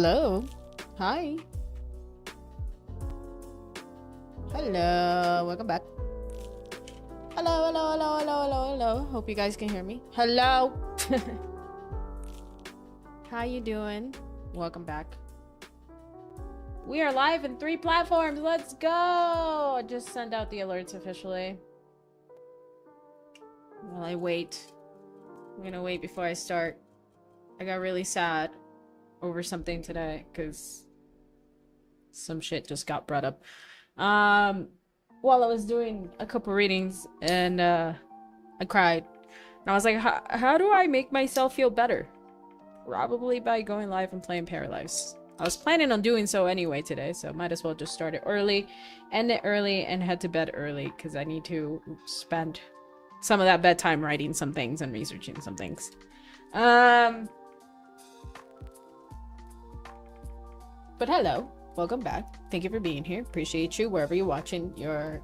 Hello. Hi. Hello. Welcome back. Hello, hello, hello, hello, hello, hello. Hope you guys can hear me. Hello. How you doing? Welcome back. We are live in 3 platforms. Let's go. I just sent out the alerts officially. While I wait. I'm gonna wait before I start. I got really sad over something today because some shit just got brought up. While I was doing a couple readings and I cried. And I was like, how do I make myself feel better? Probably by going live and playing Paralives. I was planning on doing so anyway today, so might as well just start it early, end it early, and head to bed early because I need to spend some of that bedtime writing some things and researching some things. But hello, welcome back. Thank you for being here. Appreciate you wherever you're watching. You're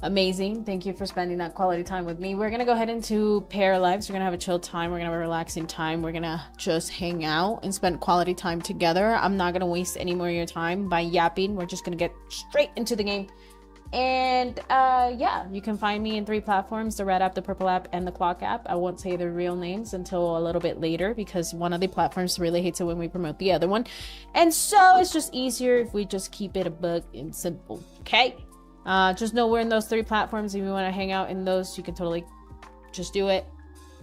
amazing. Thank you for spending that quality time with me. We're gonna go ahead into Paralives. We're gonna have a chill time. We're gonna have a relaxing time. We're gonna just hang out and spend quality time together. I'm not gonna waste any more of your time by yapping. We're just gonna get straight into the game. And yeah, you can find me in 3 platforms: the red app, the purple app, and the clock app. I won't say their real names until a little bit later because one of the platforms really hates it when we promote the other one, and so it's just easier if we just keep it a bug and simple. Okay, just know we're in those 3 platforms. If you want to hang out in those, you can totally just do it.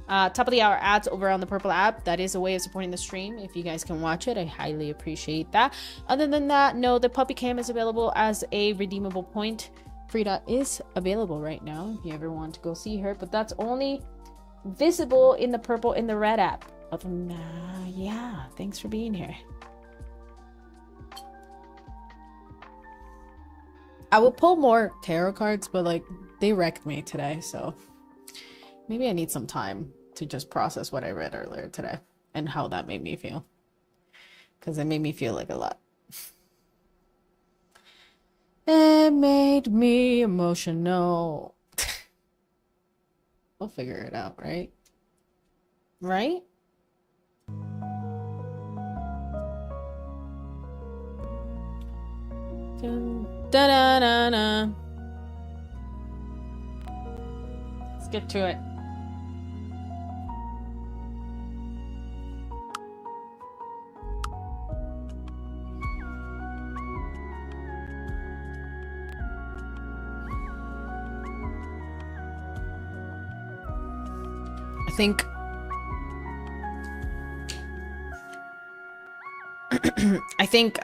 Top of the hour ads over on the purple app. That is a way of supporting the stream. If you guys can watch it, I highly appreciate that. Other than that, no, the puppy cam is available as a redeemable point. Frida is available right now if you ever want to go see her, but that's only visible in the purple and the red app. Other than that, yeah, thanks for being here. I will pull more tarot cards, but like they wrecked me today, so maybe I need some time to just process what I read earlier today and how that made me feel. Because it made me feel like a lot. It made me emotional. We'll figure it out, right? Right? Dun, da, da, da, da. Let's get to it. Think I think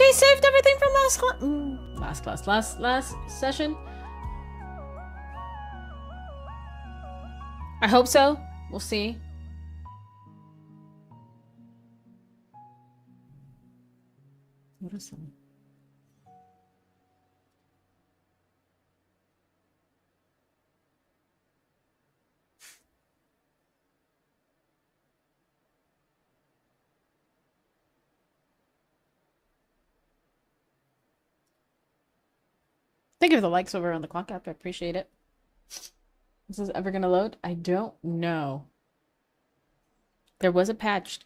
I saved everything from last session. I hope so. We'll see. What is that? Thank you for the likes over on the clock app. I appreciate it. This is ever gonna load? I don't know. There was a patch.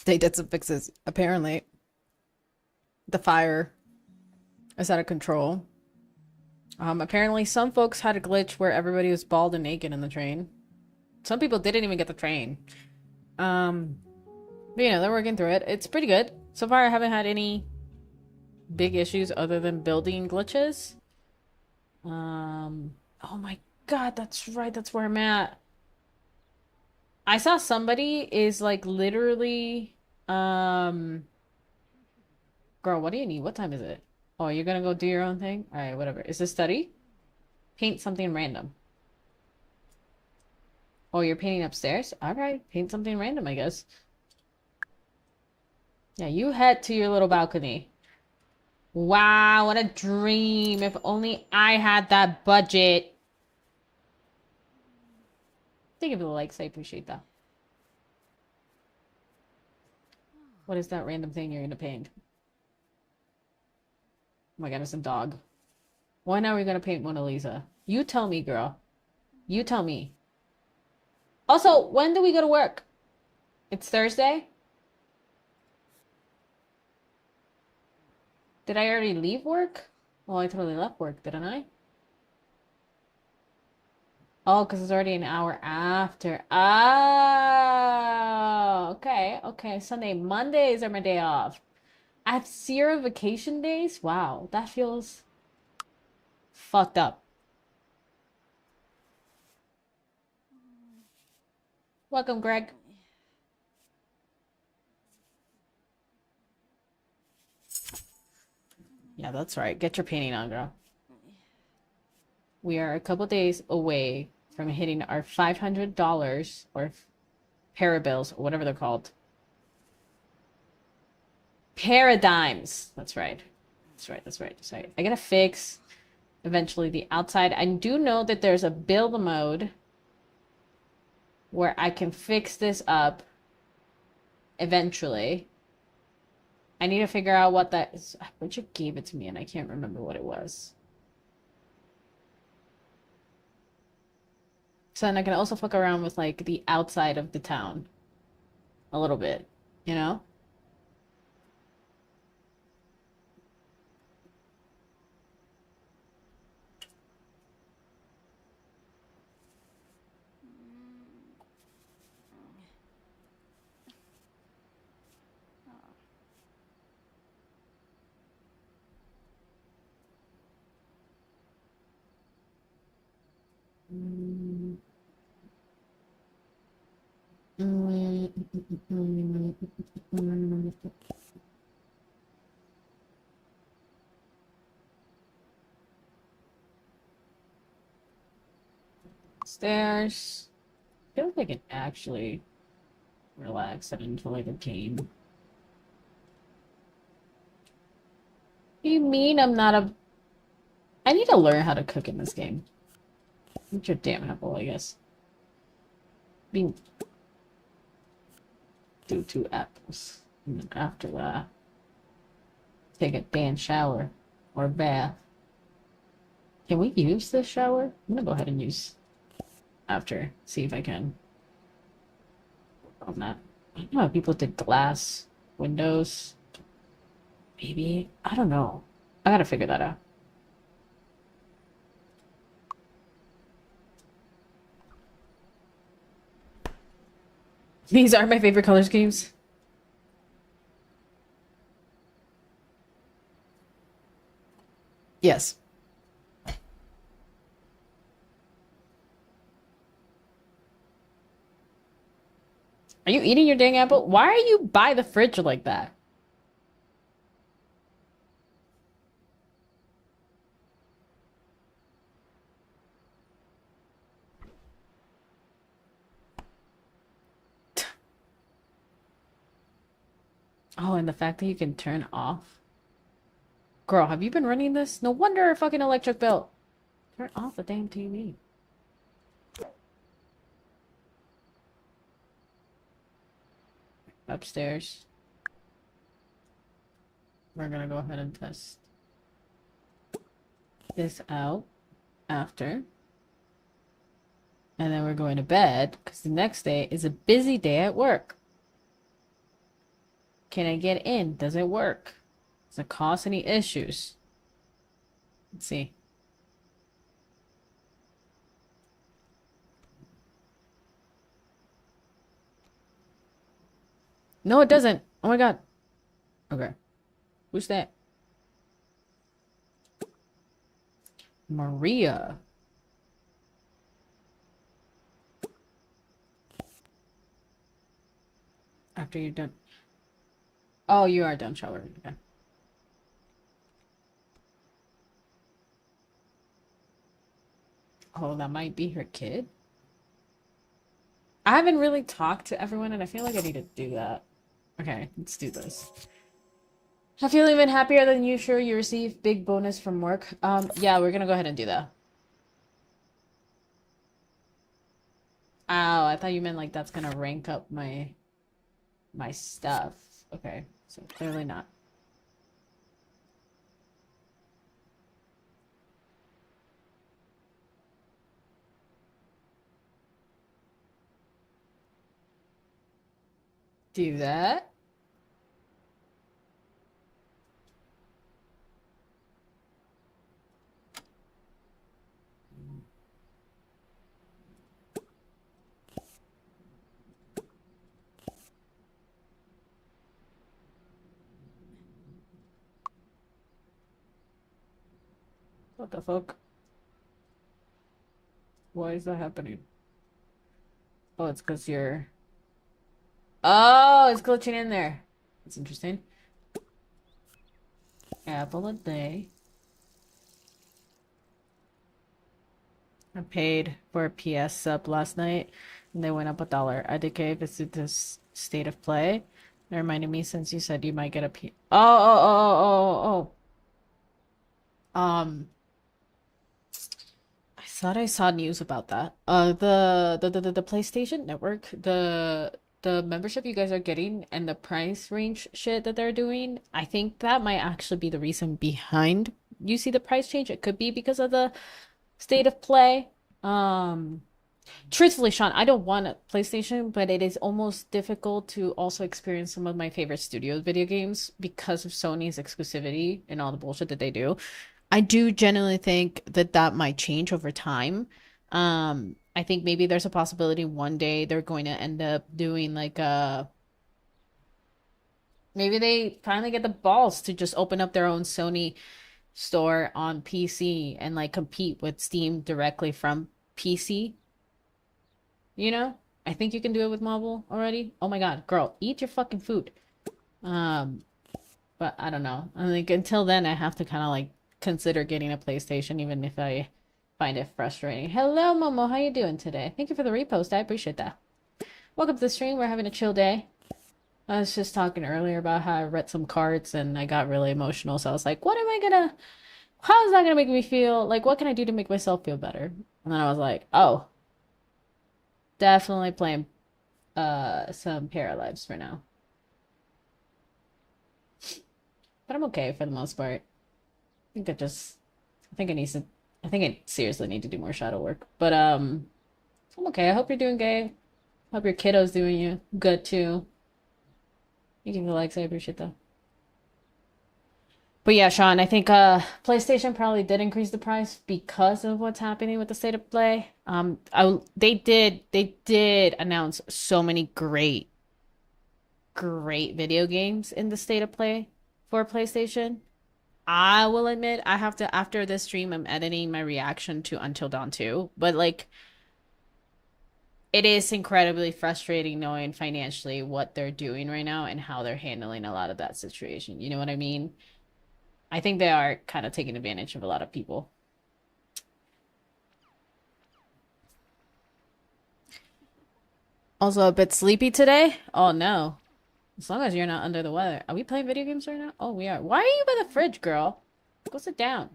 They did some fixes. Apparently, the fire is out of control. Apparently, some folks had a glitch where everybody was bald and naked in the train. Some people didn't even get the train. But you know, they're working through it. It's pretty good. So far, I haven't had any big issues other than building glitches. Oh my god, that's right. That's where I'm at. I saw somebody is like literally, girl, what do you need? What time is it? Oh, you're gonna go do your own thing? All right, whatever. Is this study? Paint something random. Oh, you're painting upstairs? All right, paint something random, I guess. Yeah, you head to your little balcony. Wow, what a dream. If only I had that budget. Thank you for the likes. I appreciate that. What is that random thing you're gonna paint? my god, it's a dog. When are we gonna paint Mona Lisa? You tell me, girl. You tell me. Also, when do we go to work? It's Thursday? Did I already leave work? Well, I totally left work, didn't I? Oh, because it's already an hour after. Oh, okay, okay. Sunday, Mondays are my day off. I have 0 vacation days? Wow, that feels fucked up. Welcome, Greg. Yeah, that's right. Get your painting on, girl. We are a couple days away from hitting our $500 or parabills, or whatever they're called. Paradigms. That's right. That's right. That's right. That's right. I gotta fix eventually the outside. I do know that there's a build mode where I can fix this up eventually. I need to figure out what that is. Richard gave it to me and I can't remember what it was. So then I can also fuck around with like the outside of the town a little bit, you know? Stairs. I feel like I can actually relax and enjoy the game. What do you mean I'm not a... I need to learn how to cook in this game. Eat your damn apple, I guess. Being... Do 2 apples. And then after that, take a damn shower. Or bath. Can we use this shower? I'm gonna go ahead and use... after. See if I can. On that. I don't know if people did glass windows. Maybe. I don't know. I gotta figure that out. These are my favorite color schemes. Yes. Are you eating your dang apple? Why are you by the fridge like that? Oh, and the fact that you can turn off. Girl, have you been running this? No wonder a fucking electric bill. Turn off the damn TV. Upstairs. We're gonna go ahead and test this out after. And then we're going to bed because the next day is a busy day at work. Can I get in? Does it work? Does it cause any issues? Let's see. No, it doesn't. Oh my god. Okay. Who's that? Maria. After you're done. Oh, you are done showering. Okay. Oh, that might be her kid. I haven't really talked to everyone, and I feel like I need to do that. Okay, let's do this. I feel even happier than you. Sure, you receive big bonus from work. Yeah, we're gonna go ahead and do that. Oh, I thought you meant like that's gonna rank up my stuff. Okay, so clearly not. Do that. What the fuck? Why is that happening? Oh, it's because you're... Oh, it's glitching in there. That's interesting. Apple a day. I paid for a PS sub last night, and they went up $1. I did visit this state of play. It reminded me since you said you might get a P. I thought I saw news about that. The PlayStation Network, the membership you guys are getting and the price range shit that they're doing, I think that might actually be the reason behind you see the price change. It could be because of the state of play. Truthfully, Sean, I don't want a PlayStation, but it is almost difficult to also experience some of my favorite studios video games because of Sony's exclusivity and all the bullshit that they do. I do genuinely think that that might change over time. I think maybe there's a possibility one day they're going to end up doing like a maybe they finally get the balls to just open up their own Sony store on PC and like compete with Steam directly from PC. You know? I think you can do it with mobile already. Oh my god, girl, eat your fucking food. But I don't know. I think until then I have to kind of like consider getting a PlayStation even if I find it frustrating. Hello Momo, how you doing today? Thank you for the repost. I appreciate that. Welcome to the stream. We're having a chill day. I was just talking earlier about how I read some cards and I got really emotional. So I was like, how is that gonna make me feel? Like, what can I do to make myself feel better? And then I was like, oh, definitely playing some Paralives for now. But I'm okay for the most part. I think I seriously need to do more shadow work. But I'm okay. I hope you're doing good. Hope your kiddo's doing you good too. Thank you for the likes, I appreciate that. But yeah, Sean, I think PlayStation probably did increase the price because of what's happening with the state of play. They did announce so many great video games in the state of play for PlayStation. I will admit I have to after this stream I'm editing my reaction to Until Dawn 2, but like it is incredibly frustrating knowing financially what they're doing right now and how they're handling a lot of that situation. You know what I mean? I think they are kind of taking advantage of a lot of people. Also a bit sleepy today? Oh no. As long as you're not under the weather. Are we playing video games right now? Oh, we are. Why are you by the fridge, girl? Go sit down.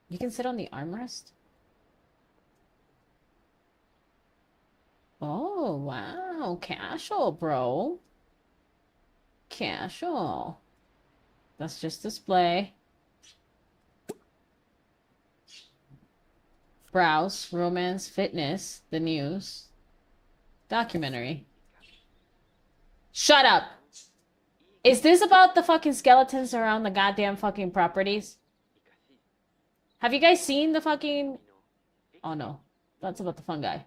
You can sit on the armrest. Oh, wow. Casual, bro. Casual. That's just display. Browse, romance, fitness, the news. Documentary. Shut up! Is this about the fucking skeletons around the goddamn fucking properties? Have you guys seen the fucking... Oh no. That's about the fungi.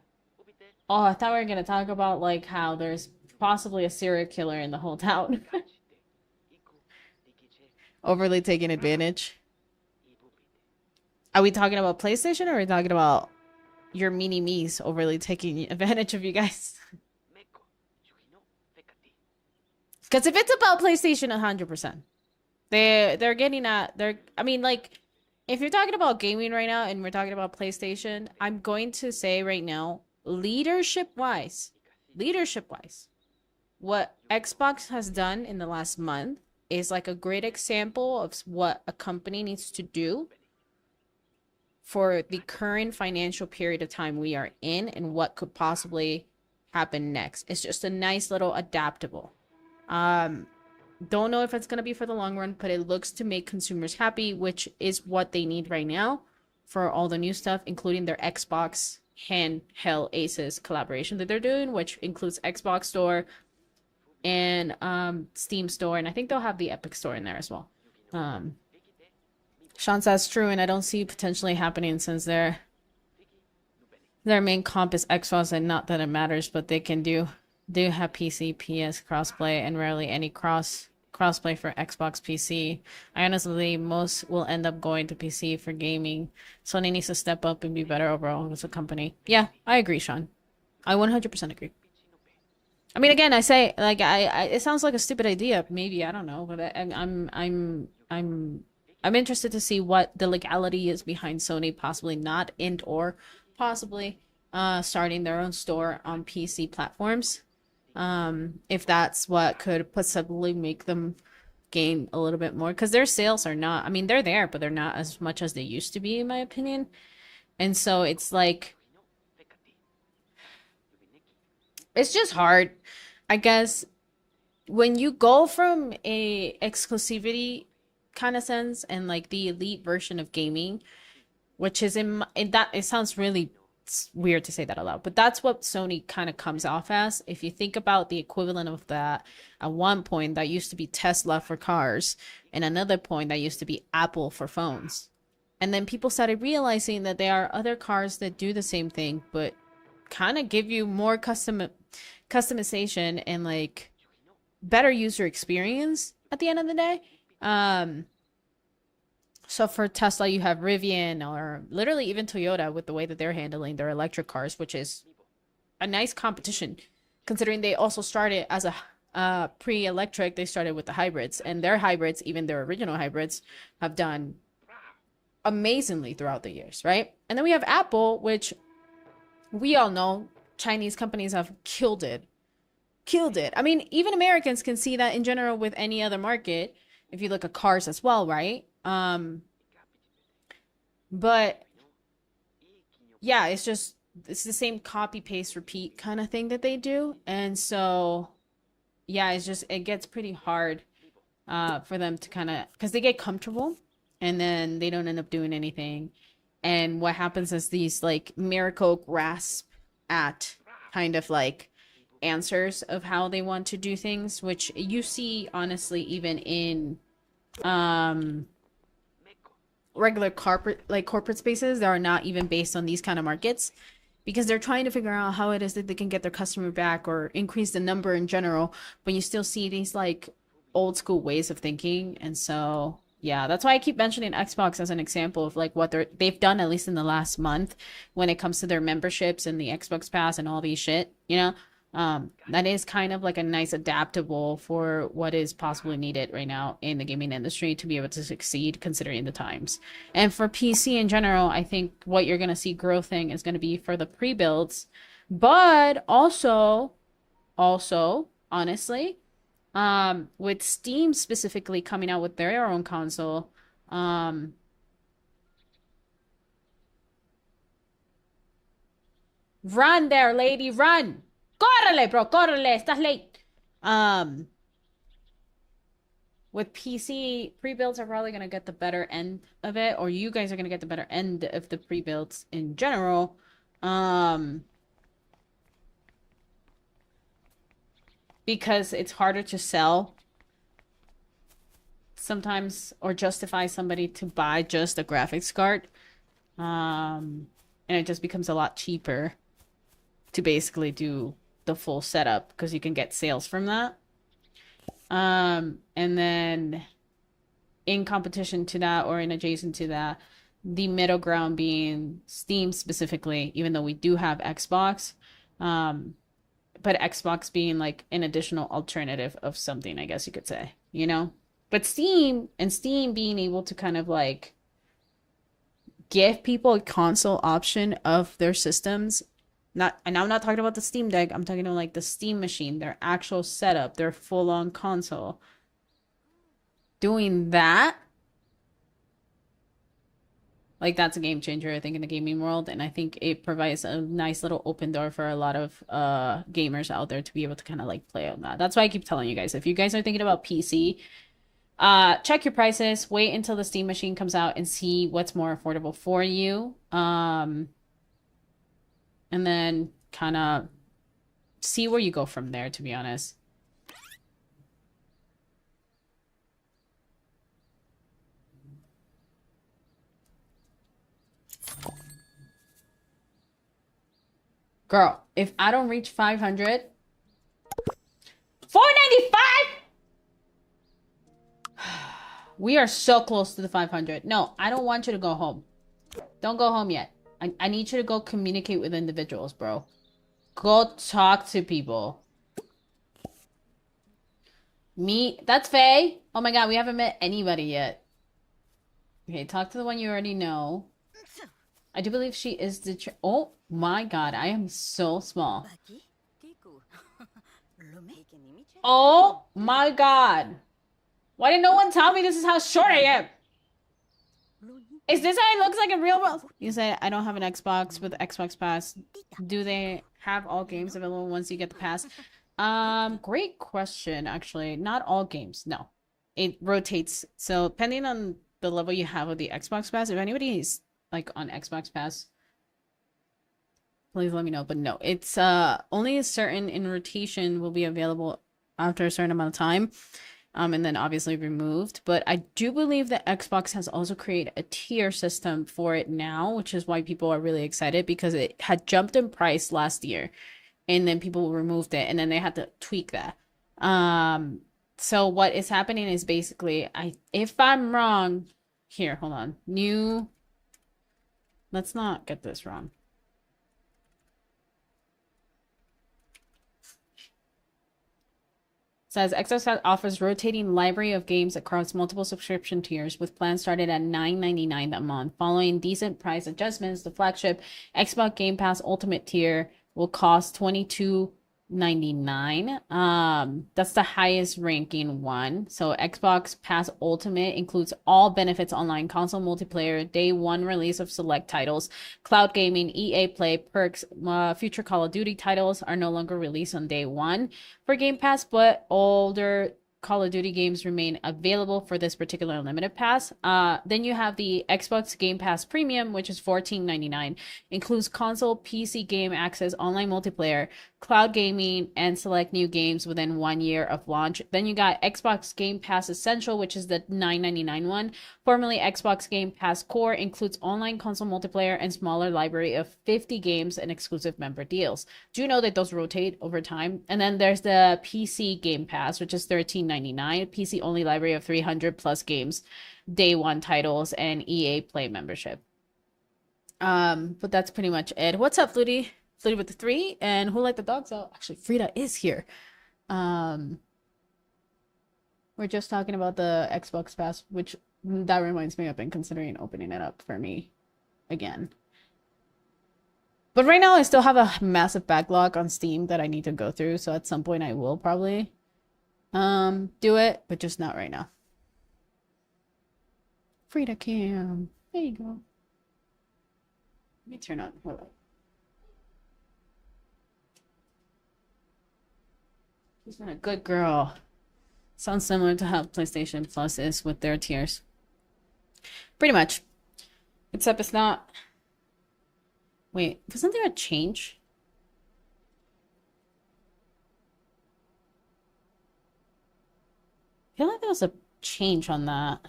Oh, I thought we were gonna talk about like how there's possibly a serial killer in the whole town. Overly taking advantage. Are we talking about PlayStation or are we talking about your mini-me's overly taking advantage of you guys? Because if it's about PlayStation, 100%. They're getting at... I mean, like, if you're talking about gaming right now and we're talking about PlayStation, I'm going to say right now, leadership-wise, what Xbox has done in the last month is like a great example of what a company needs to do for the current financial period of time we are in and what could possibly happen next. It's just a nice little adaptable. Don't know if it's going to be for the long run, but it looks to make consumers happy, which is what they need right now for all the new stuff, including their Xbox handheld Aces collaboration that they're doing, which includes Xbox Store and Steam store, and I think they'll have the Epic store in there as well. Sean says true, and I don't see potentially happening since their main comp is Xbox, and not that it matters, but they can do have PC PS crossplay and rarely any crossplay for Xbox PC. I honestly believe most will end up going to PC for gaming. Sony needs to step up and be better overall as a company. Yeah, I agree, Sean. I 100% agree. I mean, again, I say like I it sounds like a stupid idea, maybe, I don't know, but I'm interested to see what the legality is behind Sony possibly not or possibly starting their own store on PC platforms. If that's what could possibly make them gain a little bit more, because their sales are not, I mean, they're there, but they're not as much as they used to be, in my opinion. And so it's like, it's just hard, I guess, when you go from a exclusivity kind of sense and like the elite version of gaming, which is in that, it sounds really weird to say that aloud, but that's what Sony kind of comes off as. If you think about the equivalent of that, at one point that used to be Tesla for cars, and another point that used to be Apple for phones. And then people started realizing that there are other cars that do the same thing, but kind of give you more customization and like better user experience at the end of the day. So for Tesla, you have Rivian, or literally even Toyota with the way that they're handling their electric cars, which is a nice competition, considering they also started as a pre-electric. They started with the hybrids, and their hybrids, even their original hybrids, have done amazingly throughout the years, right? And then we have Apple, which we all know Chinese companies have killed it. I mean, even Americans can see that in general with any other market, if you look at cars as well, right? But yeah, it's the same copy paste repeat kind of thing that they do. And so yeah, it gets pretty hard for them to kind of, because they get comfortable and then they don't end up doing anything. And what happens is these like miracle grasp at kind of like answers of how they want to do things, which you see honestly even in regular corporate spaces that are not even based on these kind of markets, because they're trying to figure out how it is that they can get their customer back or increase the number in general, but you still see these like old school ways of thinking. And so yeah, that's why I keep mentioning Xbox as an example of like what they've done, at least in the last month, when it comes to their memberships and the Xbox Pass and all these shit, you know. That is kind of like a nice adaptable for what is possibly needed right now in the gaming industry to be able to succeed considering the times. And for PC in general, I think what you're going to see growth in is going to be for the pre-builds, but also honestly, with Steam specifically coming out with their own console, run there, lady, run. Córrele, bro, córrele, estás late. With PC, pre-builds are probably going to get the better end of it, or you guys are going to get the better end of the pre-builds in general. Because it's harder to sell sometimes or justify somebody to buy just a graphics card. And it just becomes a lot cheaper to basically do the full setup because you can get sales from that. And then in competition to that, or in adjacent to that, the middle ground being Steam specifically, even though we do have Xbox, but Xbox being like an additional alternative of something, I guess you could say, you know? But Steam being able to kind of like give people a console option of their systems. And I'm not talking about the Steam Deck. I'm talking about like the Steam machine, their actual setup, their full-on console. Doing that, like, that's a game changer, I think, in the gaming world. And I think it provides a nice little open door for a lot of gamers out there to be able to kind of like play on that. That's why I keep telling you guys, if you guys are thinking about PC, check your prices, wait until the Steam machine comes out and see what's more affordable for you. And then kind of see where you go from there, to be honest. Girl, if I don't reach 500, 495. We are so close to the 500. No, I don't want you to go home. Don't go home yet. I need you to go communicate with individuals, bro. Go talk to people. That's Faye. Oh my god, we haven't met anybody yet. Okay, talk to the one you already know. I do believe she is the oh my god, I am so small. Oh my god. Why didn't no one tell me this is how short I am? Is this how it looks like in real world? You said I don't have an Xbox with Xbox Pass. Do they have all games available once you get the pass? Great question, actually. Not all games, no. It rotates. So depending on the level you have of the Xbox Pass, if anybody is like on Xbox Pass, please let me know. But no, it's only a certain in rotation will be available after a certain amount of time. And then obviously removed. But I do believe that Xbox has also created a tier system for it now, which is why people are really excited because it had jumped in price last year and then people removed it and then they had to tweak that. So what is happening is basically, if I'm wrong, here, hold on. Let's not get this wrong. Says Xbox offers rotating library of games across multiple subscription tiers with plans started at $9.99 a month. Following decent price adjustments, the flagship Xbox Game Pass Ultimate tier will cost $22.99. That's the highest ranking one. So Xbox Pass Ultimate includes all benefits online, console multiplayer, day one release of select titles, cloud gaming, EA Play, perks. Future Call of Duty titles are no longer released on day one for Game Pass, but older Call of Duty games remain available for this particular limited pass. Then you have the Xbox Game Pass Premium, which is $14.99. Includes console, PC game access, online multiplayer, cloud gaming, and select new games within 1 year of launch. Then you got Xbox Game Pass Essential, which is the $9.99 one. Formerly Xbox Game Pass Core, includes online console multiplayer and smaller library of 50 games and exclusive member deals. Do you know that those rotate over time? And then there's the PC Game Pass, which is $13.99. PC only library of 300 plus games, day one titles, and EA Play membership. But that's pretty much it. What's up, Flutie? Flutie with the 3, and who let the dogs out? Actually, Frida is here. We're just talking about the Xbox Pass, which that reminds me I've been considering opening it up for me again. But right now I still have a massive backlog on Steam that I need to go through, so at some point I will probably do it, but just not right now. Frida Cam. There you go. Let me turn on. Hold on. She's been a good girl. Sounds similar to how PlayStation Plus is with their tiers. Pretty much. Except it's not... Wait, wasn't there a change? I feel like there was a change on that.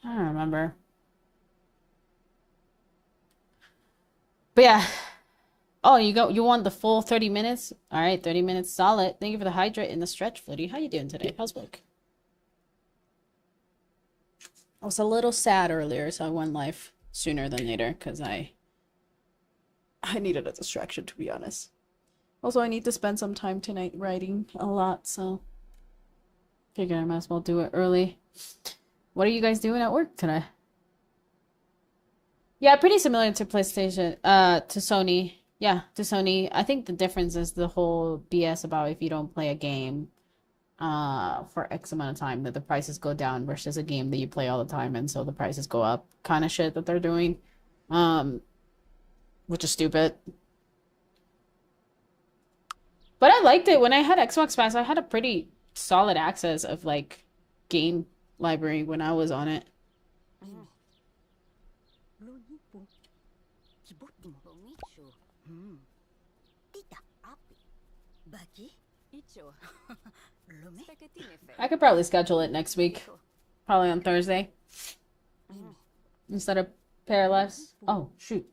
I don't remember. But yeah. Oh, you want the full 30 minutes? All right, 30 minutes solid. Thank you for the hydrate and the stretch, Footy. How you doing today? How's work? I was a little sad earlier, so I went live sooner than later because I needed a distraction, to be honest. Also, I need to spend some time tonight writing a lot, so figure I might as well do it early. What are you guys doing at work today? Yeah, pretty similar to PlayStation, to Sony. Yeah, to Sony. I think the difference is the whole BS about if you don't play a game for X amount of time, that the prices go down versus a game that you play all the time, and so the prices go up kind of shit that they're doing. Which is stupid. But I liked it. When I had Xbox Pass, I had a pretty solid access of, like, game library when I was on it. I could probably schedule it next week. Probably on Thursday. Instead of Paralyzed. Oh, shoot.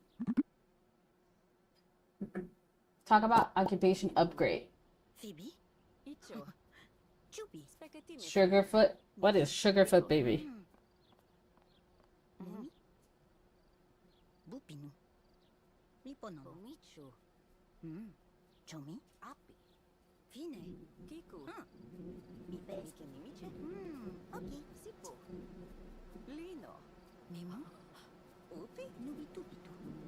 Talk about occupation upgrade. Sugarfoot? What is Sugarfoot, baby?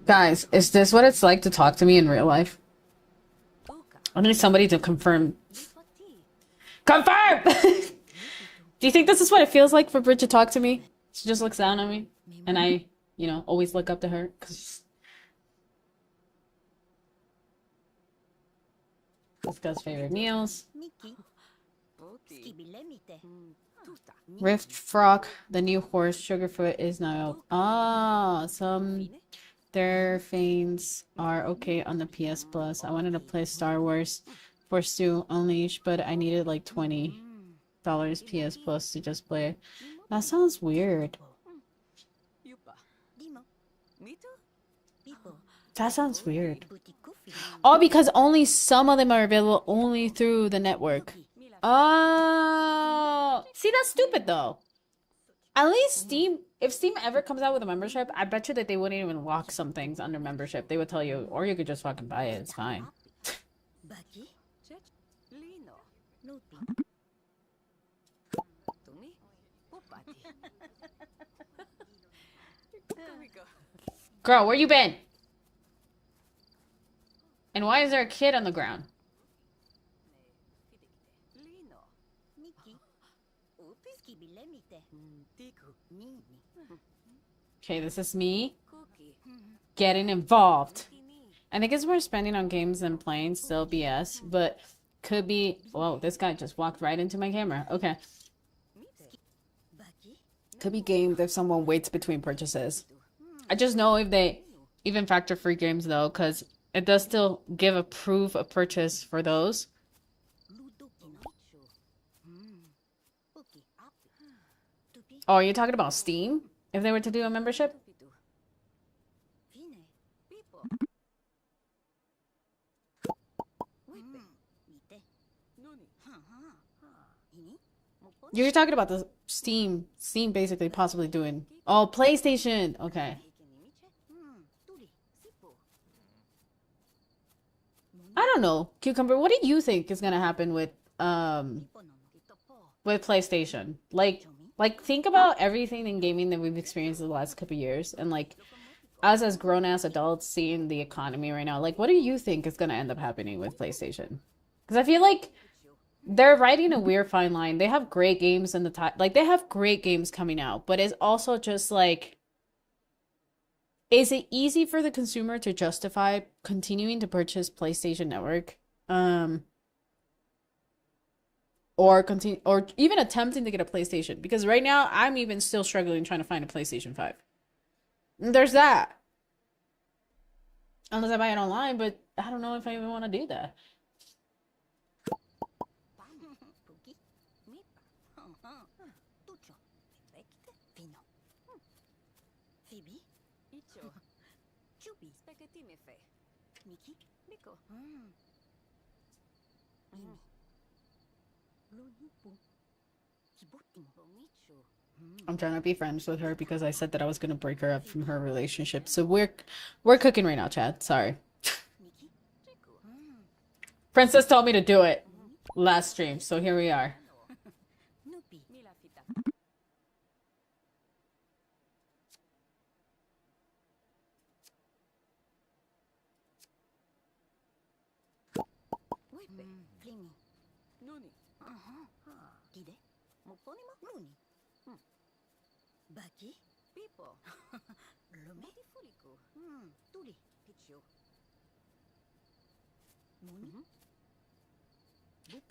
Guys, is this what it's like to talk to me in real life? I need somebody to confirm. Confirm! Do you think this is what it feels like for Brit to talk to me? She just looks down on me. And I, you know, always look up to her. Discuss favorite meals. Rift Frog, the new horse. Sugarfoot is now out. Ah, some their fans are okay on the PS Plus. I wanted to play Star Wars Force 2 Unleashed, but I needed like $20 PS Plus to just play it. That sounds weird. That sounds weird. Oh, because only some of them are available only through the network. Oh, see, that's stupid though. At least Steam, if Steam ever comes out with a membership, I bet you that they wouldn't even lock some things under membership. They would tell you, or you could just fucking buy it. It's fine. Girl, where you been? And why is there a kid on the ground? Okay, this is me getting involved. I think it's more spending on games than playing, still BS, but could be. Whoa, this guy just walked right into my camera. Okay. Could be games if someone waits between purchases. I just know if they even factor free games though, because it does still give a proof of purchase for those. Oh, are you talking about Steam? If they were to do a membership? You're talking about the Steam basically possibly doing. Oh, PlayStation. Okay. I don't know, Cucumber. What do you think is gonna happen with PlayStation? Like think about everything in gaming that we've experienced in the last couple of years, and like us as grown-ass adults seeing the economy right now. Like, what do you think is gonna end up happening with PlayStation? Because I feel like they're riding a weird fine line. They have great games in the time, like they have great games coming out, but it's also just like, is it easy for the consumer to justify continuing to purchase PlayStation Network? Or continue, or even attempting to get a PlayStation, because right now I'm even still struggling trying to find a PlayStation 5. There's that. Unless I buy it online, but I don't know if I even want to do that. I'm trying to be friends with her because I said that I was gonna break her up from her relationship. So we're cooking right now, Chad. Sorry. Princess told me to do it last stream, so here we are.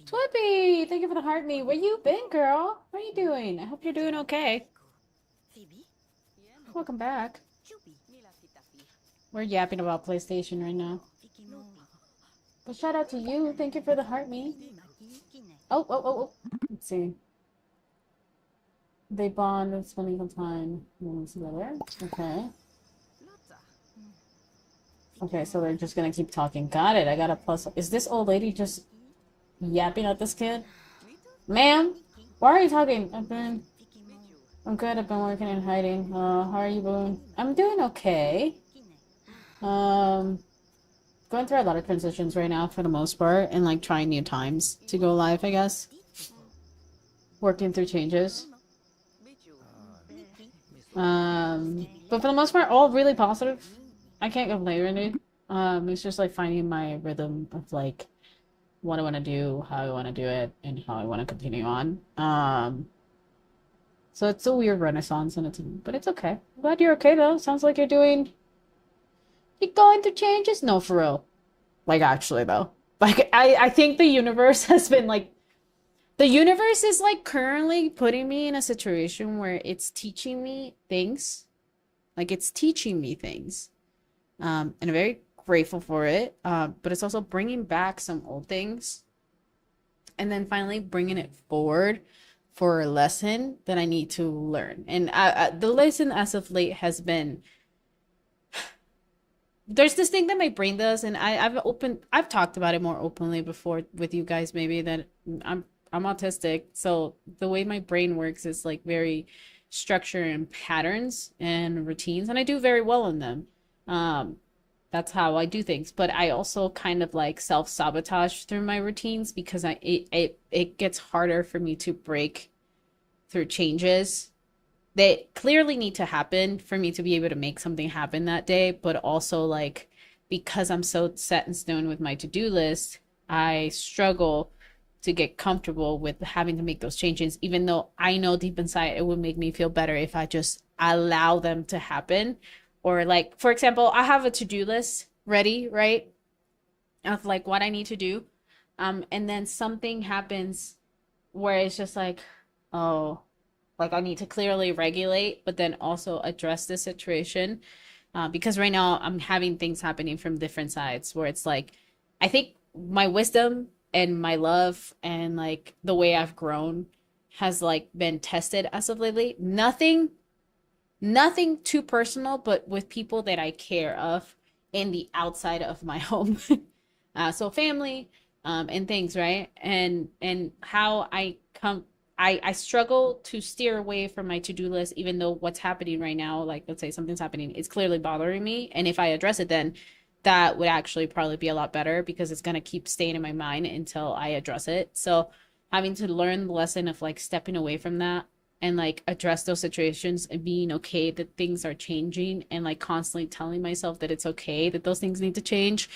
Twippy, thank you for the heart me. Where you been, girl? What are you doing? I hope you're doing okay. Welcome back. We're yapping about PlayStation right now. But shout out to you. Thank you for the heart me. Oh. Let's see. They bond with spending some time together. Okay. Okay, so they're just gonna keep talking. Got it. I got a plus. Is this old lady just yapping at this kid? Ma'am, why are you talking? I'm good. I've been working and hiding. How are you doing? I'm doing okay. Um, Going through a lot of transitions right now for the most part, and like trying new times to go live, I guess. Working through changes. But for the most part, all really positive. I can't complain really. It's just like finding my rhythm of like what I want to do, how I want to do it, and how I want to continue on. So it's a weird renaissance, but it's okay. I'm glad you're okay though. Sounds like you're going through changes. No, for real. Like actually though, like I think the universe has been like the universe is like currently putting me in a situation where it's teaching me things. Like it's teaching me things. And I'm very grateful for it. But it's also bringing back some old things and then finally bringing it forward for a lesson that I need to learn. And the lesson as of late has been there's this thing that my brain does, and I've talked about it more openly before with you guys maybe that I'm autistic, so the way my brain works is like very structure and patterns and routines, and I do very well in them. Um, that's how I do things, but I also kind of like self-sabotage through my routines because it gets harder for me to break through changes that clearly need to happen for me to be able to make something happen that day, but also like because I'm so set in stone with my to-do list, I struggle to get comfortable with having to make those changes, even though I know deep inside it would make me feel better if I just allow them to happen. Or like, for example, I have a to-do list ready, right? Of like what I need to do. And then something happens where it's just like, oh, like I need to clearly regulate, but then also address the situation. Because right now I'm having things happening from different sides where it's like, I think my wisdom and my love and like the way I've grown has like been tested as of lately. Nothing too personal, but with people that I care of in the outside of my home. So family, and things, right? And how I struggle to steer away from my to-do list, even though what's happening right now, like let's say something's happening, it's clearly bothering me. And if I address it, then that would actually probably be a lot better because it's gonna keep staying in my mind until I address it. So having to learn the lesson of like stepping away from that and like address those situations and being okay that things are changing and like constantly telling myself that it's okay that those things need to change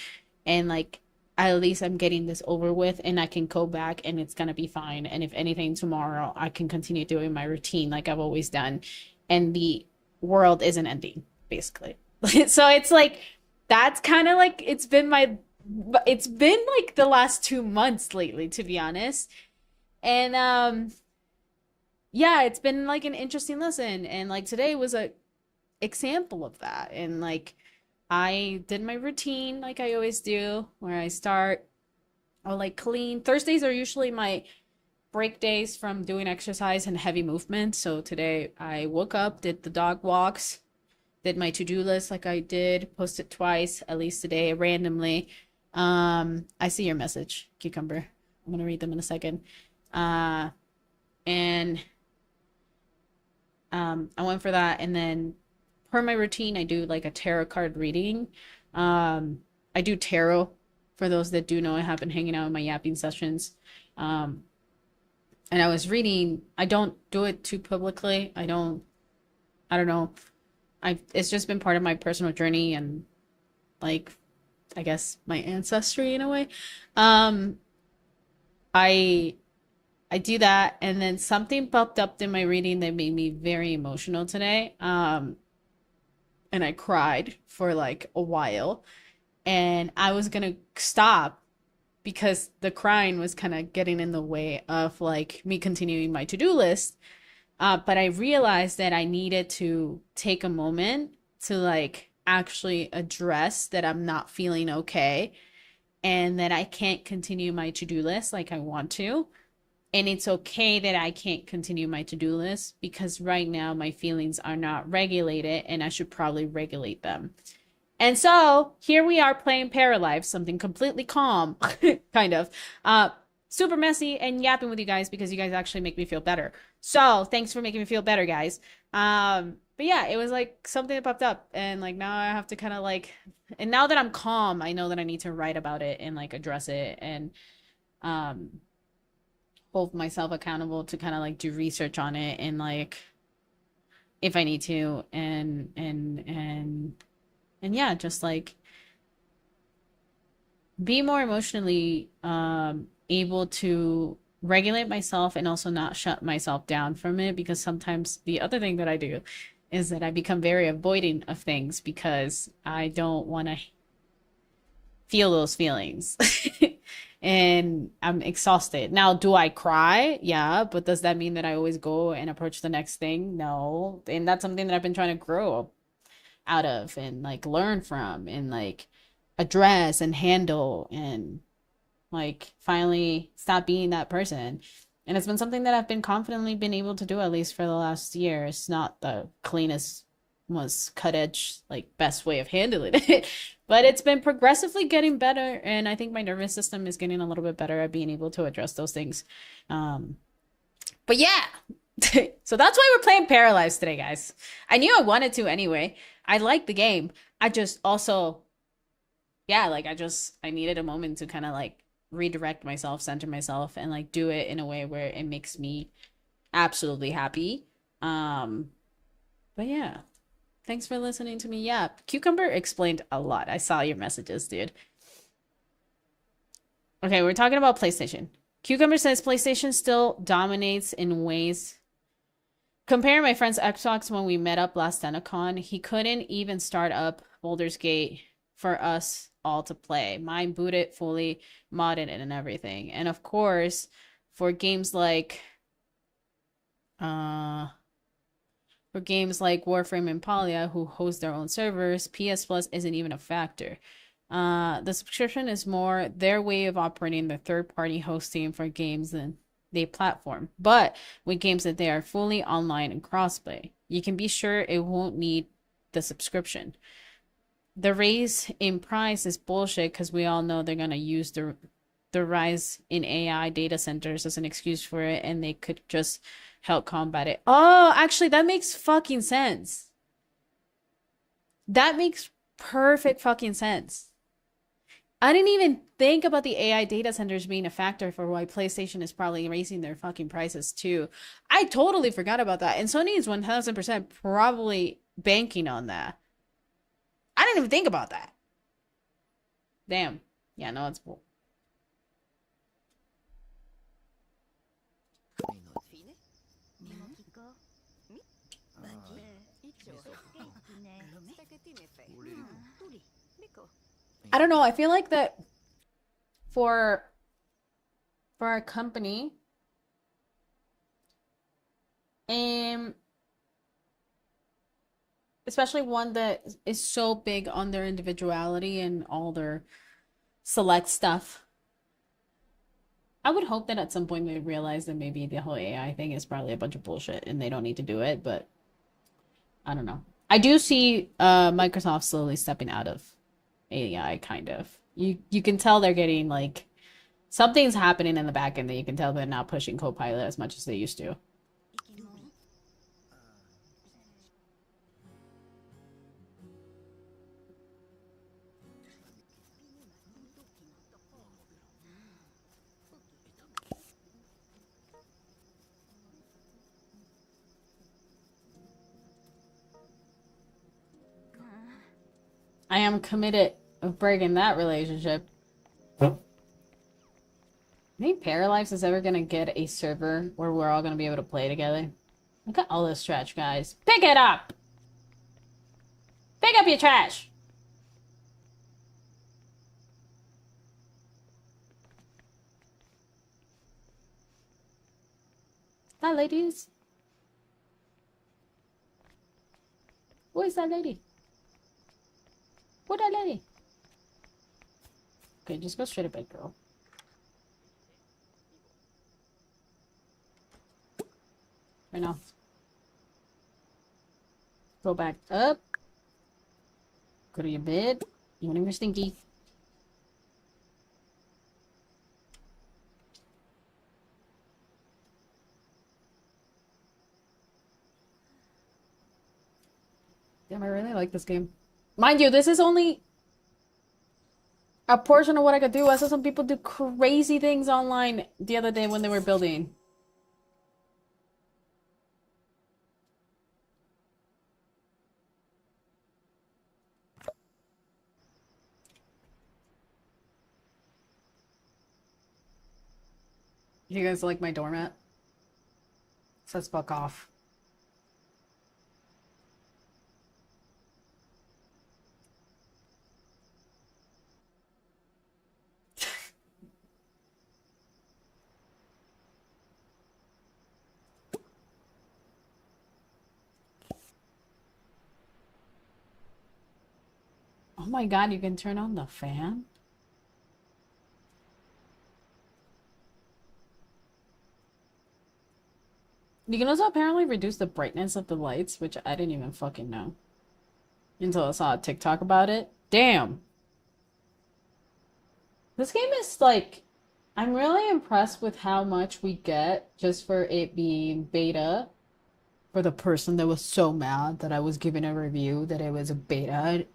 and like at least I'm getting this over with and I can go back and it's gonna be fine. And if anything, tomorrow I can continue doing my routine like I've always done. And the world isn't ending, basically. So it's like that's kind of like it's been like the last 2 months lately, to be honest. And yeah, it's been like an interesting lesson. And like today was a example of that. And like I did my routine like I always do, where I start, I'll like clean. Thursdays are usually my break days from doing exercise and heavy movement. So today I woke up, did the dog walks, did my to-do list like I did, posted twice, at least today, randomly. I see your message, Cucumber. I'm gonna read them in a second. And I went for that, and then per my routine, I do like a tarot card reading. I do tarot. For those that do know, I have been hanging out in my yapping sessions. Um, and I was reading. I don't do it too publicly. I don't know. It's just been part of my personal journey and like, I guess my ancestry in a way. Um, I I do that, and then something popped up in my reading that made me very emotional today. And I cried for like a while, and I was gonna stop because the crying was kind of getting in the way of like me continuing my to-do list. But I realized that I needed to take a moment to like actually address that I'm not feeling okay and that I can't continue my to-do list like I want to. And it's okay that I can't continue my to-do list because right now my feelings are not regulated and I should probably regulate them. And so here we are playing Paralives, something completely calm, kind of. Super messy and yapping with you guys because you guys actually make me feel better. So thanks for making me feel better, guys. But yeah, it was like something that popped up, and like now I have to kind of like, and now that I'm calm, I know that I need to write about it and like address it and um hold myself accountable to kind of like do research on it and like if I need to and yeah, just like be more emotionally able to regulate myself and also not shut myself down from it, because sometimes the other thing that I do is that I become very avoiding of things because I don't want to feel those feelings. And I'm exhausted. Now, do I cry? Yeah, but does that mean that I always go and approach the next thing? No. And that's something that I've been trying to grow out of and like learn from and like address and handle and like finally stop being that person. And it's been something that I've been confidently been able to do at least for the last year. It's not the cleanest, most cut edge, like best way of handling it, but it's been progressively getting better. And I think my nervous system is getting a little bit better at being able to address those things. But yeah, so that's why we're playing Paralyzed today, guys. I knew I wanted to anyway. I like the game. I just also, yeah, like I needed a moment to kind of like redirect myself, center myself, and like do it in a way where it makes me absolutely happy. But yeah, thanks for listening to me. Yeah, Cucumber explained a lot. I saw your messages, dude. Okay, we're talking about PlayStation. Cucumber says PlayStation still dominates in ways. Comparing my friend's Xbox when we met up last CennaCon, he couldn't even start up Baldur's Gate for us all to play. Mine booted fully, modded it and everything. And of course, for games like Warframe and Palia, who host their own servers, PS Plus isn't even a factor. The subscription is more their way of operating the third-party hosting for games than they platform. But with games that they are fully online and crossplay, you can be sure it won't need the subscription. The raise in price is bullshit because we all know they're gonna use the rise in AI data centers as an excuse for it, and they could just help combat it. Oh, actually, that makes fucking sense. That makes perfect fucking sense. I didn't even think about the AI data centers being a factor for why PlayStation is probably raising their fucking prices too. I totally forgot about that. And Sony is 1000% probably banking on that. I didn't even think about that. Damn. Yeah, no, it's cool. I don't know. I feel like that for our company, especially one that is so big on their individuality and all their select stuff, I would hope that at some point they realize that maybe the whole AI thing is probably a bunch of bullshit and they don't need to do it, but I don't know. I do see Microsoft slowly stepping out of AI, kind of. You can tell they're getting like something's happening in the back end that you can tell they're not pushing Copilot as much as they used to. I am committed of breaking that relationship. I think Paralives is ever gonna get a server where we're all gonna be able to play together. Look at all this trash, guys. Pick it up! Pick up your trash! Hi, ladies. Who is that lady? Who that lady? Okay, just go straight to bed, girl. Right now. Go back up. Go to your bed. Even if you're stinky. Damn, I really like this game. Mind you, this is only a portion of what I could do. I saw some people do crazy things online the other day when they were building. You guys like my doormat? It says fuck off. Oh my god, you can turn on the fan? You can also apparently reduce the brightness of the lights, which I didn't even fucking know until I saw a TikTok about it. Damn. This game is like, I'm really impressed with how much we get just for it being beta. For the person that was so mad that I was giving a review that it was a beta.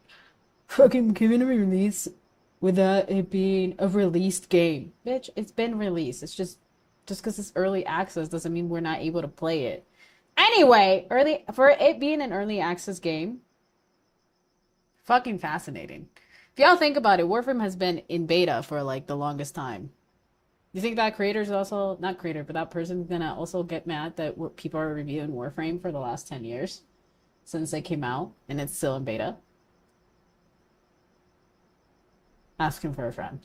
Fucking giving a release without it being a released game. Bitch, it's been released. It's just because it's early access doesn't mean we're not able to play it. Anyway, for it being an early access game, fucking fascinating. If y'all think about it, Warframe has been in beta for like the longest time. You think that creator's also not creator, but that person's gonna also get mad that people are reviewing Warframe for the last 10 years since they came out and it's still in beta? Ask him for a friend.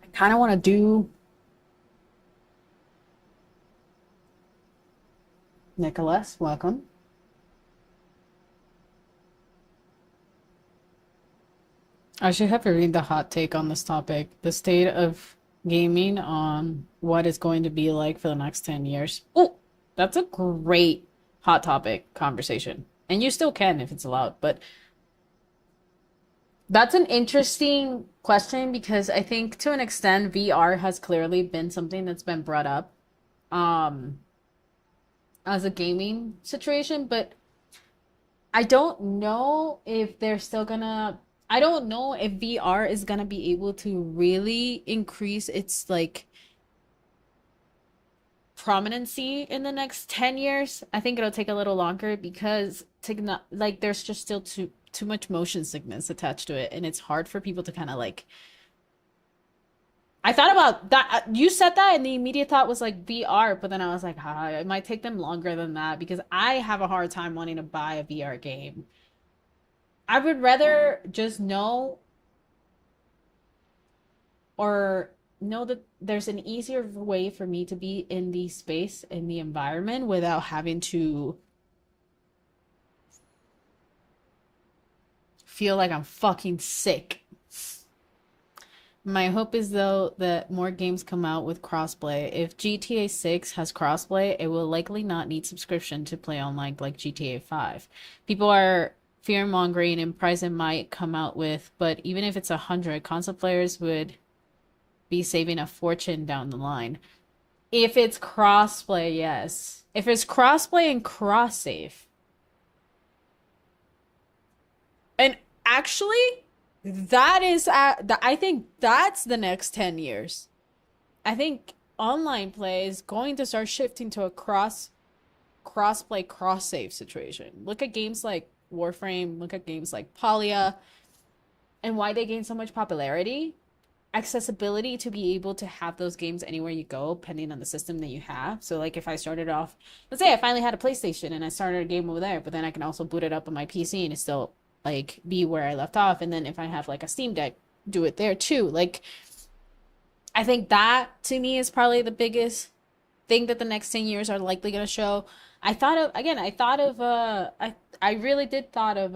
I kind of want to do Nicholas, welcome. I should have to read the hot take on this topic. The state of gaming on what it's going to be like for the next 10 years. Oh, that's a great hot topic conversation. And you still can if it's allowed, but that's an interesting question because I think to an extent VR has clearly been something that's been brought up as a gaming situation, but I don't know if they're still gonna I don't know if VR is gonna be able to really increase its like prominency in the next 10 years. I think it'll take a little longer because like there's just still too much motion sickness attached to it and it's hard for people to kind of like I thought about that. You said that, and the immediate thought was like VR, but then I was like, it might take them longer than that because I have a hard time wanting to buy a VR game. I would rather just know or know that there's an easier way for me to be in the space, in the environment, without having to feel like I'm fucking sick. My hope is though that more games come out with crossplay. If GTA 6 has crossplay, it will likely not need subscription to play online like GTA 5. People are fear-mongering and price it might come out with, but even if it's 100, console players would be saving a fortune down the line. If it's crossplay, yes. If it's crossplay and cross-save. And actually, that is I think that's the next 10 years. I think online play is going to start shifting to a cross-play, cross-save situation. Look at games like Warframe, look at games like Palia, and why they gain so much popularity. Accessibility to be able to have those games anywhere you go, depending on the system that you have. So like if I started off, let's say I finally had a PlayStation and I started a game over there, but then I can also boot it up on my PC and it's still like be where I left off. And then if I have like a Steam Deck, do it there too. Like I think that to me is probably the biggest thing that the next 10 years are likely going to show. I really did thought of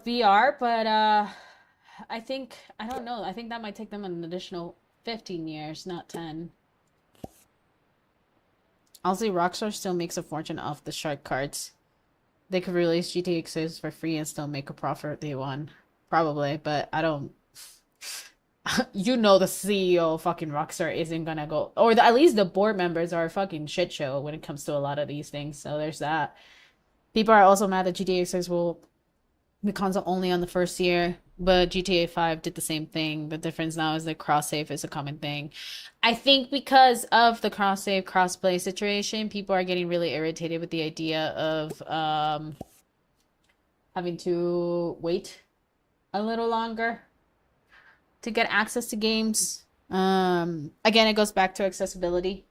VR, but I think, I don't know. I think that might take them an additional 15 years, not 10. Also, Rockstar still makes a fortune off the shark cards. They could release GTA 6 for free and still make a profit day one. Probably, but I don't. You know, the CEO of fucking Rockstar isn't gonna go, or at least the board members are a fucking shit show when it comes to a lot of these things. So there's that. People are also mad that GTA 6 will be console only on the first year, but GTA 5 did the same thing. The difference now is that cross save is a common thing. I think because of the cross save, cross play situation, people are getting really irritated with the idea of having to wait a little longer to get access to games. Again, it goes back to accessibility.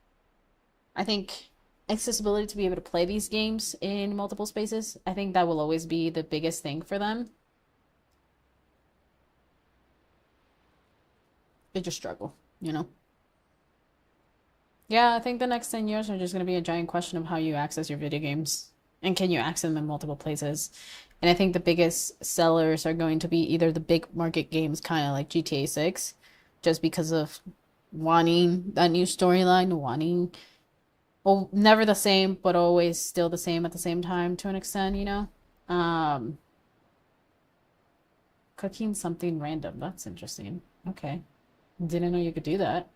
I think accessibility to be able to play these games in multiple spaces, I think that will always be the biggest thing for them. They just struggle, you know? Yeah, I think the next 10 years are just going to be a giant question of how you access your video games. And can you access them in multiple places? And I think the biggest sellers are going to be either the big market games, kind of like GTA 6, just because of wanting that new storyline, wanting, well, never the same, but always still the same at the same time to an extent, you know? Cooking something random. That's interesting. Okay. Didn't know you could do that.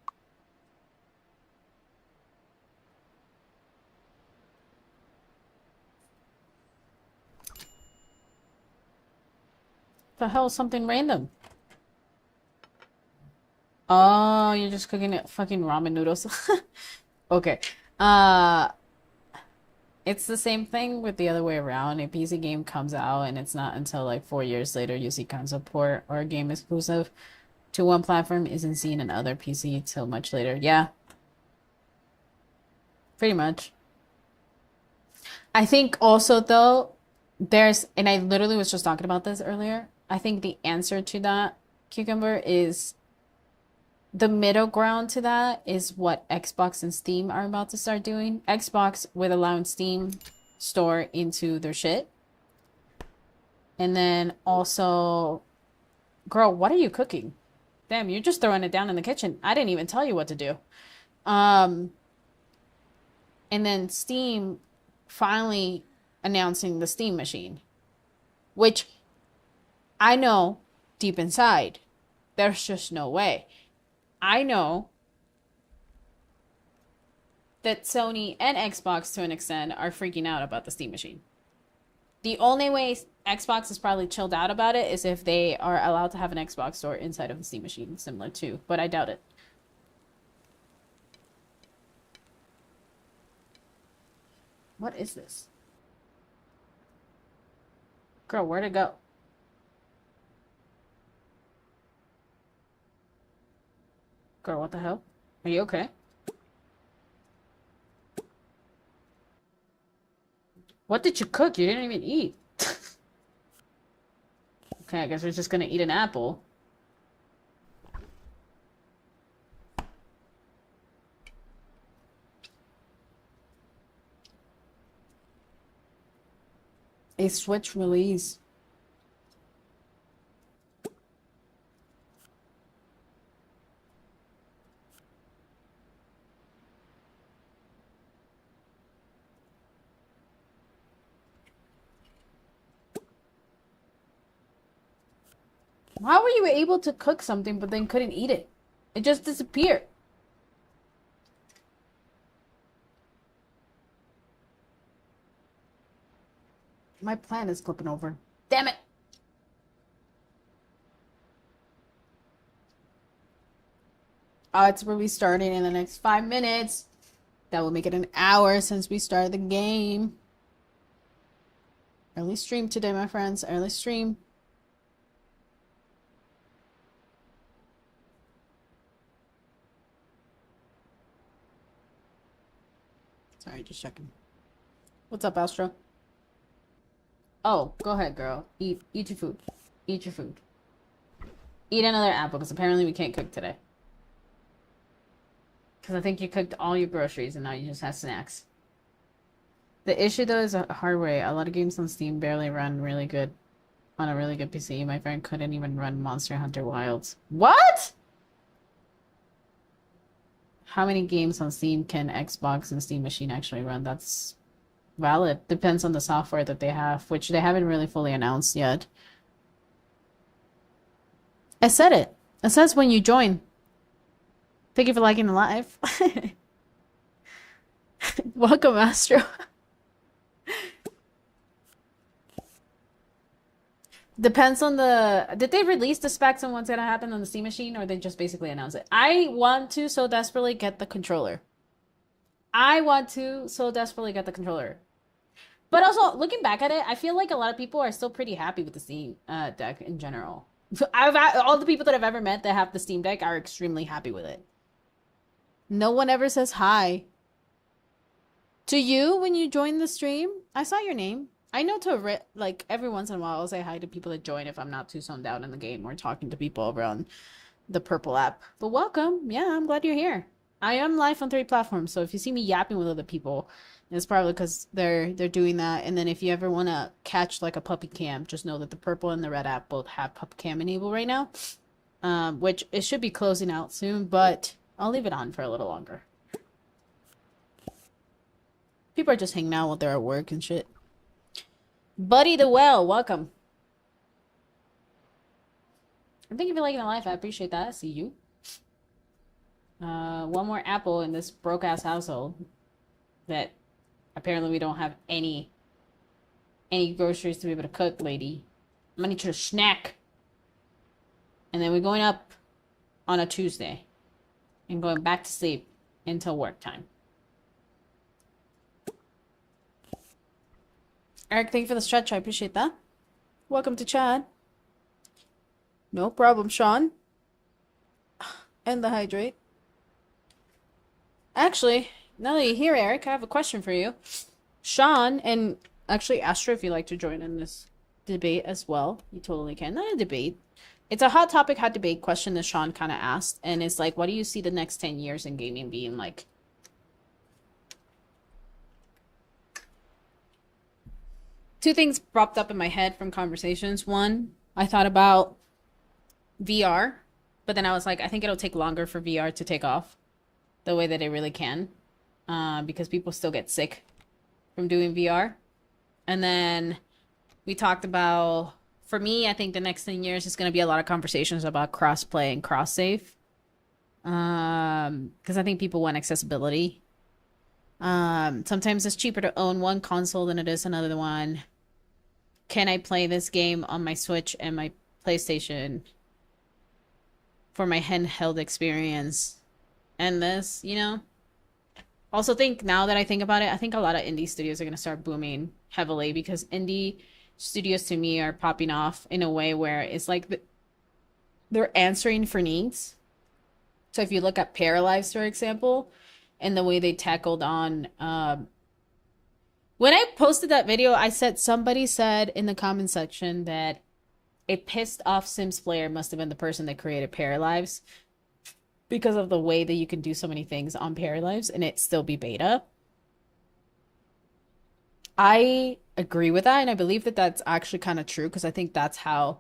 The hell is something random? Oh, you're just cooking it fucking ramen noodles. Okay. It's the same thing with the other way around. A PC game comes out and it's not until like 4 years later you see console port or a game exclusive to one platform isn't seen in other PC till much later. Yeah. Pretty much. I think also though, and I literally was just talking about this earlier. I think the answer to that, Cucumber, is the middle ground to that is what Xbox and Steam are about to start doing. Xbox with allowing Steam store into their shit. And then also, girl, what are you cooking? Damn, you're just throwing it down in the kitchen. I didn't even tell you what to do. And then Steam finally announcing the Steam machine, which I know deep inside, there's just no way. I know that Sony and Xbox, to an extent, are freaking out about the Steam machine. The only way Xbox is probably chilled out about it is if they are allowed to have an Xbox store inside of the Steam machine, similar to, but I doubt it. What is this? Girl, where'd it go? Girl, what the hell? Are you okay? What did you cook? You didn't even eat. Okay, I guess we're just gonna eat an apple. A Switch release. How were you able to cook something but then couldn't eat it? It just disappeared. My plan is flipping over. Damn it. It's will be starting in the next 5 minutes. That will make it an hour since we started the game. Early stream today, my friends. Early stream. Sorry, just checking. What's up, Astro? Oh, go ahead, girl. Eat your food. Eat your food. Eat another apple, because apparently we can't cook today. Because I think you cooked all your groceries and now you just have snacks. The issue, though, is hardware. A lot of games on Steam barely run really good on a really good PC. My friend couldn't even run Monster Hunter Wilds. What? How many games on Steam can Xbox and Steam Machine actually run? That's valid. Depends on the software that they have, which they haven't really fully announced yet. I said it. It says when you join. Thank you for liking the live. Welcome, Astro. Depends on the... Did they release the specs on what's going to happen on the Steam Machine, or they just basically announce it? I want to so desperately get the controller. I want to so desperately get the controller. But also, looking back at it, I feel like a lot of people are still pretty happy with the Steam Deck in general. All the people that I've ever met that have the Steam Deck are extremely happy with it. No one ever says hi. To you when you join the stream? I saw your name. I know to, like, every once in a while I'll say hi to people that join if I'm not too zoned out in the game or talking to people over on the Purple app. But welcome. Yeah, I'm glad you're here. I am live on 3 platforms, so if you see me yapping with other people, it's probably because they're doing that. And then if you ever want to catch, like, a puppy cam, just know that the Purple and the Red app both have puppy cam enabled right now. Which it should be closing out soon, but I'll leave it on for a little longer. People are just hanging out while they're at work and shit. Buddy the Well, welcome. And thank you for liking the live. I appreciate that. I see you. One more apple in this broke-ass household that apparently we don't have any groceries to be able to cook, lady. I'm gonna need you to snack. And then we're going up on a Tuesday and going back to sleep until work time. Eric, thank you for the stretch. I appreciate that. Welcome to Chad. No problem, Sean. And the hydrate. Actually, now that you're here, Eric, I have a question for you. Sean, and actually Astro, if you'd like to join in this debate as well, you totally can. Not a debate. It's a hot topic, hot debate question that Sean kind of asked. And it's like, what do you see the next 10 years in gaming being like? Two things popped up in my head from conversations. One, I thought about VR, but then I was like, I think it'll take longer for VR to take off the way that it really can, because people still get sick from doing VR. And then we talked about, for me, I think the next 10 years is going to be a lot of conversations about cross-play and cross-save, because I think people want accessibility. Sometimes it's cheaper to own one console than it is another one. Can I play this game on my Switch and my PlayStation for my handheld experience? And this, you know? Also think, now that I think about it, I think a lot of indie studios are going to start booming heavily, because indie studios to me are popping off in a way where it's like they're answering for needs. So if you look at Paralives, for example, and the way they tackled on when I posted that video, I said, somebody said in the comment section that a pissed off Sims player must have been the person that created Paralives, because of the way that you can do so many things on Paralives and it still be beta. I agree with that, and I believe that that's actually kind of true, because I think that's how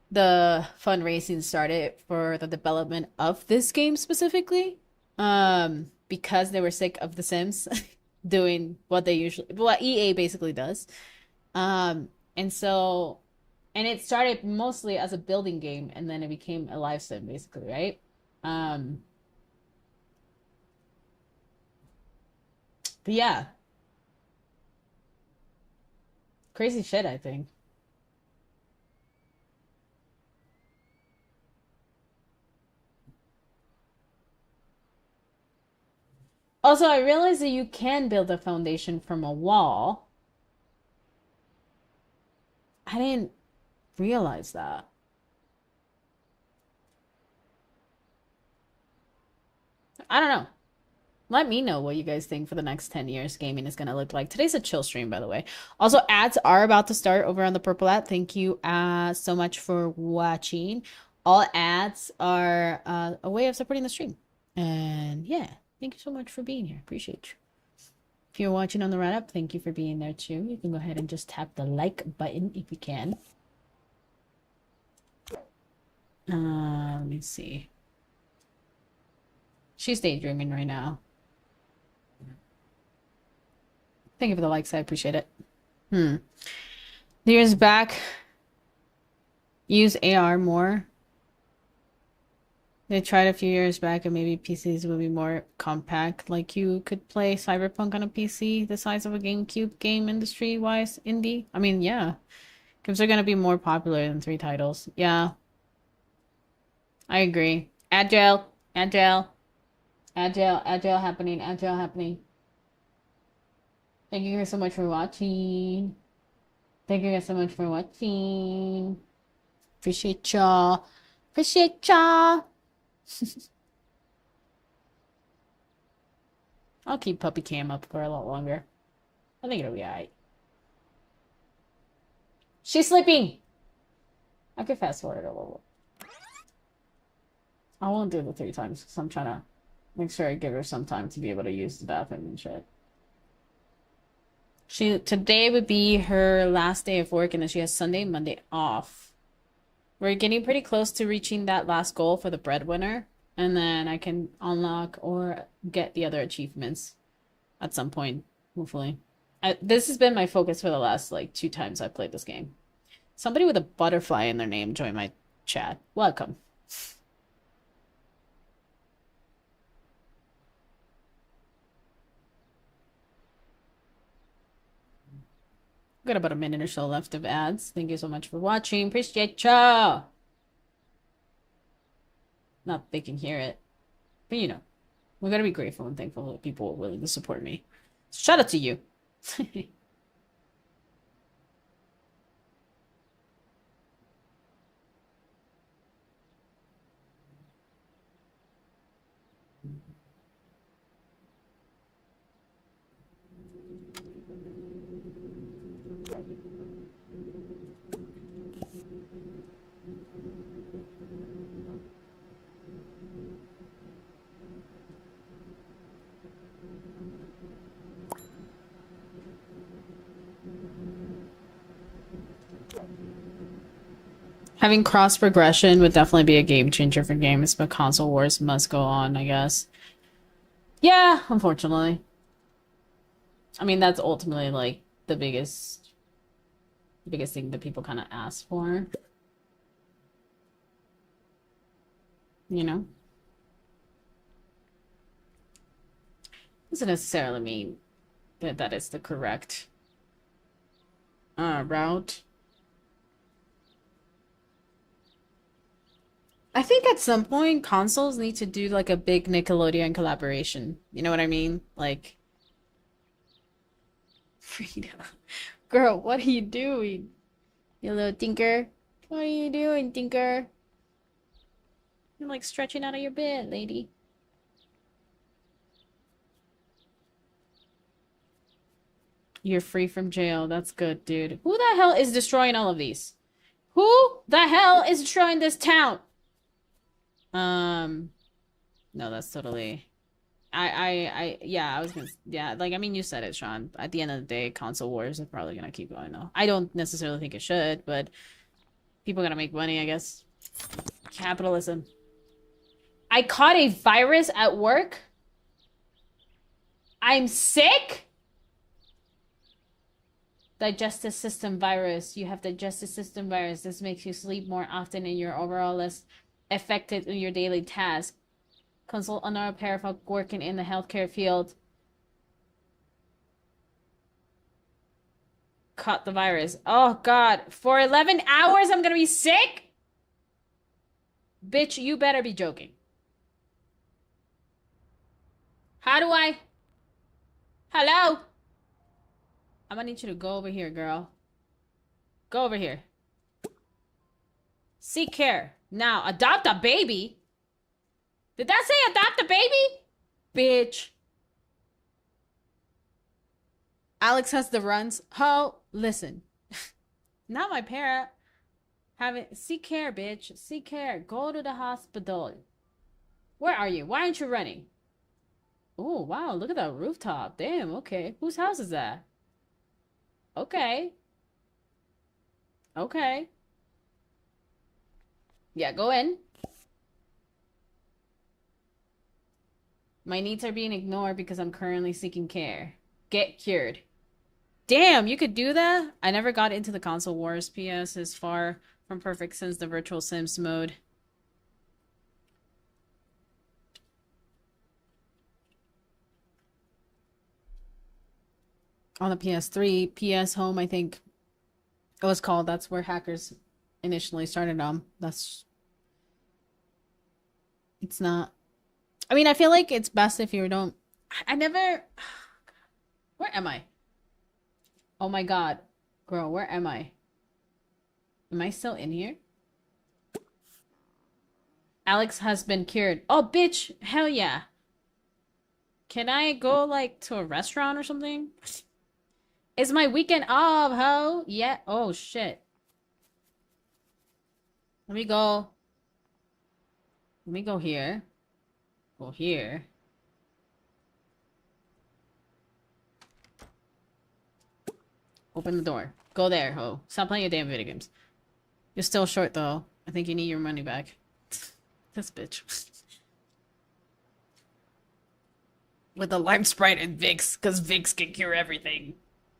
the fundraising started for the development of this game specifically. Because they were sick of The Sims doing what EA basically does. And it started mostly as a building game, and then it became a live sim, basically, right? But yeah. Crazy shit, I think. Also, I realized that you can build a foundation from a wall. I didn't realize that. I don't know. Let me know what you guys think for the next 10 years gaming is going to look like. Today's a chill stream, by the way. Also, ads are about to start over on the Purple app. Thank you so much for watching. All ads are a way of supporting the stream. And yeah. Thank you so much for being here. Appreciate you. If you're watching on the Red app, thank you for being there too. You can go ahead and just tap the like button if you can. Let me see. She's daydreaming right now. Thank you for the likes. I appreciate it. Years back, use AR more. They tried a few years back and maybe PCs would be more compact. Like you could play Cyberpunk on a PC the size of a GameCube game industry-wise indie. I mean, yeah. Games are gonna be more popular than 3 titles. Yeah, I agree. Agile, agile, agile, agile happening, agile happening. Thank you guys so much for watching. Thank you guys so much for watching. Appreciate y'all. Appreciate y'all. I'll keep Puppy Cam up for a lot longer. I think it'll be alright. She's sleeping! I could fast forward a little. I won't do the 3 times because I'm trying to make sure I give her some time to be able to use the bathroom and shit. Today would be her last day of work and then she has Sunday and Monday off. We're getting pretty close to reaching that last goal for the breadwinner. And then I can unlock or get the other achievements at some point, hopefully. This has been my focus for the last, like, 2 times I've played this game. Somebody with a butterfly in their name joined my chat. Welcome. Got about a minute or so left of ads. Thank you so much for watching. Appreciate ya. Not that they can hear it. But you know, we gotta be grateful and thankful that people are willing to support me. Shout out to you. Having cross progression would definitely be a game changer for games, but console wars must go on, I guess. Yeah, unfortunately. I mean, that's ultimately like the biggest thing that people kind of ask for. You know? Doesn't necessarily mean that that is the correct route. I think at some point consoles need to do like a big Nickelodeon collaboration. You know what I mean? Like Frida. Girl, what are you doing? You little tinker. What are you doing, tinker? You're like stretching out of your bed, lady. You're free from jail. That's good, dude. Who the hell is destroying all of these? Who the hell is destroying this town? No, that's totally... yeah, I was gonna... Yeah, like, I mean, you said it, Sean. At the end of the day, console wars are probably gonna keep going, though. I don't necessarily think it should, but people gotta make money, I guess. Capitalism. I caught a virus at work? I'm sick? Digestive system virus. You have digestive system virus. This makes you sleep more often and you're overall less effective in your daily task. Consult another pair of folk working in the healthcare field. Caught the virus. Oh, God. For 11 hours, I'm gonna be sick? Bitch, you better be joking. How do I... Hello? I'm gonna need you to go over here, girl. Go over here. Seek care. Now, adopt a baby? Did that say adopt a baby? Bitch. Alex has the runs. Oh, listen. Not my parent. Seek care, bitch. Seek care. Go to the hospital. Where are you? Why aren't you running? Oh, wow. Look at that rooftop. Damn, okay. Whose house is that? Okay. Okay. Yeah, go in. My needs are being ignored because I'm currently seeking care. Get cured. Damn, you could do that? I never got into the console wars. PS is far from perfect since the virtual Sims mode. On the PS3, PS Home, I think it was called. That's where hackers initially started on. It's not. I mean, I feel like it's best if you don't. I never. Where am I? Oh my god. Girl, where am I? Am I still in here? Alex has been cured. Oh, bitch. Hell yeah. Can I go, like, to a restaurant or something? It's my weekend off, ho. Yeah. Oh, shit. Let me go. Let me go here. Go here. Open the door. Go there, ho. Stop playing your damn video games. You're still short, though. I think you need your money back. This bitch. With the lime sprite and Vicks, because Vicks can cure everything.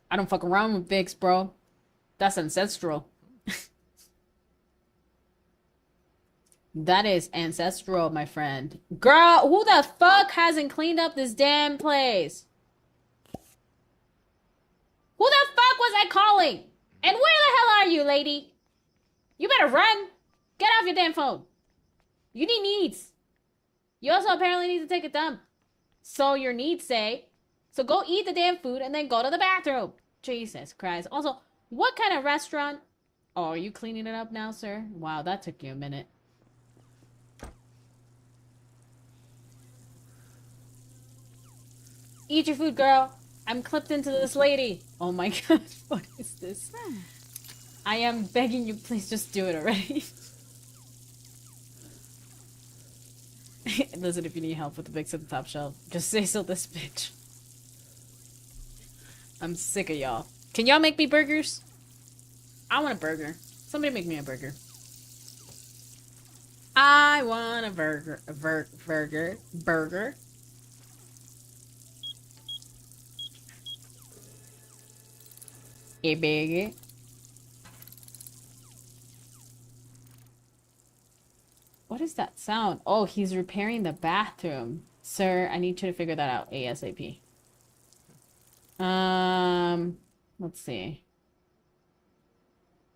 I don't fuck around with Vicks, bro. That's ancestral. That is ancestral, my friend. Girl, who the fuck hasn't cleaned up this damn place? Who the fuck was I calling? And where the hell are you, lady? You better run. Get off your damn phone. You need needs. You also apparently need to take a dump. So your needs say. So go eat the damn food and then go to the bathroom. Jesus Christ. Also, what kind of restaurant? Oh, are you cleaning it up now, sir? Wow, that took you a minute. Eat your food, girl. I'm clipped into this lady. Oh my god, what is this? I am begging you, please just do it already. Listen, if you need help with the Vicks at the top shelf, just say so this bitch. I'm sick of y'all. Can y'all make me burgers? I want a burger. Somebody make me a burger. I want a burger. Burger. A burger. What is that sound? Oh, he's repairing the bathroom. Sir, I need you to figure that out ASAP. Let's see.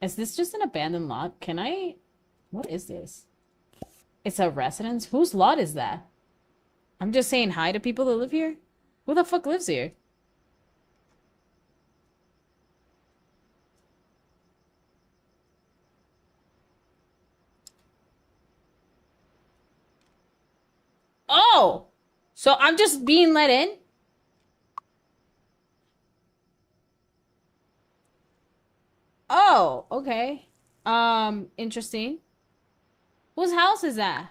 Is this just an abandoned lot? Can I... What is this? It's a residence? Whose lot is that? I'm just saying hi to people that live here? Who the fuck lives here? Oh! So I'm just being let in? Oh, okay. Interesting. Whose house is that?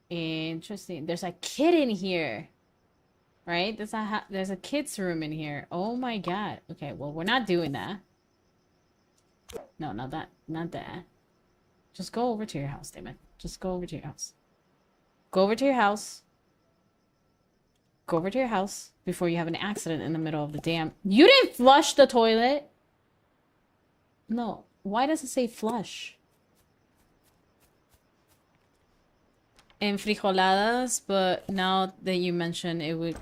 Interesting. There's a kid in here. Right? There's a kid's room in here. Oh my god. Okay, well, we're not doing that. No, not that. Not that. Just go over to your house, damn it. Just go over to your house. Go over to your house. Go over to your house before you have an accident in the middle of the damn... You didn't flush the toilet! No. Why does it say flush? And frijoladas, but now that you mention it would...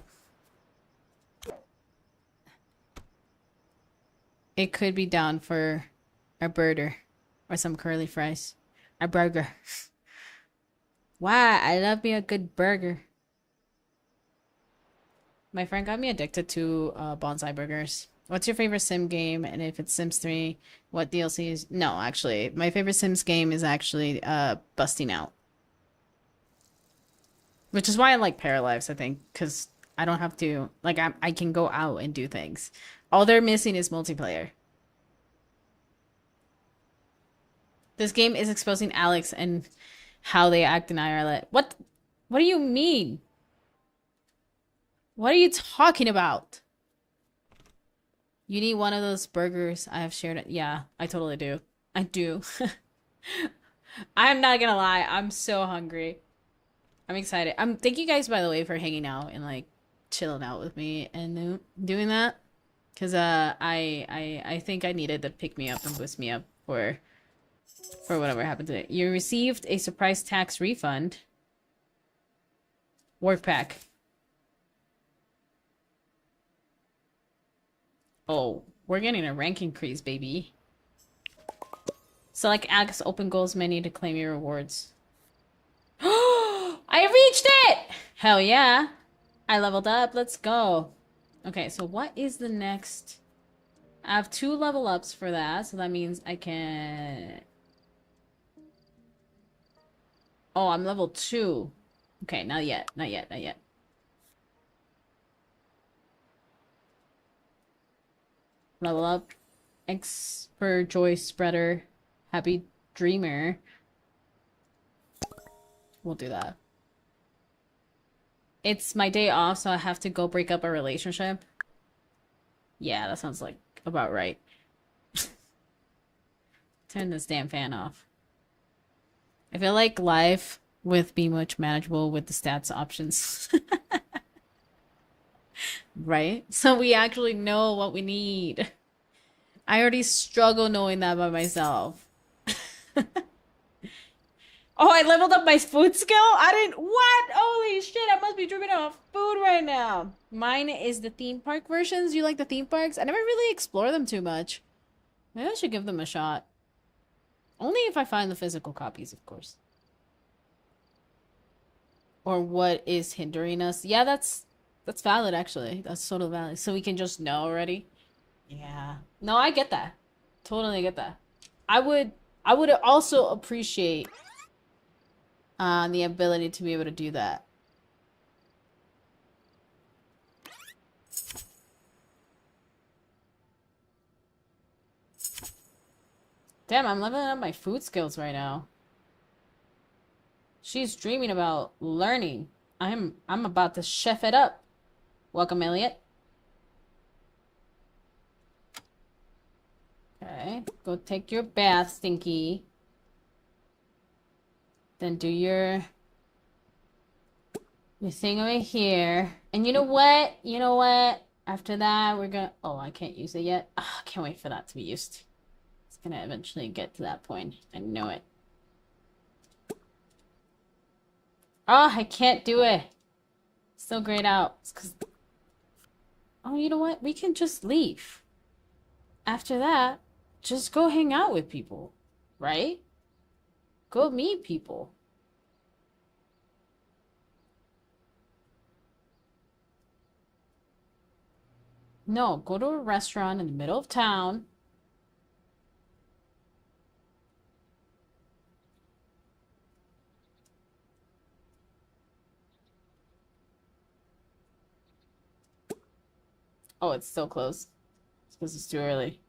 It could be down for a burger. Or some curly fries. A burger. Wow, I love me a good burger. My friend got me addicted to bonsai burgers. What's your favorite Sim game? And if it's Sims 3, what DLC is... No, actually. My favorite Sims game is actually Busting Out. Which is why I like Paralives, I think. Because I don't have to... Like, I can go out and do things. All they're missing is multiplayer. This game is exposing ALX and how they act in IRL. What do you mean? What are you talking about? You need one of those burgers I have shared. Yeah, I totally do. I do. I'm not gonna lie, I'm so hungry. I'm excited. Thank you guys, by the way, for hanging out and like chilling out with me and doing that. Cause I think I needed to pick me up and boost me up for whatever happened today. You received a surprise tax refund. Work pack. Oh, we're getting a rank increase, baby. Select Axe open goals menu to claim your rewards. I reached it! Hell yeah. I leveled up. Let's go. Okay, so what is the next? I have 2 level ups for that, so that means I can... Oh, I'm level 2. Okay, not yet. Not yet. Not yet. Level up. Expert Joy Spreader. Happy Dreamer. We'll do that. It's my day off, so I have to go break up a relationship. Yeah, that sounds like about right. Turn this damn fan off. I feel like life would be much manageable with the stats options. Right? So we actually know what we need. I already struggle knowing that by myself. Oh, I leveled up my food skill? I didn't... What? Holy shit, I must be dripping off food right now. Mine is the theme park versions. You like the theme parks? I never really explore them too much. Maybe I should give them a shot. Only if I find the physical copies, of course. Or what is hindering us? Yeah, that's valid, actually. That's totally valid. So we can just know already? Yeah. No, I get that. Totally get that. I would also appreciate the ability to be able to do that. Damn, I'm leveling up my food skills right now. She's dreaming about learning. I'm about to chef it up. Welcome, Elliot. Okay, go take your bath, Stinky. Then do your thing over here. And you know what? You know what? After that, we're gonna... Oh, I can't use it yet. Oh, I can't wait for that to be used. It's gonna eventually get to that point. I know it. Oh, I can't do it. Still grayed out. It's 'cause... Oh, you know what? We can just leave. After that, just go hang out with people. Right? Go meet people. No, go to a restaurant in the middle of town. Oh, it's still closed. It's because it's too early.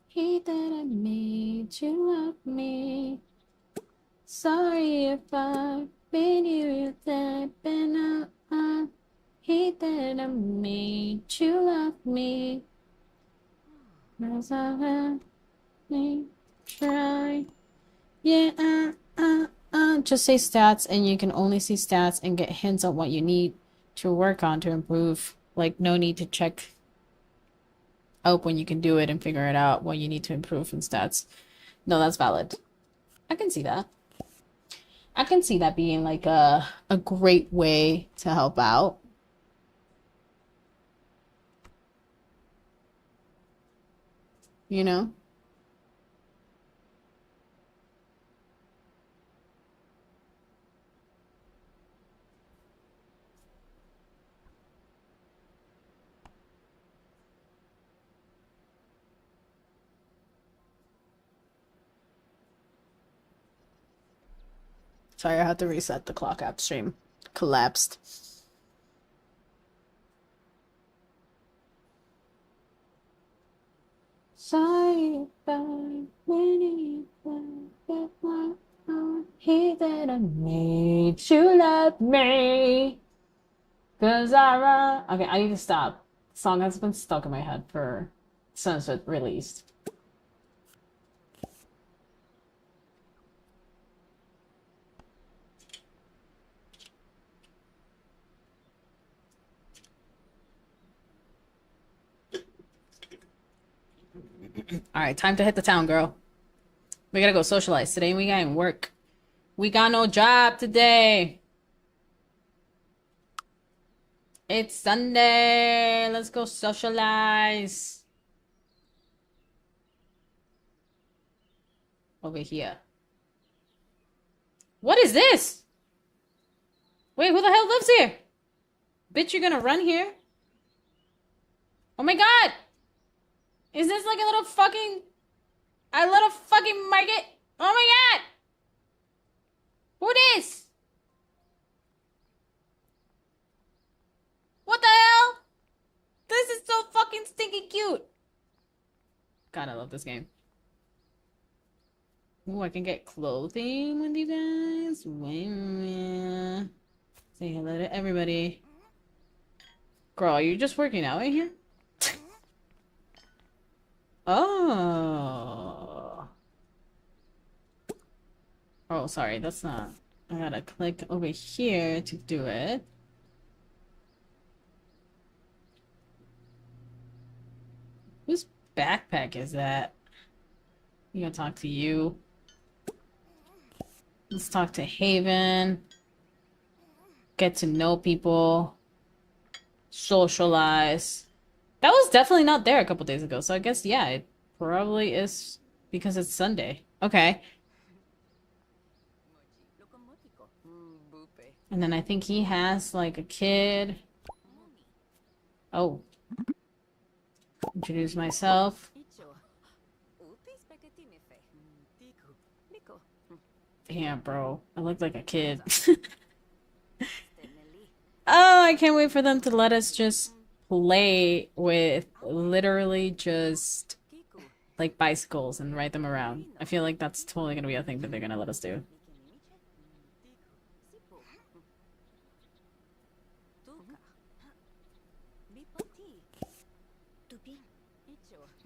He that I made you love me. Sorry if I made you that been he that I made you love me. Cause I have me try. Yeah, just say stats and you can only see stats and get hints on what you need to work on to improve. Like, no need to check out when you can do it and figure it out what you need to improve in stats. No, that's valid. I can see that. I can see that being like a great way to help out. You know? Sorry, I had to reset the clock upstream. Collapsed. Sorry about when he that I made you love me. Cause I run. Okay, I need to stop. The song has been stuck in my head for Sunset released. All right, time to hit the town, girl. We gotta go socialize today. We gotta work. We got no job today. It's Sunday. Let's go socialize. Over here. What is this? Wait, who the hell lives here? Bitch, you're gonna run here? Oh my god! Is this like a little fucking market? Oh my god! Who this? What the hell? This is so fucking stinking cute. God, I love this game. Ooh, I can get clothing with you guys. Say hello to everybody. Girl, are you just working out in here? Oh. Oh, sorry, that's not. I gotta click over here to do it. Whose backpack is that? I'm gonna talk to you. Let's talk to Haven. Get to know people. Socialize. That was definitely not there a couple days ago, so I guess, yeah, it probably is because it's Sunday. Okay. And then I think he has, like, a kid. Oh. Introduce myself. Yeah, bro. I look like a kid. Oh, I can't wait for them to let us just play with literally just like bicycles and ride them around. I feel like that's totally gonna be a thing that they're gonna let us do.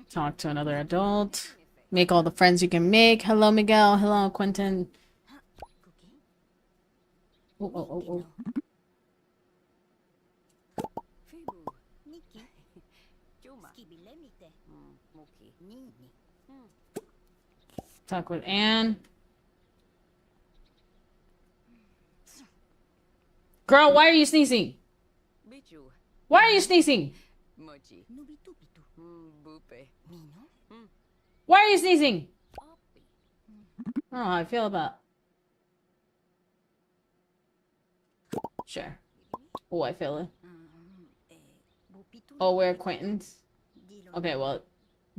Talk to another adult. Make all the friends you can make. Hello, Miguel. Hello, Quentin. Oh, oh, oh, oh. Talk with Anne. Girl, why are you sneezing? Why are you sneezing? Why are you sneezing? I don't know how I feel about. Sure. Oh, I feel it. Oh, we're acquaintance. Okay, well,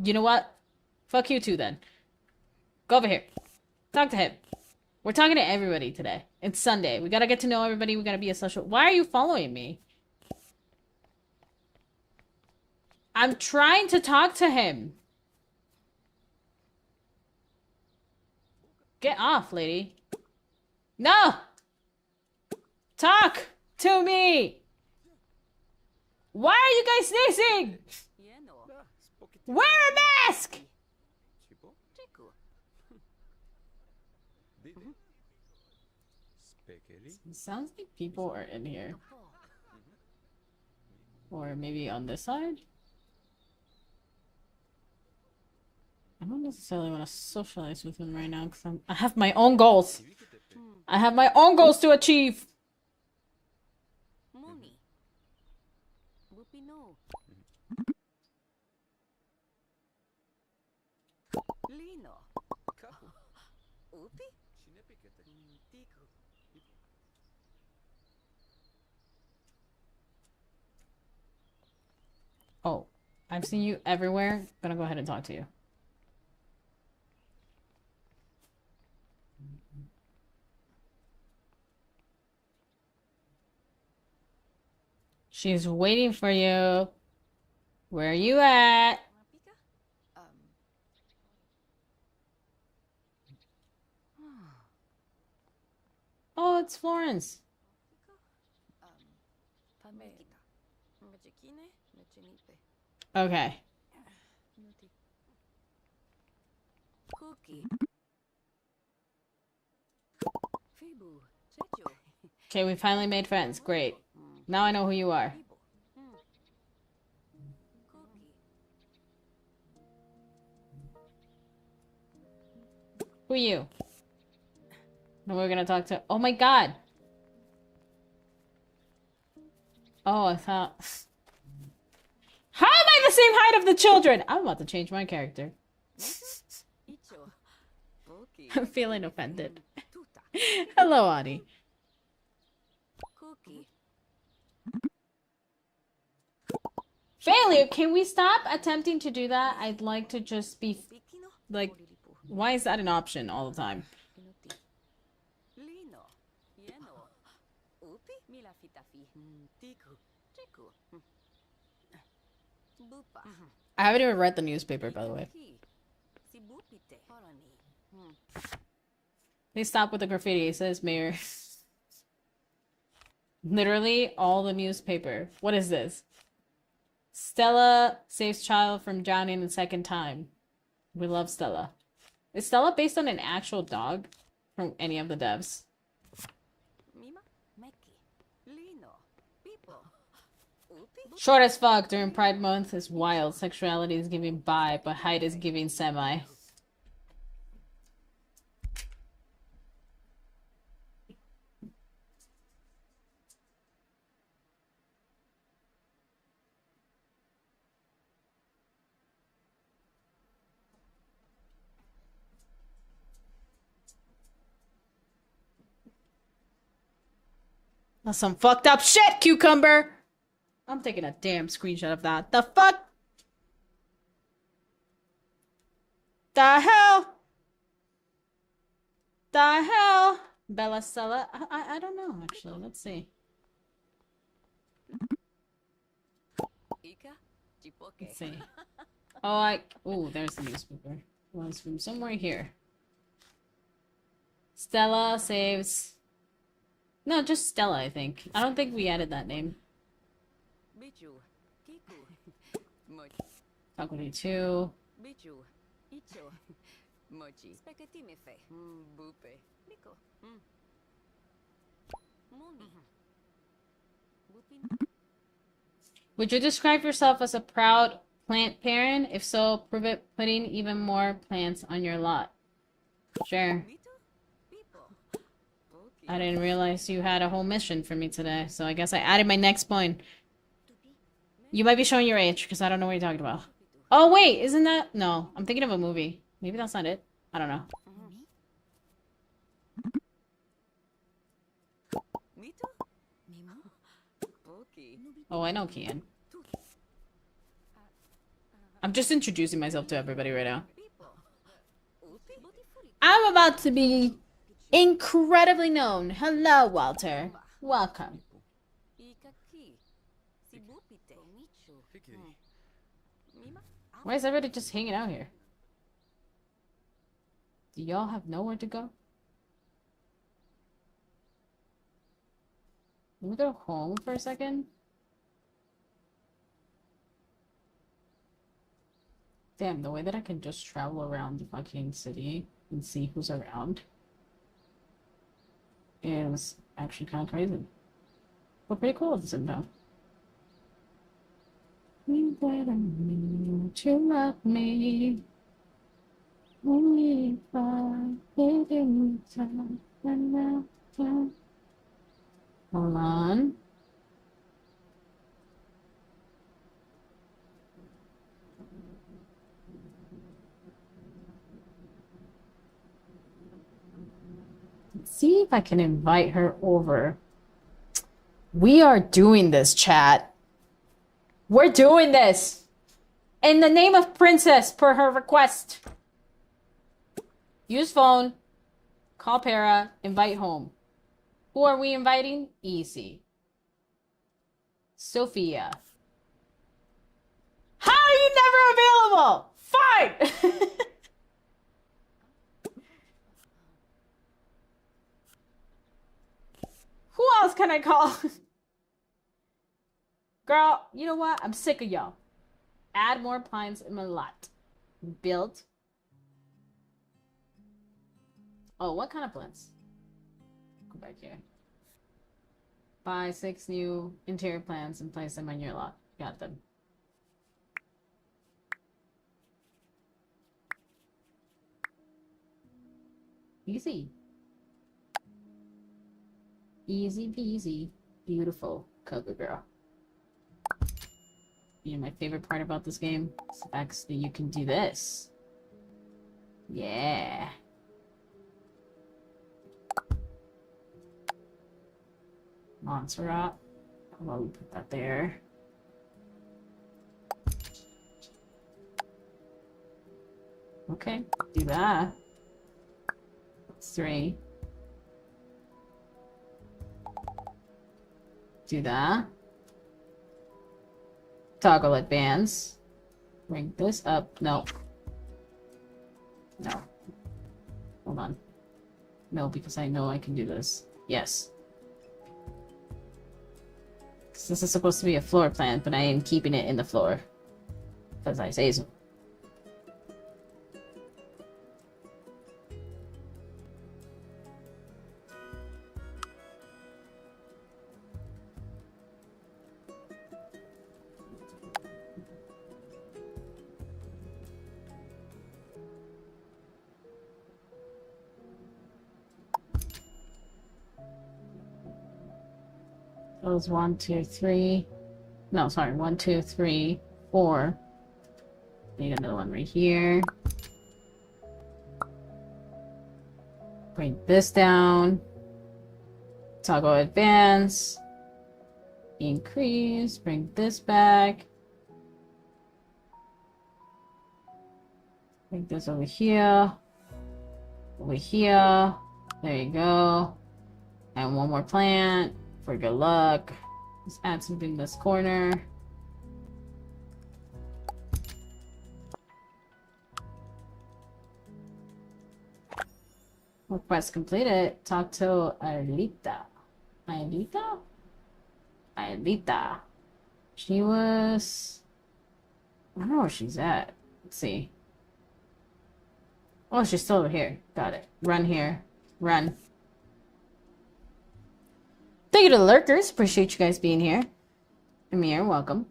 you know what? Fuck you too then. Go over here. Talk to him. We're talking to everybody today. It's Sunday. We gotta get to know everybody. We gotta be a social. Why are you following me? I'm trying to talk to him. Get off, lady. No! Talk to me! Why are you guys sneezing? Wear a mask! It sounds like people are in here. Or maybe on this side? I don't necessarily want to socialize with him right now because I have my own goals. I have my own goals to achieve. Oh, I've seen you everywhere. I'm gonna go ahead and talk to you. She's waiting for you. Where are you at? Oh, it's Florence. Okay. Okay, we finally made friends. Great. Now I know who you are. Who are you? And we're gonna talk to... Oh my god! Oh, I thought... How am I the same height of the children? I'm about to change my character. I'm feeling offended. Hello, Ani. Failure! Can we stop attempting to do that? I'd like to just be... Like, why is that an option all the time? I haven't even read the newspaper, by the way. Please stop with the graffiti. It says mayor. Literally all the newspaper. What is this? Stella saves child from drowning the second time. We love Stella. Is Stella based on an actual dog from any of the devs? Short as fuck during Pride Month is wild. Sexuality is giving bi, but height is giving semi. That's some fucked up shit, Cucumber! I'm taking a damn screenshot of that. The fuck? The hell? The hell? Bella Stella? I don't know, actually. Let's see. Let's see. Oh, ooh, there's the newspaper. It was from somewhere here. Stella saves... No, just Stella, I think. I don't think we added that name. Faculty 2. Would you describe yourself as a proud plant parent? If so, prove it putting even more plants on your lot. Sure. I didn't realize you had a whole mission for me today, so I guess I added my next point. You might be showing your age, because I don't know what you're talking about. Oh, wait, isn't that... No, I'm thinking of a movie. Maybe that's not it. I don't know. Oh, I know Kian. I'm just introducing myself to everybody right now. I'm about to be incredibly known. Hello, Walter. Welcome. Why is everybody just hanging out here? Do y'all have nowhere to go? Let me go home for a second. Damn, the way that I can just travel around the fucking city and see who's around is actually kind of crazy. But pretty cool at the same time. You better need to love me. Only if I didn't time and now time. Hold on. Let's see if I can invite her over. We are doing this, chat. We're doing this! In the name of Princess, per her request. Use phone. Call Para. Invite home. Who are we inviting? Easy. Sophia. How are you never available? Fine! Who else can I call? Girl, you know what? I'm sick of y'all. Add more plants in my lot. Build. Oh, what kind of plants? Go back here. Buy 6 new interior plants and place them on your lot. Got them. Easy. Easy peasy. Beautiful Cocoa Girl. You know, my favorite part about this game is the fact that you can do this. Yeah. Montserrat. How about we put that there? Okay, do that. That's 3. Do that. Toggle advance. Bring this up. No. No. Hold on. No, because I know I can do this. Yes. This is supposed to be a floor plan, but I am keeping it in the floor. Because I say so. Those 1, 2, 3. No, sorry, 1, 2, 3, 4. Need another one right here. Bring this down. Toggle advance. Increase. Bring this back. Bring this over here. Over here. There you go. And one more plant. For good luck. Let's add something in this corner. Request completed. Talk to Aelita. Aelita? Aelita. She was... I don't know where she's at. Let's see. Oh, she's still over here. Got it. Run here. Run. Thank you to the lurkers. Appreciate you guys being here. Amir, welcome.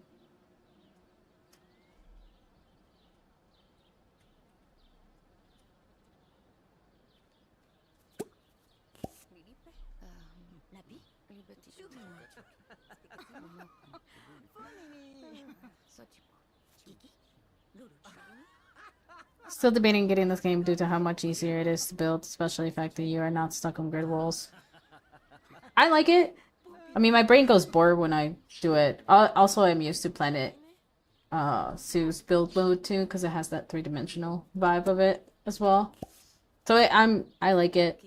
Still debating getting this game due to how much easier it is to build, especially the fact that you are not stuck on grid walls. I like it. I mean, my brain goes bored when I do it. Also, I'm used to Planet Sue's build mode too, because it has that 3-dimensional vibe of it as well. So I like it.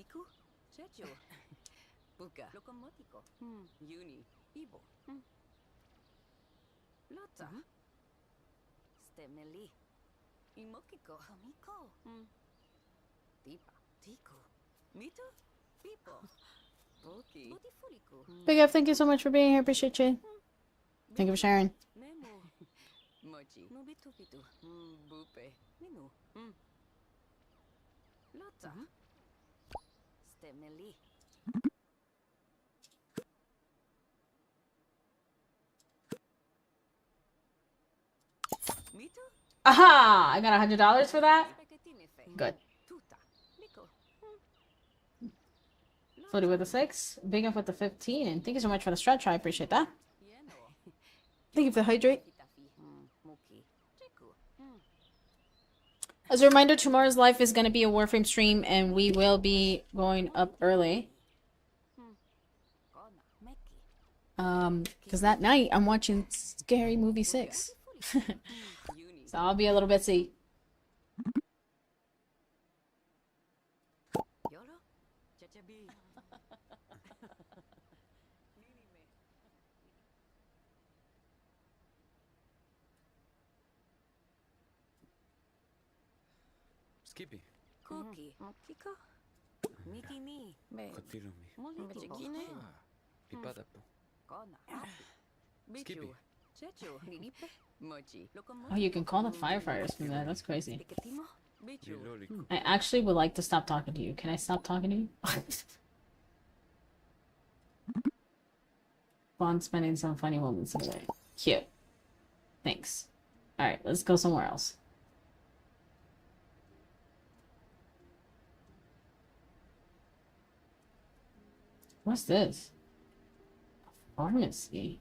Big F, thank you so much for being here. Appreciate you. Thank you for sharing. Aha! I got $100 for that? Good. Floaty with the 6, Big F with the 15, and thank you so much for the stretch. I appreciate that. Thank you for the hydrate. As a reminder, tomorrow's live is going to be a Warframe stream, and we will be going up early. Because that night I'm watching Scary Movie 6. So I'll be a little busy. Skippy. Cookie. Kiko. Miki ni. Kotiromi. Molly. Pipada po. Skippy. Checho, Ninipe, Mochi, Oh, you can call the firefighters from there. That's crazy. Teketimo, Bichu. I actually would like to stop talking to you. Can I stop talking to you? Fun spending some funny moments today. Cute. Thanks. Alright, let's go somewhere else. What's this? A pharmacy.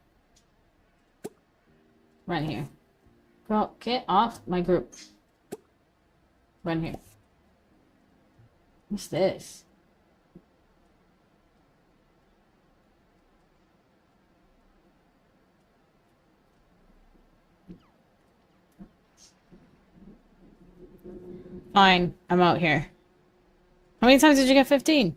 Run here. Girl, get off my group. Run here. What's this? Fine, I'm out here. How many times did you get 15?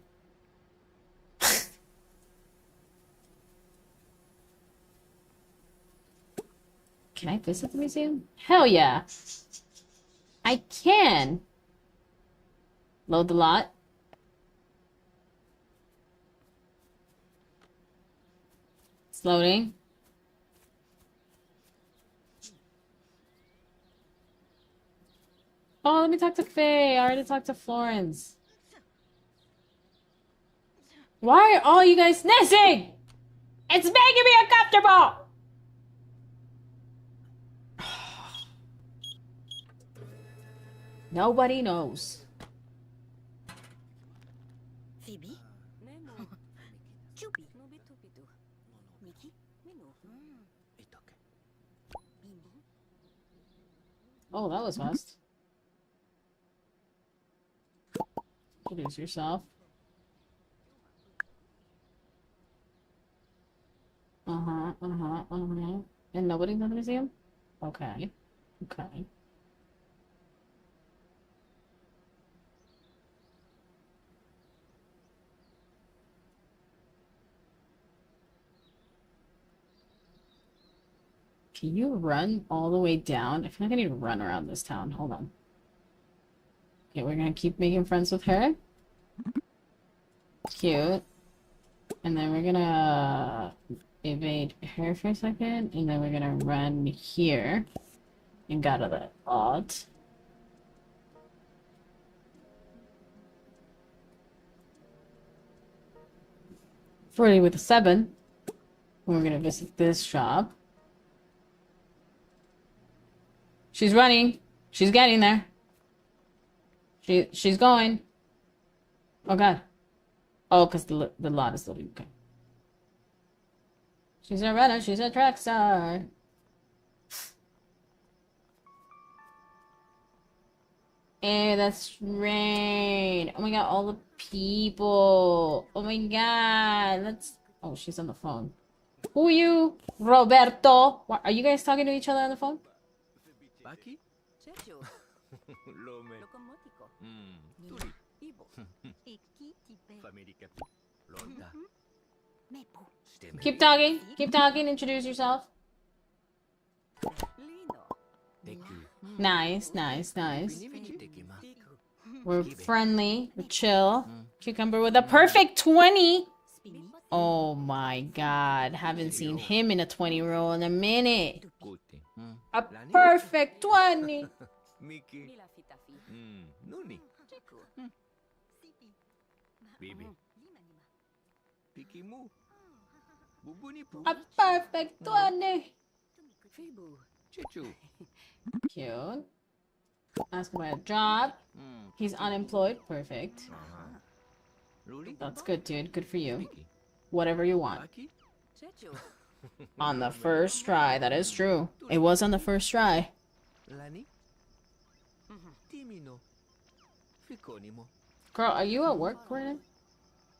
Can I visit the museum? Hell yeah. I can. Load the lot. It's loading. Oh, let me talk to Faye. I already talked to Florence. Why are all you guys sneezing? It's making me uncomfortable. Nobody knows. Phoebe, Nemo, Chupi, Nobitu Pitu, Miki, Minu, Mimi. Oh, that was fast. Introduce yourself. And nobody's in the museum? Okay. Okay. Can you run all the way down? I feel like I need to run around this town. Hold on. Okay, we're gonna keep making friends with her. Cute. And then we're gonna evade her for a second, and then we're gonna run here and get out of the odd. Forty with a 7. We're gonna visit this shop. She's running. She's getting there. She's going. Oh god. Oh, because the lot is loading. Okay. She's a runner. She's a track star. Hey, that's rain. Oh my god, all the people. Oh my god. Let's... Oh, she's on the phone. Who are you? Roberto. What, are you guys talking to each other on the phone? Baki? Checho, Lome. Locomotico, Turi. Ibo, Ekitipe, Famirikati. Londa. Mepu, Stemme. Keep talking. Keep talking. Introduce yourself. Lino, Teku. Nice, nice, nice. Binivichi tekima. Tiku, We're friendly. We're chill. Cucumber with a perfect 20. Spini, Oh my god. Haven't seen him in a 20 roll in a minute. Kuti. A perfect 20. Miki. Mila Fitafi, Nuni. Cheku, Sipi, Bibi. Pikimu. Bubunipu. A perfect 20. Fibu, Chechu. Cute. Ask about a job. He's unemployed. Perfect. Luli. That's good, dude. Good for you. Miki. Whatever you want. Baki. Chechu, On the first try. That is true. It was on the first try. Lani. Timino. Fikonimo. Girl, are you at work right now?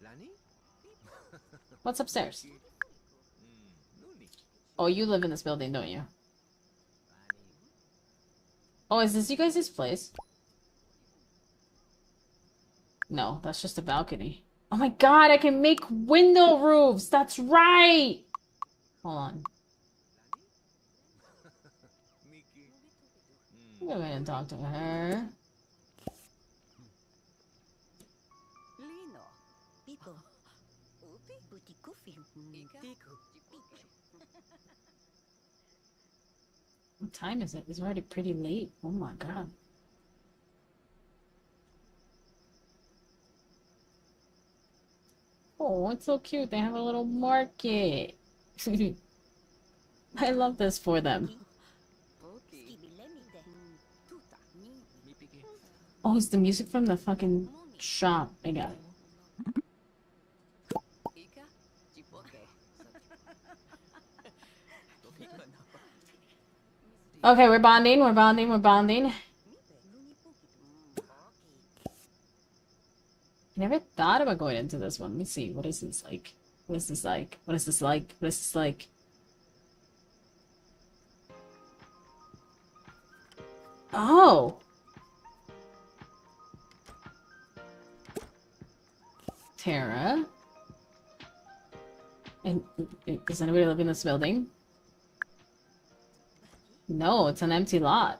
Lani. What's upstairs? Nuni. Oh, you live in this building, don't you? Oh, is this you guys' place? No, that's just a balcony. Oh my god, I can make window roofs! That's right! Hold on. Miki. I'm gonna go ahead and talk to her. Lino, Pipo, Upi, Butikufi, Tiku, What time is it? It's already pretty late. Oh my god. Oh, it's so cute. They have a little market. I love this for them. Okay. Mipiki. Oh, it's the music from the fucking shop. I got it. Ika? Chipoke. Okay, we're bonding, we're bonding, we're bonding. I never thought about going into this one. Let me see. What is this like? What is this like? What is this like? What is this like? Oh! Tara. And does anybody live in this building? No, it's an empty lot.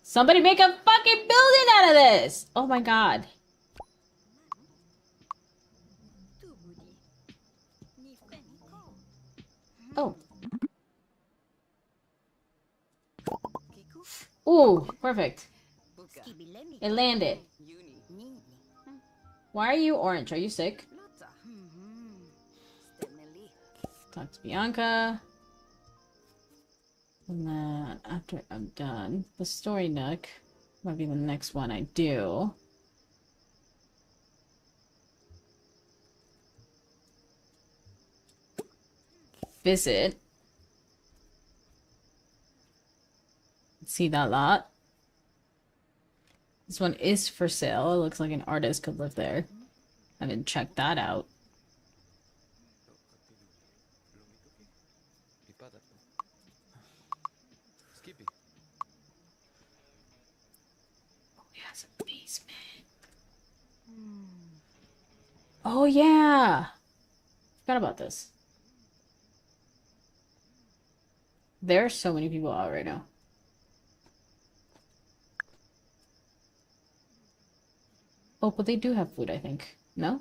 Somebody make a fucking building out of this! Oh my god. Oh. Ooh, perfect. It landed. Why are you orange? Are you sick? Talk to Bianca. And then after I'm done, the story nook might be the next one I do. Visit. See that lot? This one is for sale. It looks like an artist could live there. I didn't check that out. Skippy. Oh, he has a basement. Oh yeah! Forgot about this. There are so many people out right now. Oh, but they do have food, I think. No?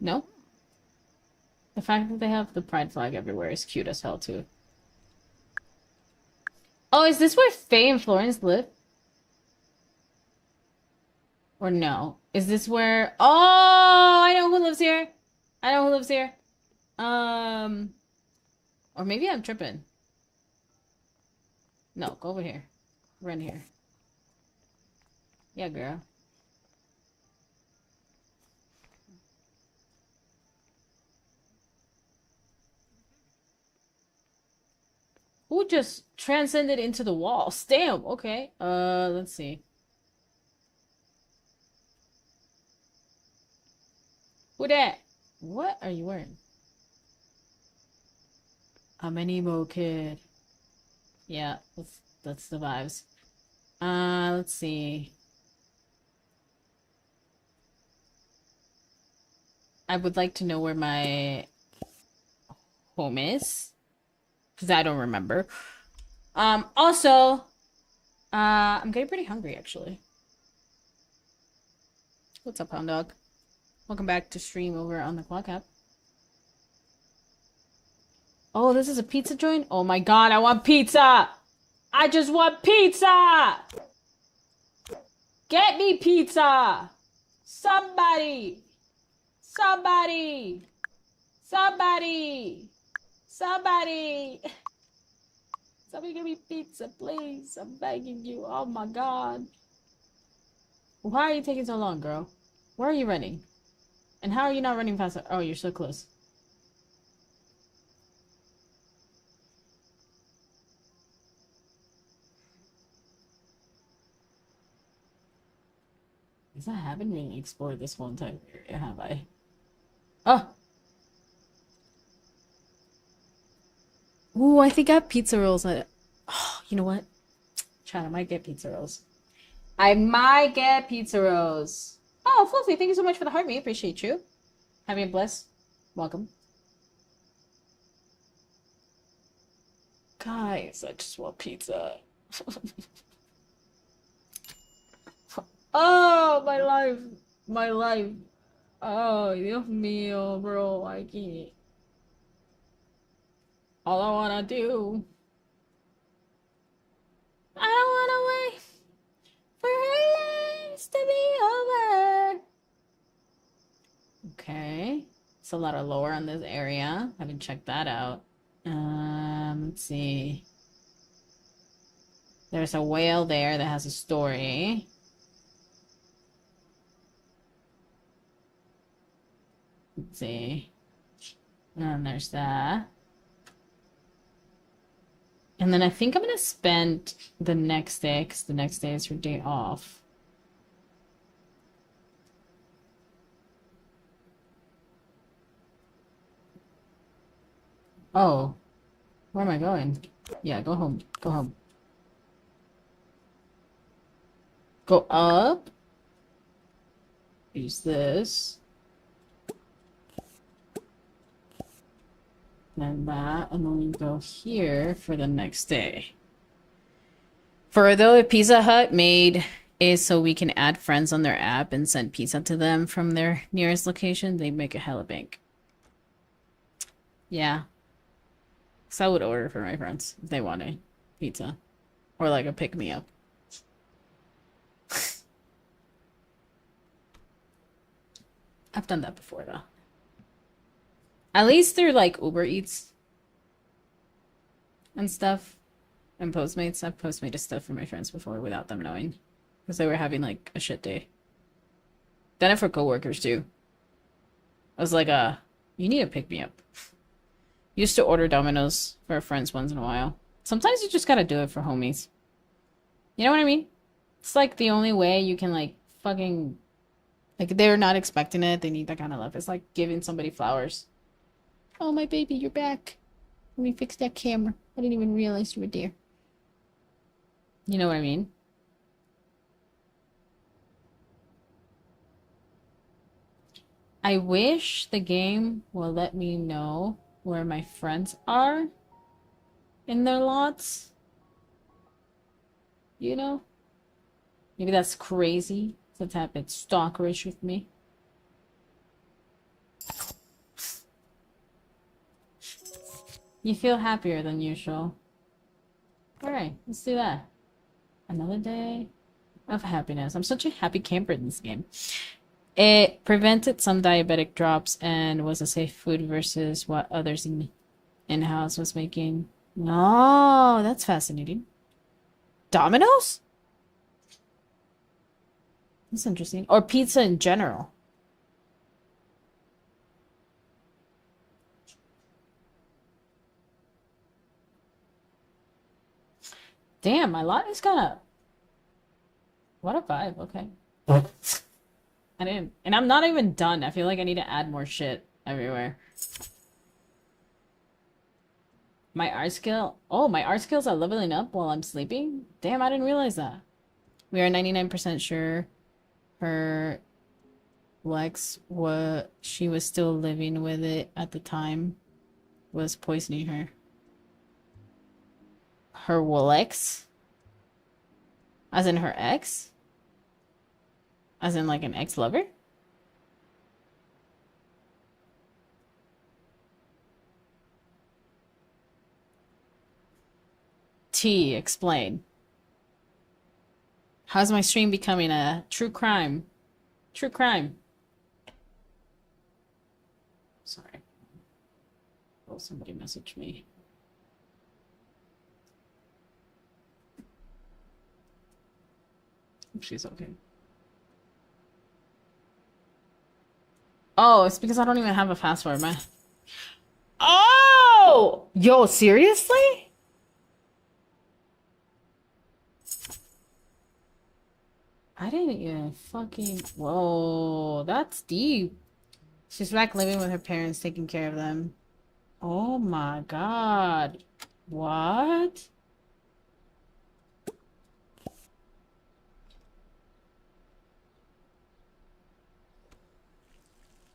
No? The fact that they have the pride flag everywhere is cute as hell, too. Oh, is this where Faye and Florence live? Or no? Is this where... Oh, I know who lives here. I know who lives here. Or maybe I'm tripping. No, go over here. Run here. Yeah, girl. Who just transcended into the wall? Damn, okay. Let's see. Who that? What are you wearing? I'm an emo kid. Yeah, that's the vibes. Let's see. I would like to know where my home is, because I don't remember. Also, I'm getting pretty hungry, actually. What's up, Hound Dog? Welcome back to stream over on the Clock app. Oh, this is a pizza joint? Oh my god, I want pizza! I just want pizza! Get me pizza! Somebody! Somebody! Somebody! Somebody! Somebody give me pizza, please. I'm begging you. Oh my god. Why are you taking so long, girl? Where are you running? And how are you not running faster? Oh, you're so close. Because I haven't really explored this whole entire area, have I? Oh! Ooh, I think I have pizza rolls. Oh, you know what? Chat, I might get pizza rolls. I might get pizza rolls. Oh, Fluffy, thank you so much for the heart, me. Appreciate you. Have you been blessed. Welcome. Guys, I just want pizza. Oh, my life. My life. Oh, Dios mío, bro, I can't. All I wanna do. I don't wanna wait for her lives to be over. Okay. It's a lot of lore on this area. Haven't checked that out. Let's see. There's a whale there that has a story. Let's see. And there's that. And then I think I'm gonna spend the next day, because the next day is her day off. Oh, where am I going? Yeah, go home. Go home. Go up. Use this. Then that, and then we go here for the next day. For the Pizza Hut made is so we can add friends on their app and send pizza to them from their nearest location. They make a hella bank. Yeah. So I would order for my friends if they wanted pizza. Or like a pick-me-up. I've done that before though. At least through like Uber Eats and stuff. And Postmates. I've Postmated stuff for my friends before without them knowing. Because they were having like a shit day. Done it for coworkers too. I was like, you need to pick me up. Used to order Domino's for friends once in a while. Sometimes you just gotta do it for homies. You know what I mean? It's like the only way you can like fucking like they're not expecting it. They need that kind of love. It's like giving somebody flowers. Oh my baby, you're back. Let me fix that camera. I didn't even realize you were there. You know what I mean? I wish the game will let me know where my friends are in their lots. You know? Maybe that's crazy. It's a bit stalkerish with me. You feel happier than usual. Alright, let's do that. Another day of happiness. I'm such a happy camper in this game. It prevented some diabetic drops and was a safe food versus what others in-house was making. Oh, that's fascinating. Domino's? That's interesting. Or pizza in general. Damn, my lot is kind of... What a vibe, okay. I didn't... And I'm not even done. I feel like I need to add more shit everywhere. My art skill... Oh, my art skills are leveling up while I'm sleeping? Damn, I didn't realize that. We are 99% sure her Lex, what she was still living with it at the time, was poisoning her. Her Lex? As in her ex? As in like an ex-lover? T, explain. How's my stream becoming a true crime? True crime. Sorry. Oh, somebody messaged me. Hope she's okay. Oh, it's because I don't even have a password, man. Oh! Yo, seriously? I didn't even fucking... Whoa, that's deep. She's back living with her parents, taking care of them. Oh my god. What?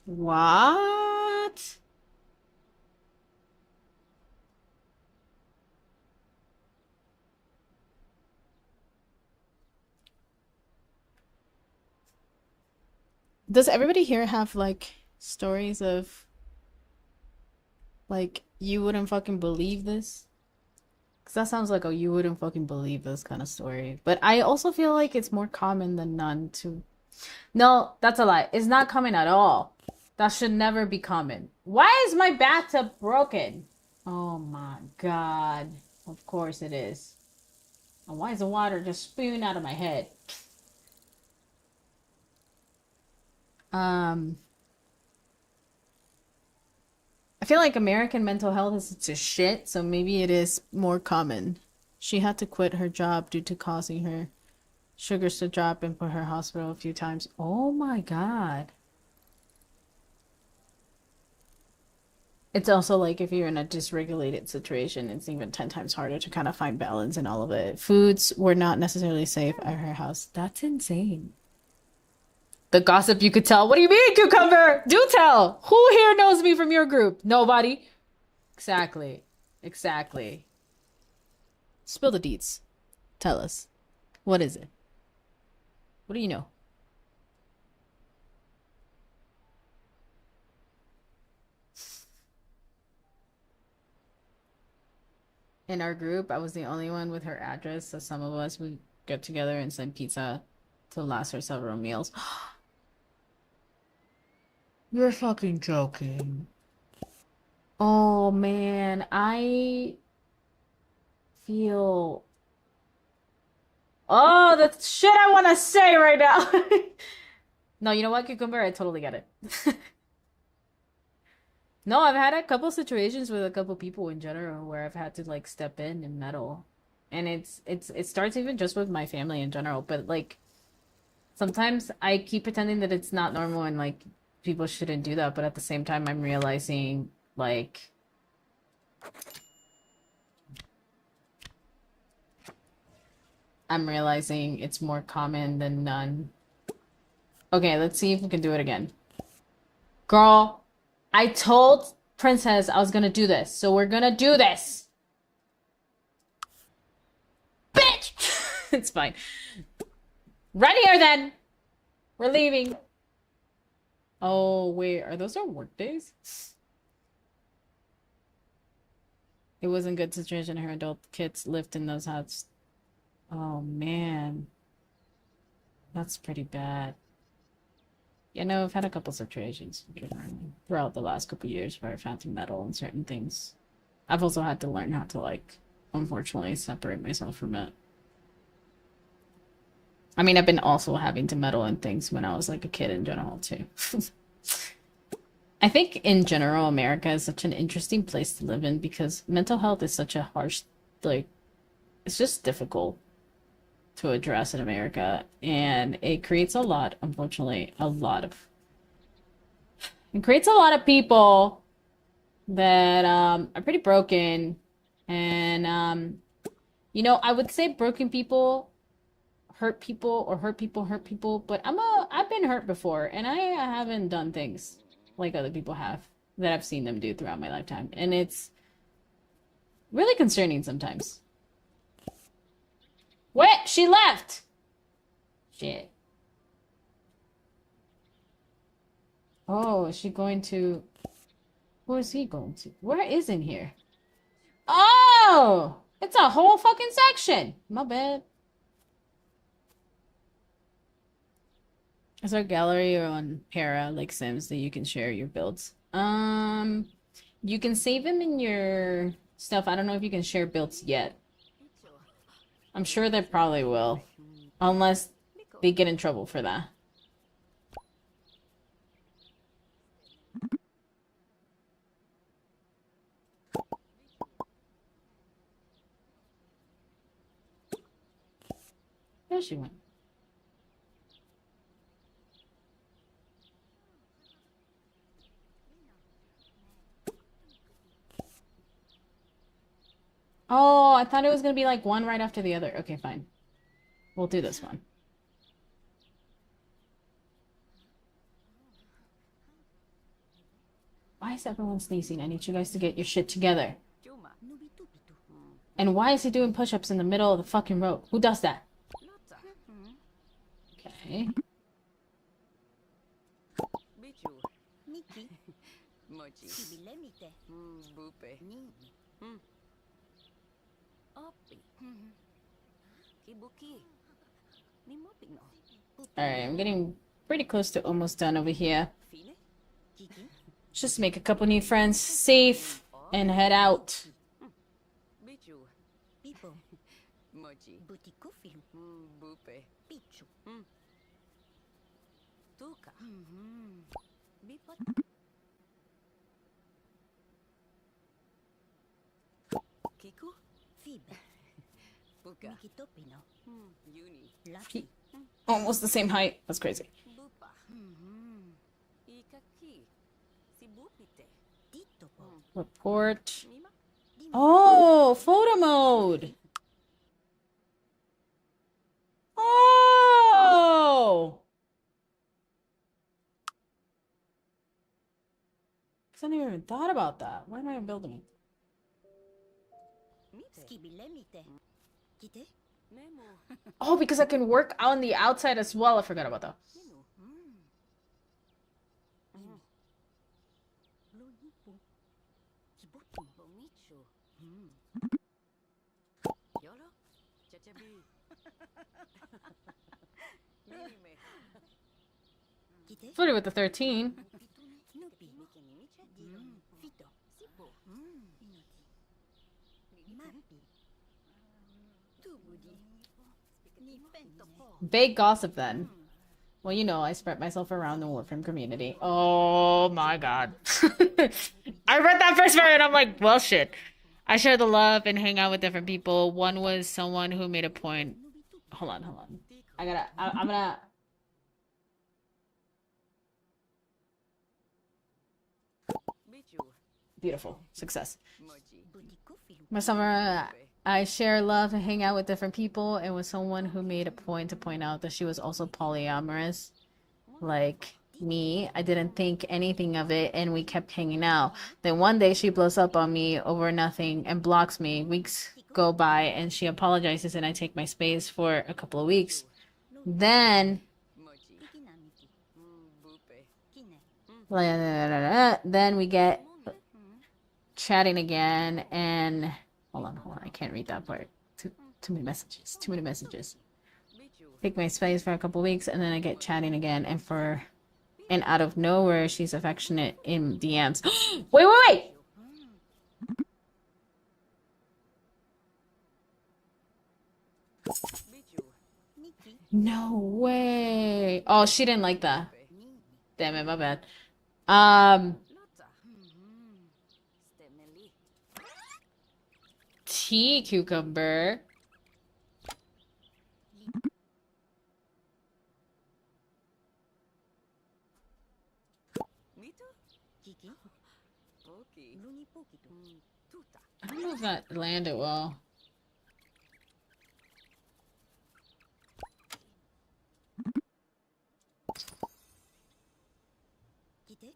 What? Does everybody here have like stories of like you wouldn't fucking believe this? Because that sounds like a you wouldn't fucking believe this kind of story. But I also feel like it's more common than none to. No, that's a lie. It's not common at all. That should never be common. Why is my bathtub broken? Oh my God. Of course it is. And why is the water just spewing out of my head? I feel like American mental health is just shit, so maybe it is more common. She had to quit her job due to causing her sugars to drop and put her hospital a few times. Oh my God. It's also like if you're in a dysregulated situation, it's even 10 times harder to kind of find balance in all of it. Foods were not necessarily safe at her house. That's insane. The gossip you could tell. What do you mean, cucumber? Do tell. Who here knows me from your group? Nobody. Exactly. Exactly. Spill the deeds. Tell us. What is it? What do you know? In our group, I was the only one with her address, so some of us would get together and send pizza to last her several meals. You're fucking joking. Oh man, I feel. Oh, that's shit I want to say right now. No, you know what, cucumber? I totally get it. No, I've had a couple situations with a couple people in general where I've had to like step in and meddle. And it starts even just with my family in general, but like sometimes I keep pretending that it's not normal and like people shouldn't do that, but at the same time I'm realizing like it's more common than none. Okay, let's see if we can do it again. Girl, I told Princess I was gonna do this, so we're gonna do this. Bitch! It's fine. Right here then. We're leaving. Oh, wait, are those our work days? It wasn't good to transition her adult kids lived in those houses. Oh man. That's pretty bad. You know, I've had a couple situations throughout the last couple years where I've had to meddle in certain things. I've also had to learn how to, like, unfortunately separate myself from it. I mean, I've been also having to meddle in things when I was like a kid in general too. I think in general, America is such an interesting place to live in because mental health is such a harsh, like, it's just difficult to address in America, and it creates a lot, unfortunately, it creates a lot of people that are pretty broken, and you know, I would say broken people hurt people or hurt people hurt people, but I've been hurt before, and I haven't done things like other people have that I've seen them do throughout my lifetime, and it's really concerning sometimes. What? She left! Shit. Oh, is she going to... Who is he going to? Where is in here? Oh! It's a whole fucking section! My bad. Is there a gallery on Para, like Sims, that you can share your builds? You can save them in your stuff. I don't know if you can share builds yet. I'm sure they probably will. Unless they get in trouble for that. There she went. Oh, I thought it was gonna be like one right after the other. Okay, fine. We'll do this one. Why is everyone sneezing? I need you guys to get your shit together. And why is he doing push-ups in the middle of the fucking road? Who does that? Okay. Kibilemite. Bupe. Ni. Hmm. Opi. Kibuki. Ni mopino. Alright, I'm getting pretty close to almost done over here. Fine. Kiki. Just make a couple new friends, save, and head out. Bichu. Pipo. Mochi. Butikufilu. Bupe. Pichu. Tuka. Bipot. Kiku. Fibe. Puka. Mikitopino. Uni. Lucky. Almost the same height. That's crazy. Bupa. Ikaki. Si bupite. Titopo. Report. Nima. Oh, photo mode. Oh! I never even thought about that. Why am I building it? Skibilemite. Kite. Nemo. Oh, because I can work on the outside as well. I forgot about that. Nino. Lunipu. Kibuki. Bomichu. Yoro. Chachabi. Minime. Kite. Flirted with the 13. Nupi. Mikenimiche. Fito. Sipo. Inoti. Mapi. Tubudi. Ni pentopo. Vague gossip then. Well, you know, I spread myself around the Warframe community. Oh my god. I read that first part and I'm like, well, shit. I share the love and hang out with different people. One was someone who made a point. Hold on. I'm gonna. Bichu. Beautiful. Success. Mochi. Butikufilu. My summer, I share love and hang out with different people, and was someone who made a point to point out that she was also polyamorous. Like me, I didn't think anything of it, and we kept hanging out. Then one day she blows up on me over nothing and blocks me. Weeks go by, and she apologizes, and I take my space for a couple of weeks. Then, Mochi. Ikinamiki. Bupe. Kine. then we get chatting again, and hold on, I can't read that part. Too many messages. Bichu. Take my space for a couple weeks, and then I get chatting again, and out of nowhere, she's affectionate in DMs. Wait! Bichu. Niki. No way. Oh, she didn't like that. Ni. Damn it, my bad. Lota. Stemeli. Tea cucumber. Mitu. Kiki. Poki. Lunipukitu. Tuta. I don't know if that landed well. Kite.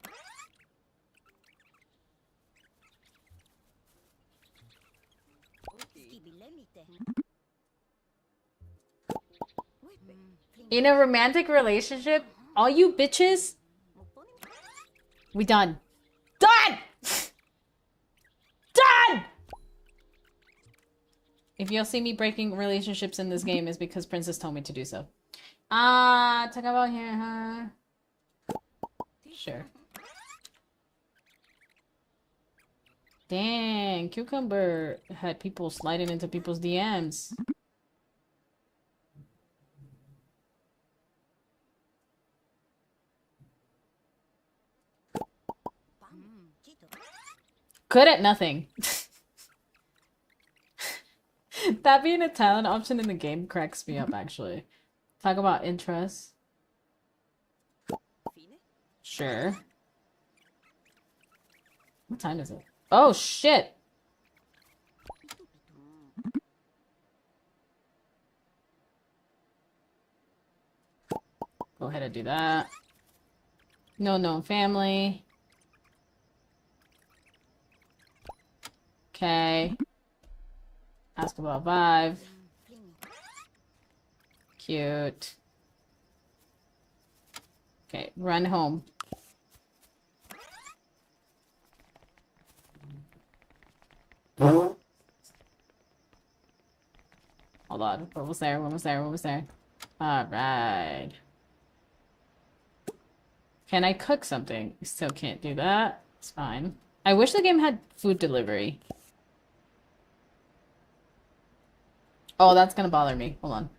Oki. Kibilemite. Wipe. In a romantic relationship, all you bitches, we done. Done! Done! If you'll see me breaking relationships in this game, is because Princess told me to do so. Talk about here, huh? Sure. Dang, Cucumber had people sliding into people's DMs. Chito. Good at nothing. That being a talent option in the game cracks me up, actually. Talk about interests. Fine. Sure. What time is it? Oh, shit! Go ahead and do that. No known family. Okay. Ask about Vive. Flingy. Cute. Okay, run home. Hold on. What was there? What was there? What was there? All right. Can I cook something? I still can't do that. It's fine. I wish the game had food delivery. Oh, that's gonna bother me. Hold on.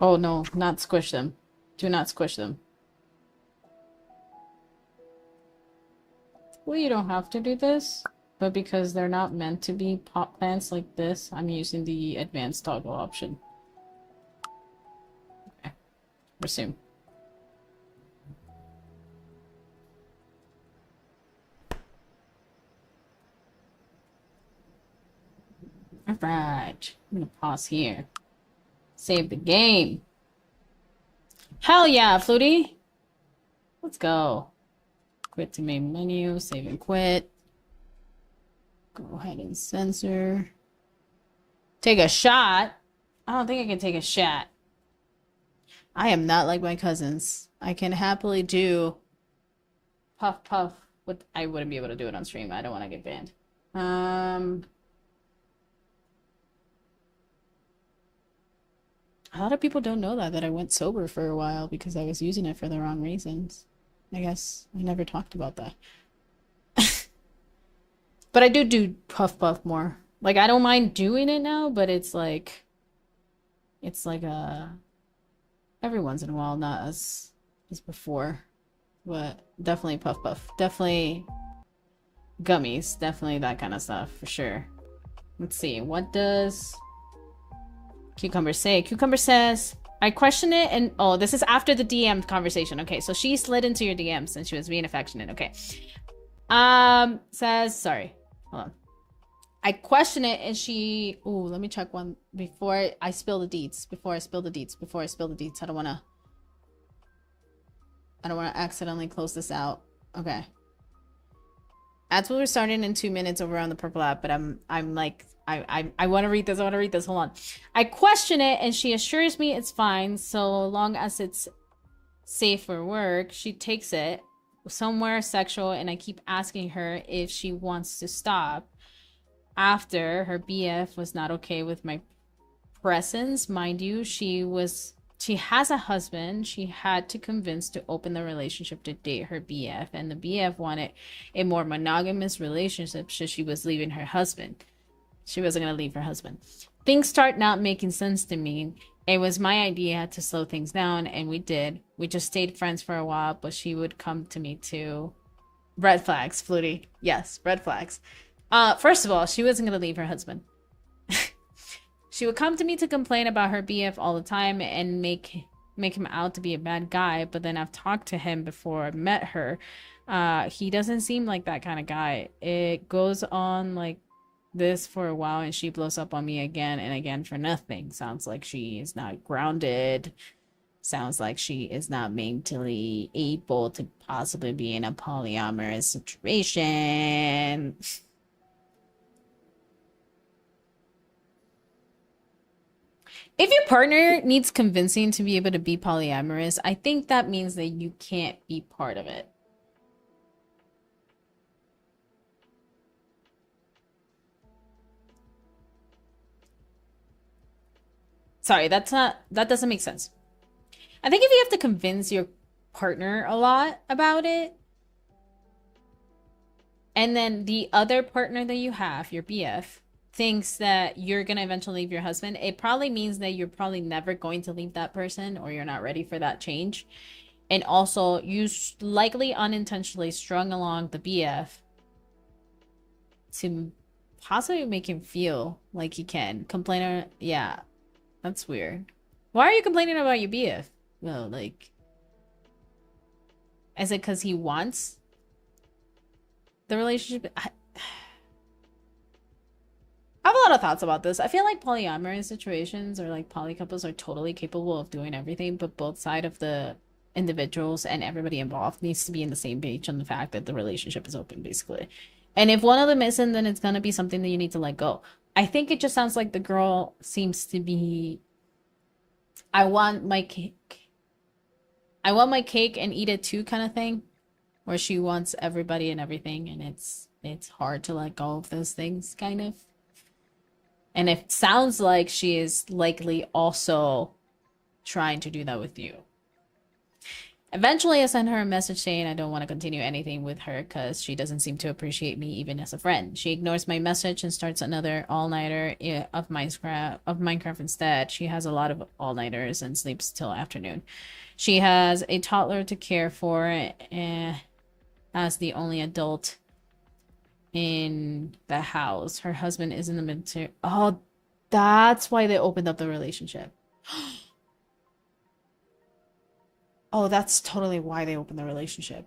Oh no, not squish them. Do not squish them. Well, you don't have to do this, but because they're not meant to be pot plants like this, I'm using the advanced toggle option. Okay, resume. Alright, I'm gonna pause here. Save the game. Hell yeah, Flutie! Let's go. Quit to main menu, save and quit. Go ahead and censor. Take a shot? I don't think I can take a shot. I am not like my cousins. I can happily do puff puff. I wouldn't be able to do it on stream. I don't want to get banned. A lot of people don't know that I went sober for a while because I was using it for the wrong reasons. I guess I never talked about that. But I do puff puff more. Like, I don't mind doing it now, but it's like every once in a while, not as before. But definitely puff puff. Definitely gummies. Definitely that kind of stuff for sure. Let's see. What does Cucumber say? Cucumber says, I question it and oh, this is after the DM conversation. Okay, so she slid into your DMs and she was being affectionate. Okay. Says, sorry. Hold on. I question it and she let me check one before I spill the deets. Before I spill the deets. I don't wanna accidentally close this out. Okay. That's what we're starting in 2 minutes over on the purple app, but I'm like I want to read this. Hold on. I question it and she assures me it's fine so long as it's safe for work. She takes it somewhere sexual and I keep asking her if she wants to stop. After her BF was not okay with my presence, mind you, she has a husband. She had to convince to open the relationship to date her BF, and the BF wanted a more monogamous relationship, so she was leaving her husband. She wasn't going to leave her husband. Things start not making sense to me. It was my idea to slow things down, and we did. We just stayed friends for a while, but she would come to me too. Red flags, Flutie. Yes, red flags. First of all, she wasn't going to leave her husband. She would come to me to complain about her BF all the time and make him out to be a bad guy, but then I've talked to him before I met her. He doesn't seem like that kind of guy. It goes on like this for a while and she blows up on me again and again for nothing. Sounds like she is not grounded. Sounds like she is not mentally able to possibly be in a polyamorous situation. If your partner needs convincing to be able to be polyamorous, I think that means that you can't be part of it. Sorry, that doesn't make sense. I think if you have to convince your partner a lot about it, and then the other partner that you have, your BF, thinks that you're gonna eventually leave your husband, it probably means that you're probably never going to leave that person, or you're not ready for that change. And also, you likely unintentionally strung along the BF to possibly make him feel like he can. Complainer, yeah, that's weird. Why are you complaining about your BF? Well, like, is it because he wants the relationship? I have a lot of thoughts about this. I feel like polyamorous situations or like poly couples are totally capable of doing everything, but both sides of the individuals and everybody involved needs to be in the same page on the fact that the relationship is open, basically. And if one of them isn't, then it's gonna be something that you need to let go. I think it just sounds like the girl seems to be I want my cake. I want my cake and eat it too kind of thing, where she wants everybody and everything, and it's hard to let go of those things, kind of. And it sounds like she is likely also trying to do that with you. Eventually, I sent her a message saying I don't want to continue anything with her because she doesn't seem to appreciate me even as a friend. She ignores my message and starts another all-nighter of Minecraft instead. She has a lot of all-nighters and sleeps till afternoon. She has a toddler to care for as the only adult in the house. Her husband is in the military. Oh, that's why they opened up the relationship. Oh, that's totally why they opened the relationship.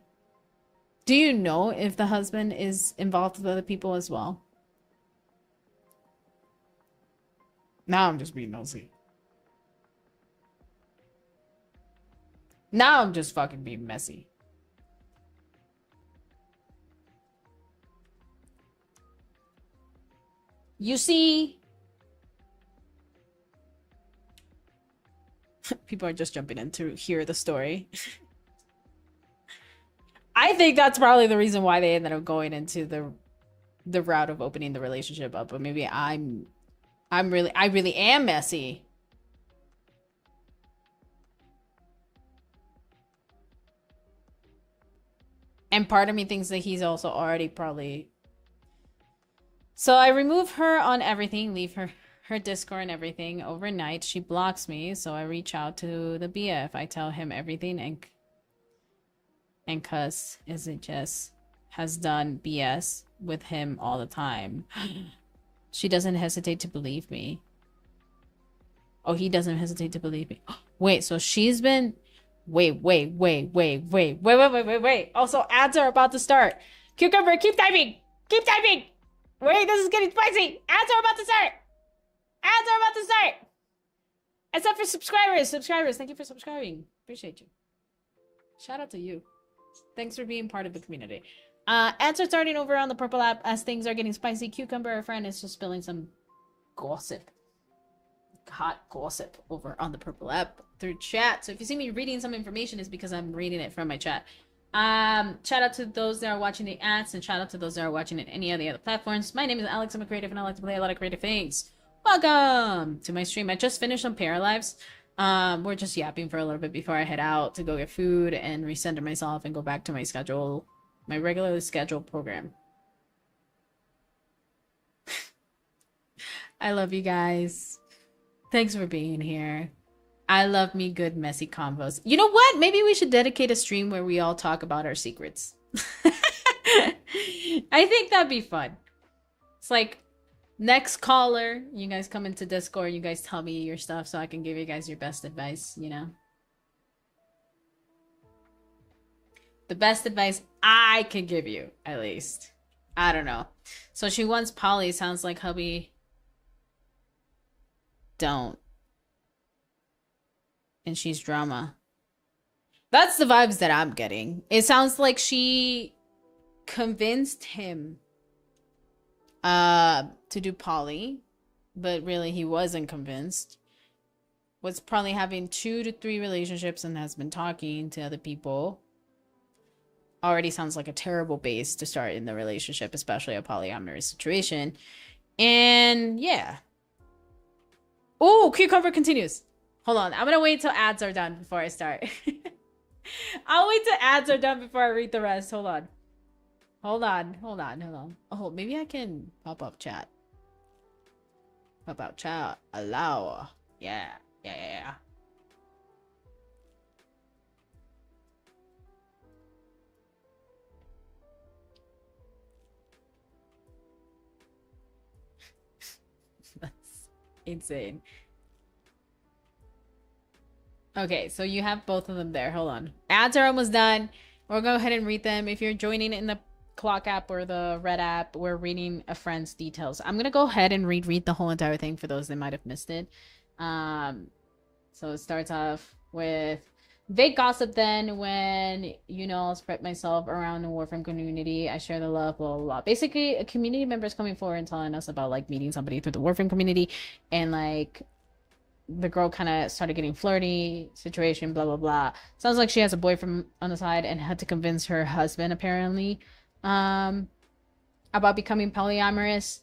Do you know if the husband is involved with other people as well? Now I'm just being nosy. Now I'm just fucking being messy. You see, people are just jumping in to hear the story. I think that's probably the reason why they ended up going into the route of opening the relationship up. But maybe I really am messy. And part of me thinks that he's also already probably. So I remove her on everything, leave her Discord and everything overnight. She blocks me, so I reach out to the BF. I tell him everything, and Cuss isn't just has done BS with him all the time. She doesn't hesitate to believe me. Oh, he doesn't hesitate to believe me. Wait, so she's been wait. Also, ads are about to start. Cucumber, keep typing! Keep typing! Wait, this is getting spicy! Ads are about to start! Ads are about to start! Except for subscribers. Subscribers, thank you for subscribing. Appreciate you. Shout out to you. Thanks for being part of the community. Ads are starting over on the Purple app as things are getting spicy. Cucumber, our friend, is just spilling some gossip. Hot gossip over on the Purple app through chat. So if you see me reading some information, it's because I'm reading it from my chat. Shout out to those that are watching the ads, and shout out to those that are watching it any of the other platforms. My name is Alex. I'm a creative, and I like to play a lot of creative things. Welcome to my stream. I just finished on Paralives. We're just yapping for a little bit before I head out to go get food and recenter myself and go back to my schedule, my regularly scheduled program. I love you guys. Thanks for being here. I love me good messy convos. You know what? Maybe we should dedicate a stream where we all talk about our secrets. I think that'd be fun. It's like, next caller, you guys come into Discord, you guys tell me your stuff so I can give you guys your best advice, you know? The best advice I can give you, at least. I don't know. So she wants Polly. Sounds like hubby don't. And she's drama. That's the vibes that I'm getting. It sounds like she convinced him to do poly, but really he wasn't convinced. Was probably having 2 to 3 relationships and has been talking to other people. Already sounds like a terrible base to start in the relationship, especially a polyamorous situation. And yeah. Oh, cucumber continues. Hold on. I'm gonna wait till ads are done before I start. I'll wait till ads are done before I read the rest. Hold on. Hold on. Oh, maybe I can pop up chat. Pop up chat. Allow. Yeah. That's insane. Okay, so you have both of them there. Hold on. Ads are almost done. We'll go ahead and read them. If you're joining in the Clock app or the Red app, we're reading a friend's details. I'm gonna go ahead and read the whole entire thing for those that might have missed it. So it starts off with vague gossip. Then when I'll spread myself around the Warframe community, I share the love, blah blah blah. Basically, a community member is coming forward and telling us about like meeting somebody through the Warframe community, and like the girl kind of started getting flirty situation, blah blah blah. Sounds like she has a boyfriend on the side and had to convince her husband apparently about becoming polyamorous.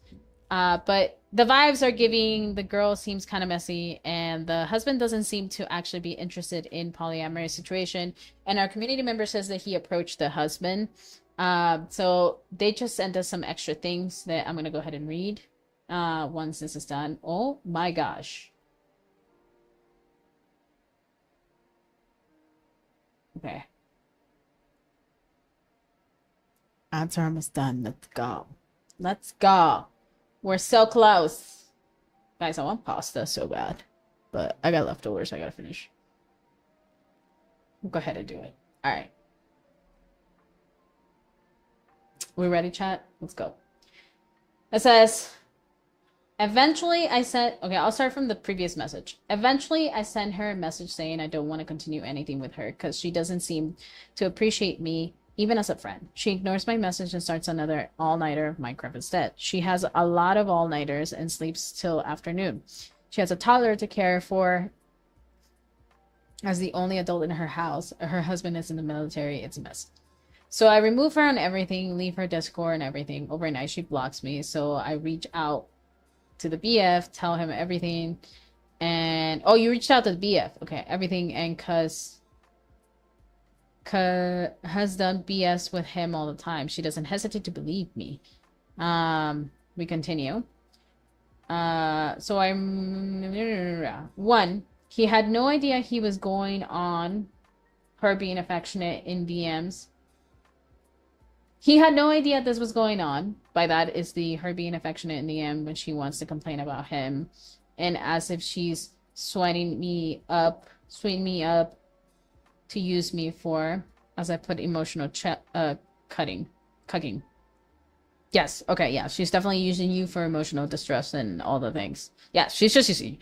But the vibes are giving the girl seems kind of messy, and the husband doesn't seem to actually be interested in polyamorous situation. And our community member says that he approached the husband. So they just sent us some extra things that I'm gonna go ahead and read once this is done. Oh my gosh. Okay. Answer almost done. Let's go. Let's go. We're so close. Guys, I want pasta so bad. But I got leftovers I gotta finish. We'll go ahead and do it. Alright. We ready, chat? Let's go. It says, eventually I sent... Okay, I'll start from the previous message. Eventually, I sent her a message saying I don't want to continue anything with her because she doesn't seem to appreciate me even as a friend. She ignores my message and starts another all-nighter of Minecraft instead. She has a lot of all-nighters and sleeps till afternoon. She has a toddler to care for as the only adult in her house. Her husband is in the military. It's a mess. So I remove her on everything, leave her Discord and everything. Overnight, she blocks me. So I reach out to the BF, tell him everything. And... Oh, you reached out to the BF. Okay, everything. And has done BS with him all the time. She doesn't hesitate to believe me. We continue. So I'm... One, he had no idea he was going on her being affectionate in DMs. He had no idea this was going on. By that is the her being affectionate in the end when she wants to complain about him. And as if she's sweating me up to use me for, as I put, emotional cugging. Yes, okay, yeah. She's definitely using you for emotional distress and all the things. Yeah, she's just using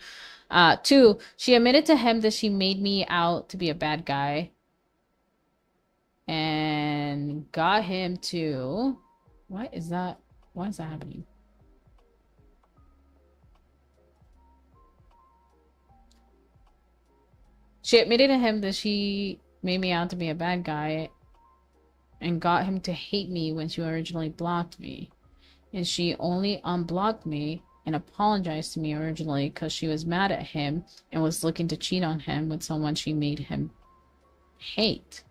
you. Two, she admitted to him that she made me out to be a bad guy. And got him to... What is that? Why is that happening? She admitted to him that she made me out to be a bad guy and got him to hate me when she originally blocked me. And she only unblocked me and apologized to me originally because she was mad at him and was looking to cheat on him with someone she made him hate.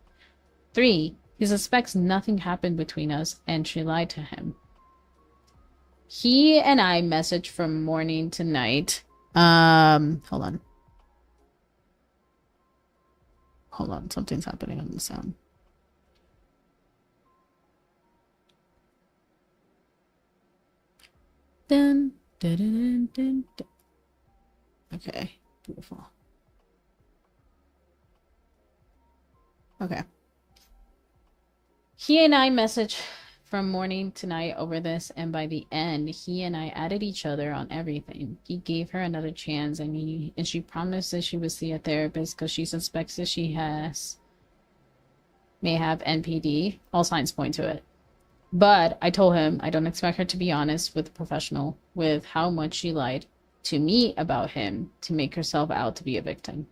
3, he suspects nothing happened between us and she lied to him. He and I messaged from morning to night. Hold on. Hold on, something's happening on the sound. Dun, dun, dun, dun, dun. Okay, beautiful. Okay. He and I messaged from morning to night over this, and by the end, he and I added each other on everything. He gave her another chance, and she promised that she would see a therapist because she suspects that she may have NPD. All signs point to it. But I told him I don't expect her to be honest with a professional with how much she lied to me about him to make herself out to be a victim.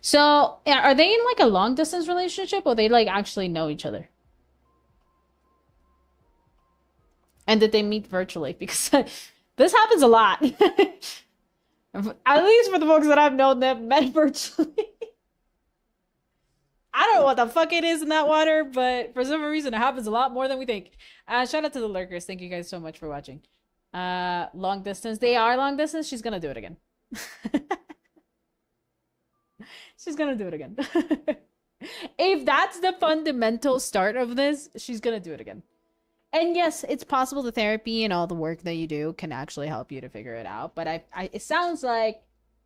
So, are they in like a long distance relationship, or they like actually know each other? And did they meet virtually? Because this happens a lot. At least for the folks that I've known that met virtually. I don't know what the fuck it is in that water, but for some reason it happens a lot more than we think. Shout out to the lurkers. Thank you guys so much for watching. Long distance. They are long distance. She's gonna do it again. She's gonna do it again. If that's the fundamental start of this, she's gonna do it again. And yes, it's possible the therapy and all the work that you do can actually help you to figure it out. But it sounds like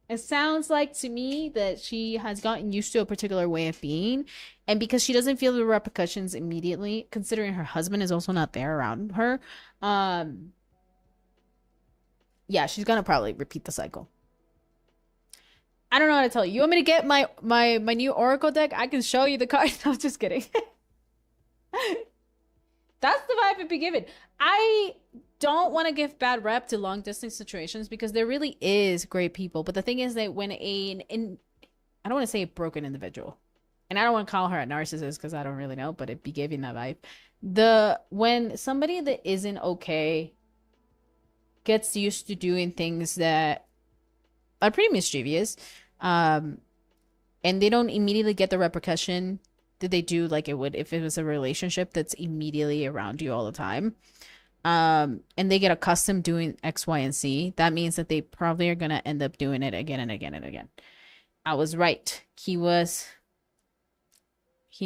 to me that she has gotten used to a particular way of being. And because she doesn't feel the repercussions immediately, considering her husband is also not there around her, yeah, she's gonna probably repeat the cycle. I don't know how to tell you. You want me to get my new Oracle deck? I can show you the cards. No, I'm just kidding. That's the vibe it'd be given. I don't want to give bad rep to long distance situations because there really is great people. But the thing is that when I don't want to say a broken individual, and I don't want to call her a narcissist because I don't really know, but it'd be giving that vibe. When somebody that isn't okay gets used to doing things that are pretty mischievous, and they don't immediately get the repercussion that they do like it would if it was a relationship that's immediately around you all the time. And they get accustomed doing X, Y, and Z, that means that they probably are gonna end up doing it again and again and again. I was right. He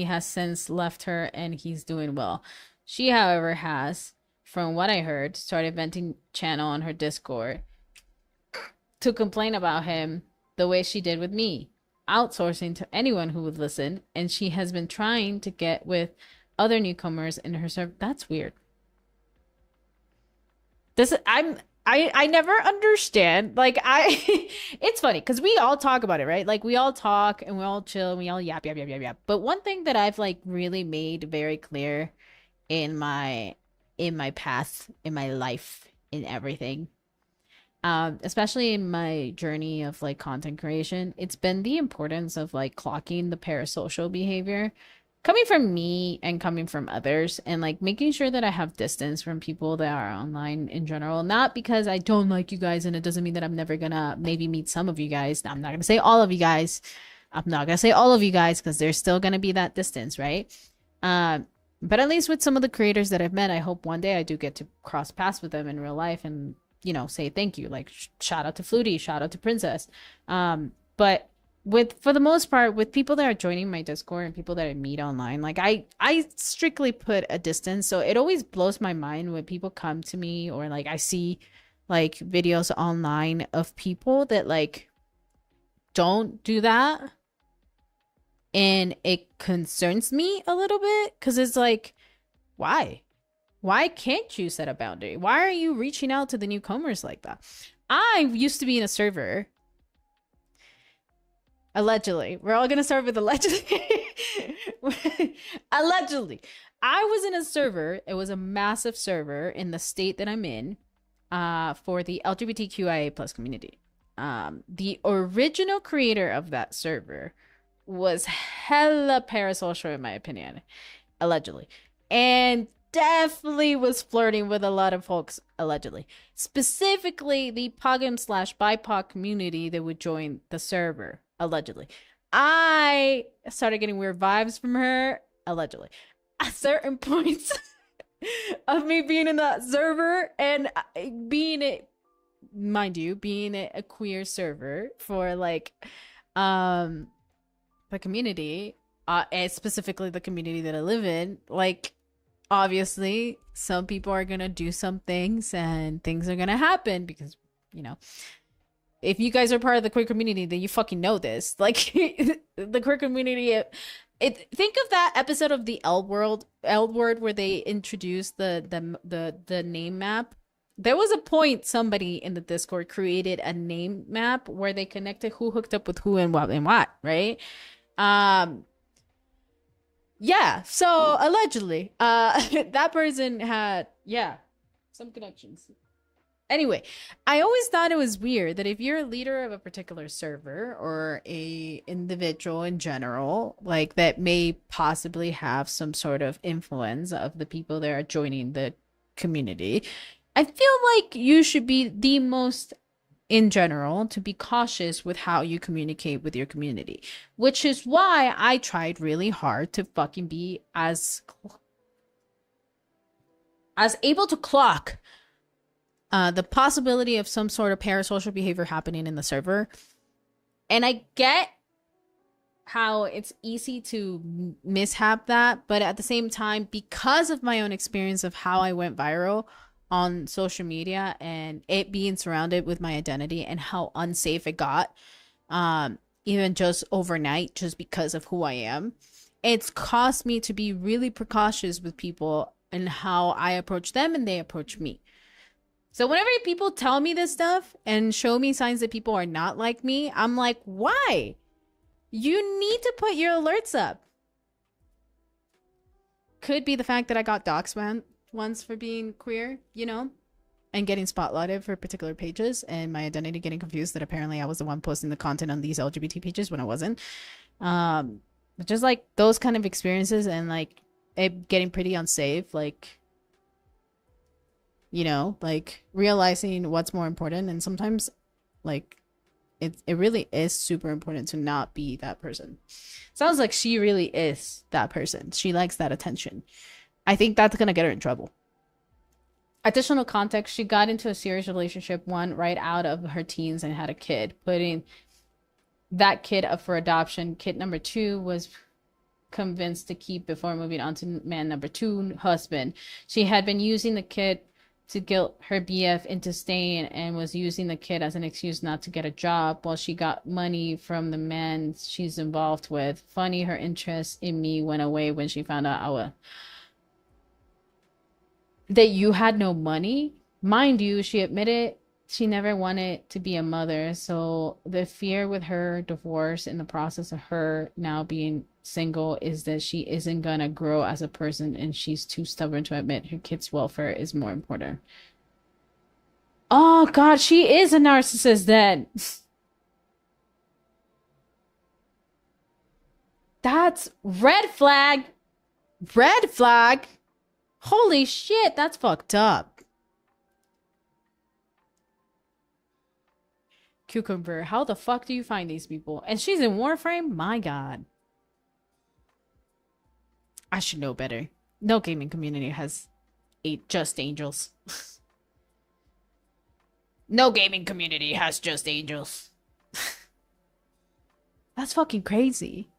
has since left her and he's doing well. She, however, has, from what I heard, started venting channel on her Discord to complain about him the way she did with me, outsourcing to anyone who would listen, and she has been trying to get with other newcomers in her server. That's weird. I never understand. Like it's funny because we all talk about it, right? Like we all talk and we all chill and we all yap. But one thing that I've like really made very clear in my path, in my life, in everything, especially in my journey of like content creation, it's been the importance of like clocking the parasocial behavior coming from me and coming from others, and like making sure that I have distance from people that are online in general. Not because I don't like you guys and it doesn't mean that I'm never gonna maybe meet some of you guys. I'm not gonna say all of you guys. I'm not gonna say all of you guys because there's still gonna be that distance, right? But at least with some of the creators that I've met, I hope one day I do get to cross paths with them in real life and, you know, say thank you. Like shout out to Flutie, shout out to Princess. But for the most part, with people that are joining my Discord and people that I meet online, like I strictly put a distance. So it always blows my mind when people come to me, or like I see like videos online of people that like don't do that, and it concerns me a little bit because it's like, why can't you set a boundary? Why are you reaching out to the newcomers like that? I used to be in a server. Allegedly. We're all gonna start with allegedly. Allegedly. I was in a server. It was a massive server in the state that I'm in, for the LGBTQIA plus community. The original creator of that server was hella parasocial in my opinion, allegedly. And definitely was flirting with a lot of folks, allegedly. Specifically the POGM/BIPOC community that would join the server. Allegedly. I started getting weird vibes from her, allegedly. At certain points of me being in that server and being a queer server for like the community, and specifically the community that I live in, like obviously some people are gonna do some things and things are gonna happen because, you know, if you guys are part of the queer community, then you fucking know this. Like the queer community, think of that episode of the L Word where they introduced the name map. There was a point somebody in the Discord created a name map where they connected who hooked up with who and what, right? Yeah. So allegedly, that person had some connections. Anyway, I always thought it was weird that if you're a leader of a particular server or a individual in general, like that may possibly have some sort of influence of the people that are joining the community, I feel like you should be the most, in general, to be cautious with how you communicate with your community, which is why I tried really hard to fucking be as able to clock the possibility of some sort of parasocial behavior happening in the server. And I get how it's easy to mishap that, but at the same time, because of my own experience of how I went viral on social media and it being surrounded with my identity and how unsafe it got, even just overnight, just because of who I am, it's caused me to be really precautious with people and how I approach them and they approach me. So whenever people tell me this stuff and show me signs that people are not like me, I'm like, why? You need to put your alerts up. Could be the fact that I got doxxed once for being queer, you know, and getting spotlighted for particular pages and my identity getting confused that apparently I was the one posting the content on these LGBT pages when I wasn't. Just like those kind of experiences and like it getting pretty unsafe, like, you know, like realizing what's more important. And sometimes like it really is super important to not be that person. Sounds like she really is that person. She likes that attention. I think that's gonna get her in trouble. Additional context, she got into a serious relationship, one right out of her teens and had a kid, putting that kid up for adoption. Kid number 2 was convinced to keep before moving on to man number 2, husband. She had been using the kid to guilt her BF into staying and was using the kid as an excuse not to get a job while she got money from the man she's involved with. Funny, her interest in me went away when she found out that you had no money. Mind you, she admitted she never wanted to be a mother. So the fear with her divorce in the process of her now being single is that she isn't gonna grow as a person and she's too stubborn to admit her kid's welfare is more important. Oh God, she is a narcissist then. That's red flag. Red flag. Holy shit, that's fucked up. Cucumber, how the fuck do you find these people? And she's in Warframe? My God. I should know better. No gaming community has just angels. No gaming community has just angels. That's fucking crazy.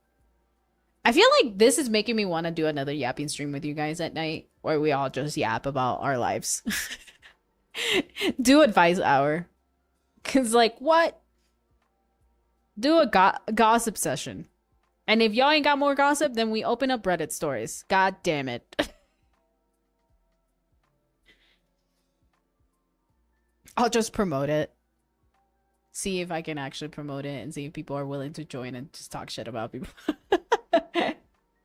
I feel like this is making me want to do another yapping stream with you guys at night where we all just yap about our lives. Do advice hour. Cause like what? Do a gossip session. And if y'all ain't got more gossip, then we open up Reddit stories. God damn it. I'll just promote it. See if I can actually promote it and see if people are willing to join and just talk shit about people.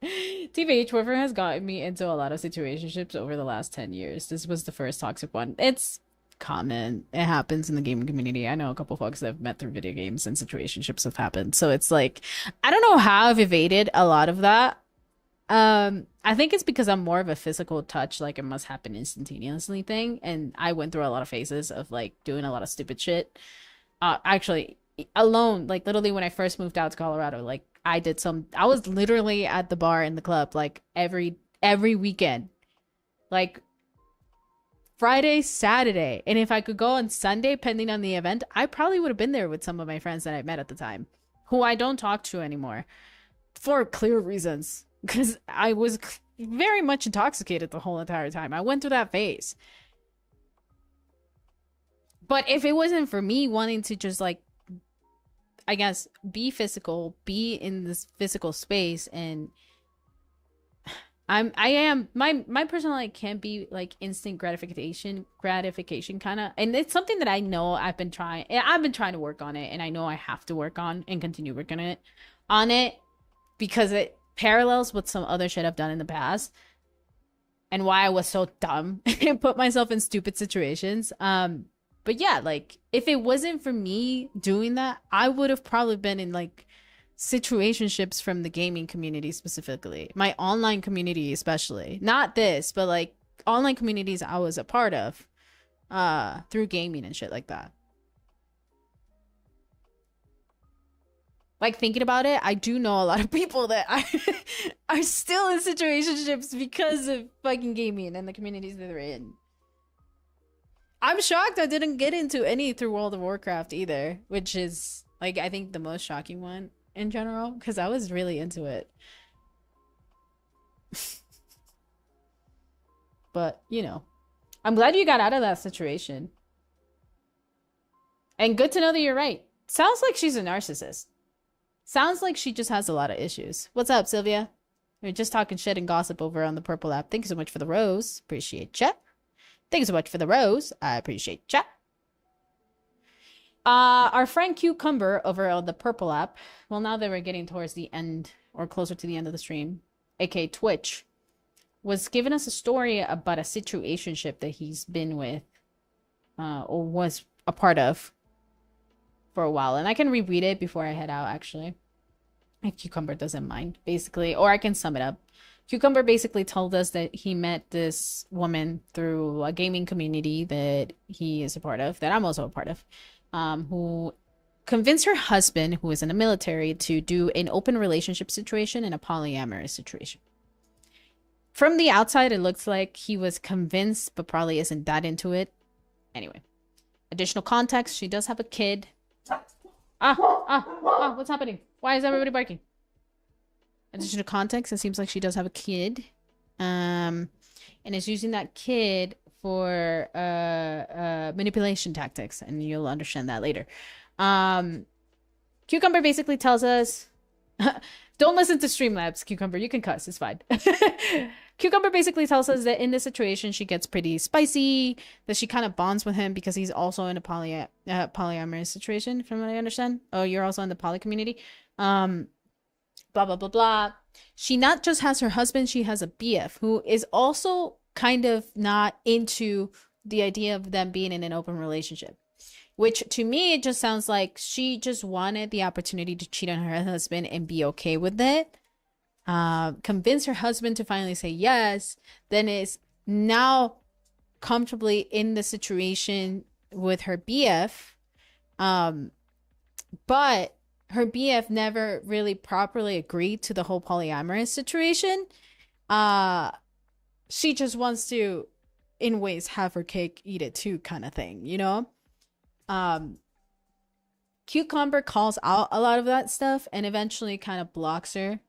TVH Warfare has gotten me into a lot of situationships over the last 10 years. This was the first toxic one. It's common. It happens in the gaming community. I know a couple folks that I've met through video games and situationships have happened. So it's like, I don't know how I've evaded a lot of that. I think it's because I'm more of a physical touch, like it must happen instantaneously thing. And I went through a lot of phases of like doing a lot of stupid shit. Actually, alone, like literally when I first moved out to Colorado, like I was literally at the bar in the club like every weekend, like Friday, Saturday. And if I could go on Sunday, depending on the event, I probably would have been there with some of my friends that I met at the time, who I don't talk to anymore for clear reasons, because I was very much intoxicated the whole entire time. I went through that phase. But if it wasn't for me wanting to just like, I guess, be physical, be in this physical space, and my personality can be like instant gratification kind of, and it's something that I know I've been trying to work on it, and I know I have to work on and continue working on it because it parallels with some other shit I've done in the past and why I was so dumb and put myself in stupid situations. But yeah, like if it wasn't for me doing that, I would have probably been in like situationships from the gaming community specifically, my online community especially, not this, but like online communities I was a part of through gaming and shit like that. Like thinking about it, I do know a lot of people that are still in situationships because of fucking gaming and the communities that they're in. I'm shocked I didn't get into any through World of Warcraft either, which is like I think the most shocking one in general, because I was really into it. But you know, I'm glad you got out of that situation, and good to know that you're right. Sounds like she's a narcissist. Sounds like she just has a lot of issues. What's up, Sylvia? We're just talking shit and gossip over on the Purple app. Thank you so much for the rose. Appreciate ya. Thank you so much for the rose. I appreciate ya. Our friend Cucumber over on the Purple app. Well, now that we're getting towards the end or closer to the end of the stream, aka Twitch, was giving us a story about a situationship that he's been with, or was a part of for a while. And I can reread it before I head out, actually, if Cucumber doesn't mind, basically, or I can sum it up. Cucumber basically told us that he met this woman through a gaming community that he is a part of, that I'm also a part of, who convinced her husband, who is in the military, to do an open relationship situation in a polyamorous situation. From the outside, it looks like he was convinced, but probably isn't that into it. Anyway, additional context, she does have a kid. What's happening? Why is everybody barking? Additional context, it seems like she does have a kid. And is using that kid for manipulation tactics, and you'll understand that later. Cucumber basically tells us don't listen to Streamlabs, Cucumber, you can cuss, it's fine. Cucumber basically tells us that in this situation she gets pretty spicy, that she kind of bonds with him because he's also in a polyamorous situation, from what I understand. Oh, you're also in the poly community. Blah blah blah blah. She not just has her husband, she has a BF who is also kind of not into the idea of them being in an open relationship, which to me it just sounds like she just wanted the opportunity to cheat on her husband and be okay with it, convince her husband to finally say yes, then is now comfortably in the situation with her BF, but her BF never really properly agreed to the whole polyamorous situation. She just wants to, in ways, have her cake, eat it too, kind of thing, you know? Cucumber calls out a lot of that stuff and eventually kind of blocks her.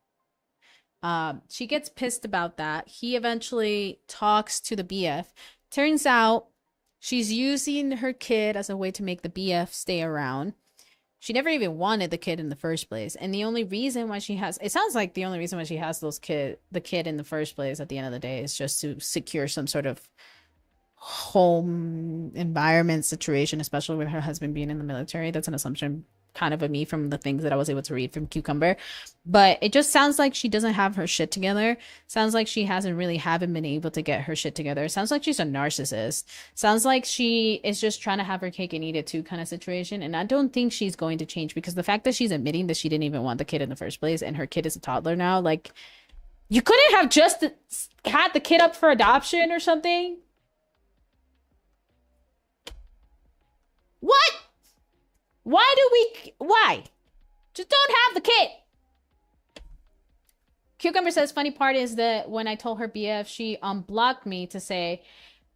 She gets pissed about that. He eventually talks to the BF. Turns out she's using her kid as a way to make the BF stay around. She never even wanted the kid in the first place. And the only reason why she has, it sounds like the only reason why she has the kid in the first place at the end of the day is just to secure some sort of home environment situation, especially with her husband being in the military. That's an assumption kind of me from the things that I was able to read from Cucumber. But it just sounds like she doesn't have her shit together. Sounds like she haven't been able to get her shit together. Sounds like she's a narcissist. Sounds like she is just trying to have her cake and eat it too kind of situation. And I don't think she's going to change, because the fact that she's admitting that she didn't even want the kid in the first place and her kid is a toddler now, like, you couldn't have just had the kid up for adoption or something? What? Why? Just don't have the kid. Cucumber says, funny part is that when I told her BF, she unblocked me to say,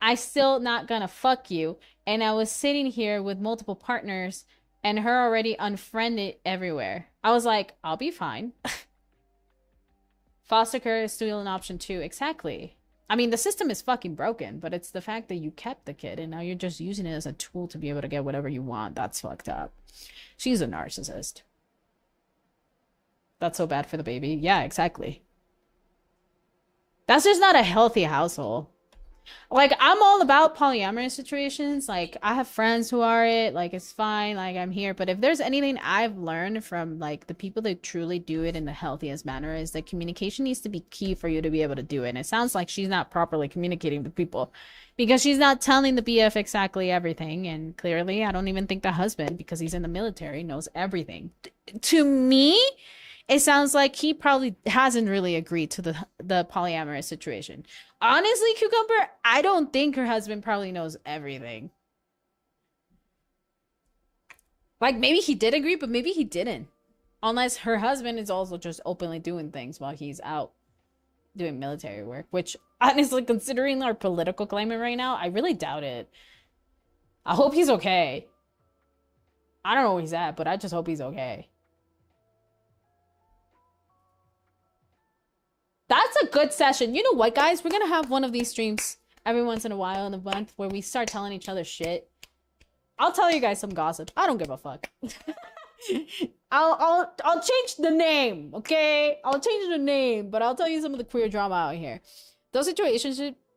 I still not gonna fuck you. And I was sitting here with multiple partners and her already unfriended everywhere. I was like, I'll be fine. Foster care is still an option too. Exactly. I mean, the system is fucking broken, but it's the fact that you kept the kid and now you're just using it as a tool to be able to get whatever you want. That's fucked up. She's a narcissist. That's so bad for the baby. Yeah, exactly. That's just not a healthy household. Like, I'm all about polyamorous situations. Like, I have friends who are it. Like, it's fine. Like, I'm here. But if there's anything I've learned from, like, the people that truly do it in the healthiest manner, is that communication needs to be key for you to be able to do it. And it sounds like she's not properly communicating with people, because she's not telling the BF exactly everything. And clearly, I don't even think the husband, because he's in the military, knows everything. To me, it sounds like he probably hasn't really agreed to the polyamorous situation. Honestly, Cucumber, I don't think her husband probably knows everything. Like, maybe he did agree, but maybe he didn't. Unless her husband is also just openly doing things while he's out doing military work. Which, honestly, considering our political climate right now, I really doubt it. I hope he's okay. I don't know where he's at, but I just hope he's okay. That's a good session. You know what, guys? We're gonna have one of these streams every once in a while in a month where we start telling each other shit. I'll tell you guys some gossip. I don't give a fuck. I'll change the name, okay? I'll change the name, but I'll tell you some of the queer drama out here. Those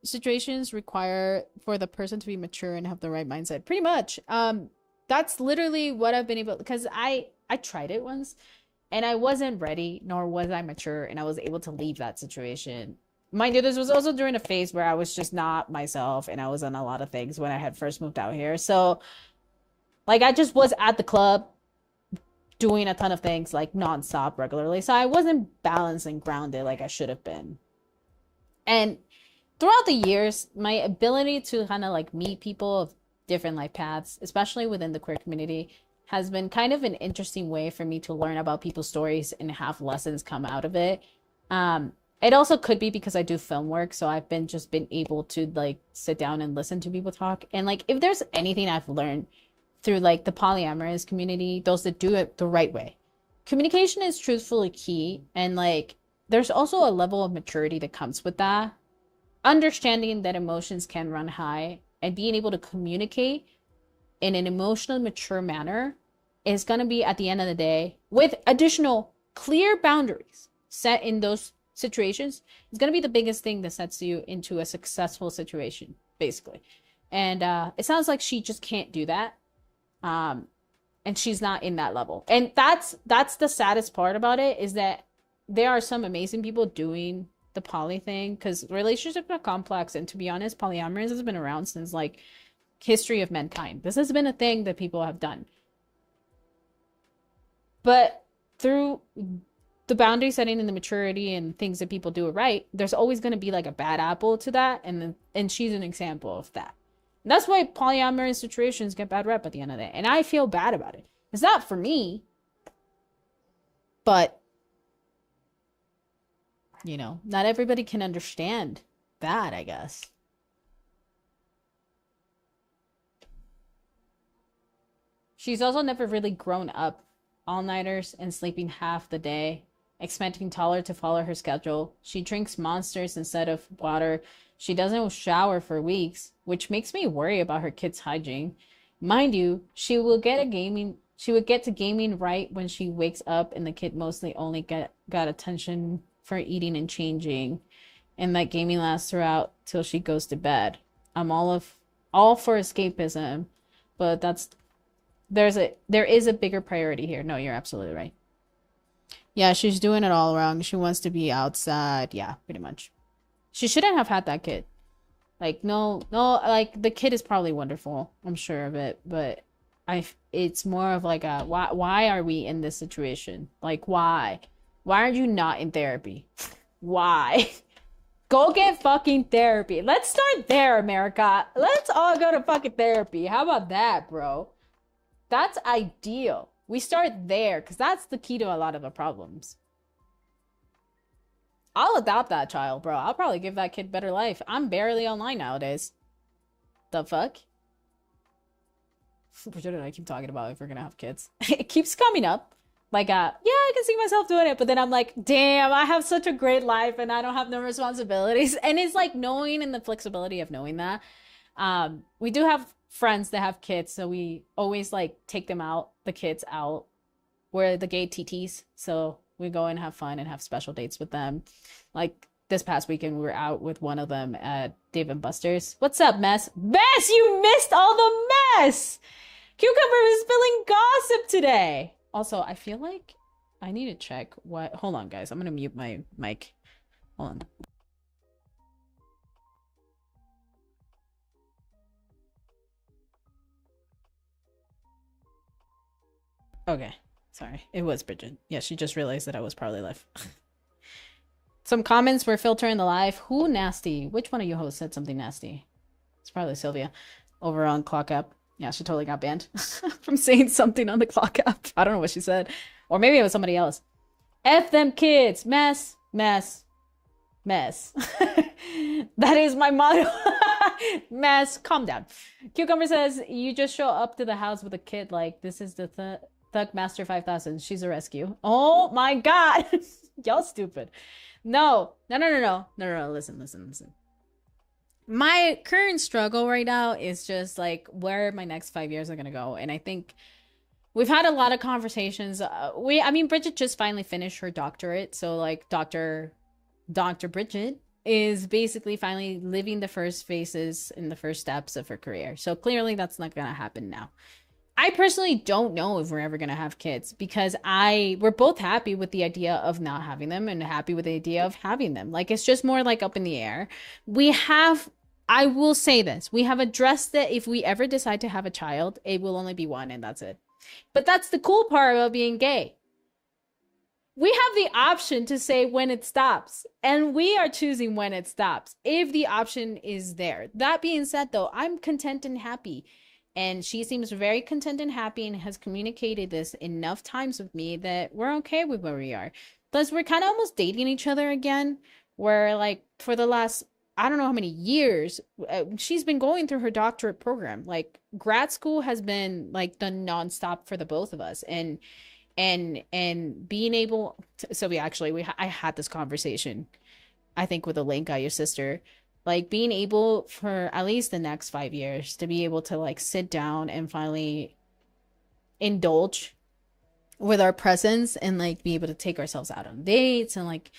situations require for the person to be mature and have the right mindset. Pretty much. That's literally what I've been able, because I tried it once. And I wasn't ready, nor was I mature, and I was able to leave that situation mind you, this was also during a phase where I was just not myself and I was on a lot of things when I had first moved out here. So like I just was at the club doing a ton of things like nonstop regularly. So I wasn't balanced and grounded like I should have been. And throughout the years, my ability to kind of like meet people of different life paths, especially within the queer community, has been kind of an interesting way for me to learn about people's stories and have lessons come out of it. It also could be because I do film work, so I've been able to like sit down and listen to people talk. And like if there's anything I've learned through like the polyamorous community, those that do it the right way, communication is truthfully key. And like there's also a level of maturity that comes with that. Understanding that emotions can run high and being able to communicate in an emotionally mature manner is going to be, at the end of the day, with additional clear boundaries set in those situations, it's going to be the biggest thing that sets you into a successful situation, basically. And it sounds like she just can't do that. And she's not in that level. And that's the saddest part about it, is that there are some amazing people doing the poly thing, because relationships are complex. And to be honest, polyamorous has been around since like history of mankind. This has been a thing that people have done. But through the boundary setting and the maturity and things that people do it right, there's always going to be like a bad apple to that. And she's an example of that. And that's why polyamorous situations get bad rep at the end of the day. And I feel bad about it. It's not for me, but you know, not everybody can understand that, I guess. She's also never really grown up. All-nighters and sleeping half the day, expecting Taller to follow her schedule. She drinks Monsters instead of water. She doesn't shower for weeks, which makes me worry about her kids' hygiene. Mind you, she would get to gaming right when she wakes up, and the kid mostly only got attention for eating and changing, and that gaming lasts throughout till she goes to bed. I'm all for escapism, but there is a bigger priority here. No, you're absolutely right. Yeah, she's doing it all wrong. She wants to be outside. Yeah, pretty much. She shouldn't have had that kid. Like, no, like the kid is probably wonderful. I'm sure of it, but it's more of like a why are we in this situation? Like, why? Why are you not in therapy? Why? Go get fucking therapy. Let's start there, America. Let's all go to fucking therapy. How about that, bro? That's ideal. We start there, because that's the key to a lot of the problems. I'll adopt that child, bro. I'll probably give that kid better life. I'm barely online nowadays. The fuck? What did I keep talking about if we're gonna have kids? It keeps coming up. Like, yeah, I can see myself doing it, but then I'm like, damn, I have such a great life and I don't have no responsibilities. And it's like knowing, and the flexibility of knowing that. We do have friends that have kids, so we always like take the kids out. We're the gay TTs, so we go and have fun and have special dates with them. Like this past weekend, we were out with one of them at Dave and Buster's. What's up, Mess? Mess, you missed all the mess! Cucumber is spilling gossip today. Also, I feel like I need to check what... Hold on, guys. I'm gonna mute my mic. Hold on. Okay. Sorry. It was Bridget. Yeah, she just realized that I was probably live. Some comments were filtering the live. Who nasty? Which one of you hosts said something nasty? It's probably Sylvia. Over on Clock App. Yeah, she totally got banned from saying something on the Clock App. I don't know what she said. Or maybe it was somebody else. F them kids. Mess. Mess. Mess. That is my motto. Mess. Calm down. Cucumber says, you just show up to the house with a kid like, this is the Thug Master 5000. She's a rescue. Oh my god. Y'all stupid. No. Listen. My current struggle right now is just like where my next 5 years are gonna go. And I think we've had a lot of conversations. Bridget just finally finished her doctorate. So like Dr. Bridget is basically finally living the first phases and the first steps of her career. So clearly that's not gonna happen now. I personally don't know if we're ever gonna have kids because we're both happy with the idea of not having them and happy with the idea of having them. Like it's just more like up in the air. We have I will say this. We have addressed that if we ever decide to have a child, it will only be one and that's it. But that's the cool part about being gay. We have the option to say when it stops, and we are choosing when it stops if the option is there. That being said, though, I'm content and happy. And she seems very content and happy and has communicated this enough times with me that we're okay with where we are. Plus, we're kind of almost dating each other again. Where, like, for the last, I don't know how many years, she's been going through her doctorate program. Like, grad school has been, like, the nonstop for the both of us. And being able to, so I had this conversation, I think, with Alenka, your sister, like being able for at least the next 5 years to be able to like sit down and finally indulge with our presence and like be able to take ourselves out on dates and like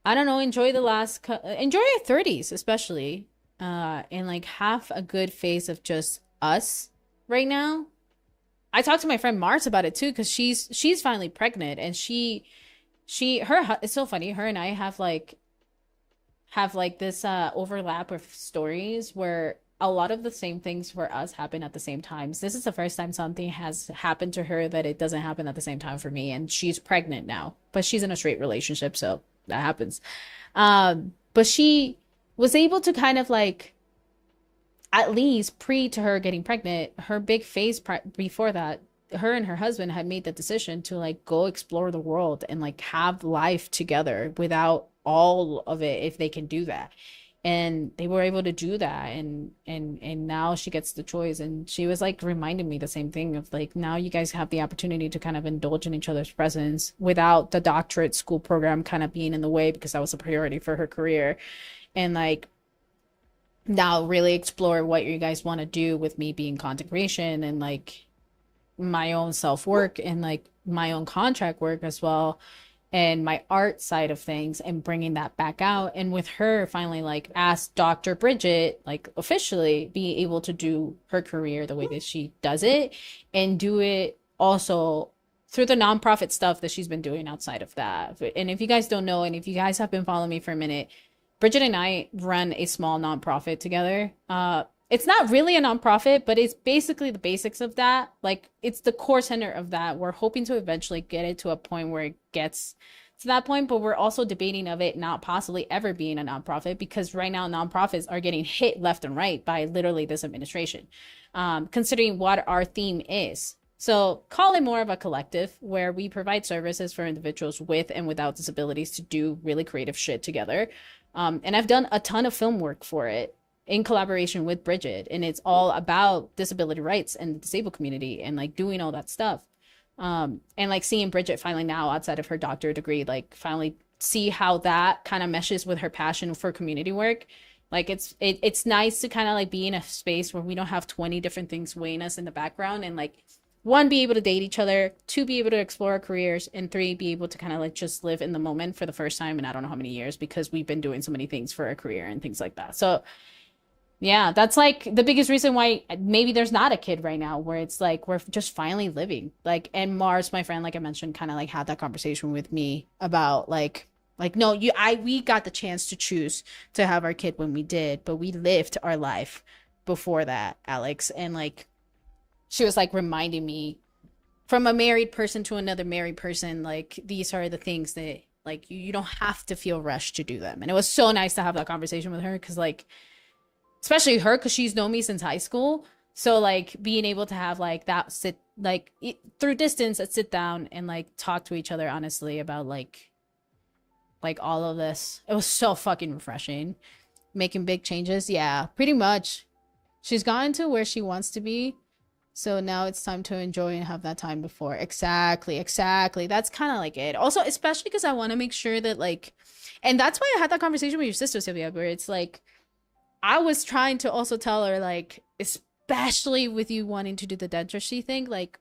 I don't know, enjoy our 30s especially, and like have a good phase of just us right now. I talked to my friend Mars about it too because she's finally pregnant and it's so funny, her and I have like this overlap of stories where a lot of the same things for us happen at the same times. This is the first time something has happened to her that it doesn't happen at the same time for me, and she's pregnant now, but she's in a straight relationship, so that happens. But she was able to kind of like, at least pre to her getting pregnant, her big phase before that, her and her husband had made the decision to like go explore the world and like have life together without all of it if they can do that. And they were able to do that, and now she gets the choice. And she was like reminding me the same thing of like, now you guys have the opportunity to kind of indulge in each other's presence without the doctorate school program kind of being in the way, because that was a priority for her career. And like now really explore what you guys want to do with me being content creation and like my own self work and like my own contract work as well, and my art side of things, and bringing that back out. And with her finally like asked Dr. Bridget like officially be able to do her career the way that she does it, and do it also through the nonprofit stuff that she's been doing outside of that. And if you guys don't know, and if you guys have been following me for a minute, Bridget and I run a small nonprofit together. It's not really a nonprofit, but it's basically the basics of that. Like, it's the core center of that. We're hoping to eventually get it to a point where it gets to that point, but we're also debating of it not possibly ever being a nonprofit, because right now nonprofits are getting hit left and right by literally this administration, considering what our theme is. So call it more of a collective where we provide services for individuals with and without disabilities to do really creative shit together. And I've done a ton of film work for it in collaboration with Bridget, and it's all about disability rights and the disabled community and like doing all that stuff. And like seeing Bridget finally now outside of her doctorate degree, like finally see how that kind of meshes with her passion for community work. Like it's nice to kind of like be in a space where we don't have 20 different things weighing us in the background, and like, one, be able to date each other, two, be able to explore our careers, and three, be able to kind of like just live in the moment for the first time in I don't know how many years, because we've been doing so many things for our career and things like that. So yeah, that's like the biggest reason why maybe there's not a kid right now, where it's like we're just finally living. Like, and Mars, my friend, like I mentioned, kind of like had that conversation with me about like no, we got the chance to choose to have our kid when we did, but we lived our life before that, Alex. And like, she was like reminding me, from a married person to another married person, like these are the things that like you don't have to feel rushed to do them. And it was so nice to have that conversation with her, because like, especially her, because she's known me since high school. So like being able to have like that through distance, sit down and like talk to each other honestly about like all of this, it was so fucking refreshing. Making big changes, yeah, pretty much. She's gotten to where she wants to be. So now it's time to enjoy and have that time before. Exactly. That's kind of like it. Also, especially because I want to make sure that like, and that's why I had that conversation with your sister, Sylvia, where it's like, I was trying to also tell her, like, especially with you wanting to do the dentistry thing, like,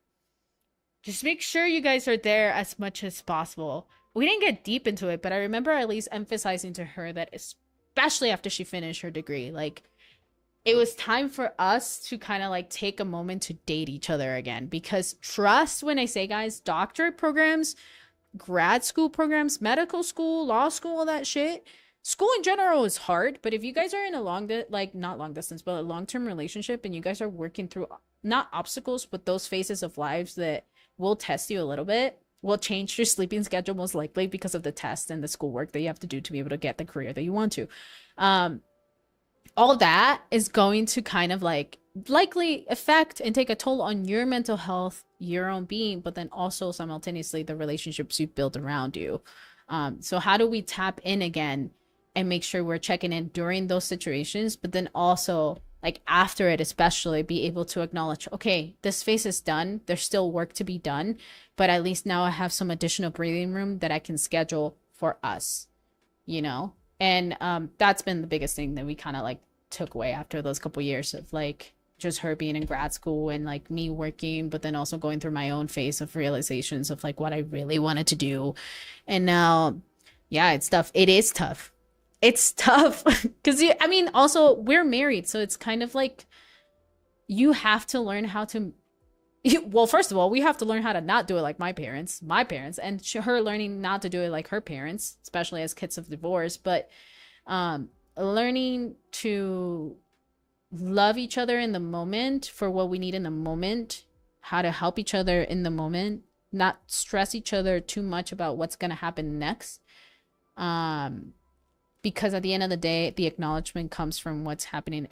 just make sure you guys are there as much as possible. We didn't get deep into it, but I remember at least emphasizing to her that, especially after she finished her degree, like, it was time for us to kind of like take a moment to date each other again. Because trust when I say, guys, doctorate programs, grad school programs, medical school, law school, all that shit. School in general is hard, but if you guys are in a not long distance, but a long-term relationship and you guys are working through not obstacles, but those phases of lives that will test you a little bit, will change your sleeping schedule most likely because of the test and the schoolwork that you have to do to be able to get the career that you want to. All that is going to kind of like likely affect and take a toll on your mental health, your own being, but then also simultaneously the relationships you build around you. So how do we tap in again and make sure we're checking in during those situations, but then also like after it, especially be able to acknowledge, okay, this phase is done. There's still work to be done, but at least now I have some additional breathing room that I can schedule for us, you know? And that's been the biggest thing that we kind of like took away after those couple years of like just her being in grad school and like me working, but then also going through my own phase of realizations of like what I really wanted to do. And now, yeah, it's tough. It is tough. It's tough because I mean, also we're married, so it's kind of like you have to learn how to. Well, first of all, we have to learn how to not do it like my parents, and her learning not to do it like her parents, especially as kids of divorce. But learning to love each other in the moment for what we need in the moment, how to help each other in the moment, not stress each other too much about what's gonna happen next. Because at the end of the day, the acknowledgement comes from what's happening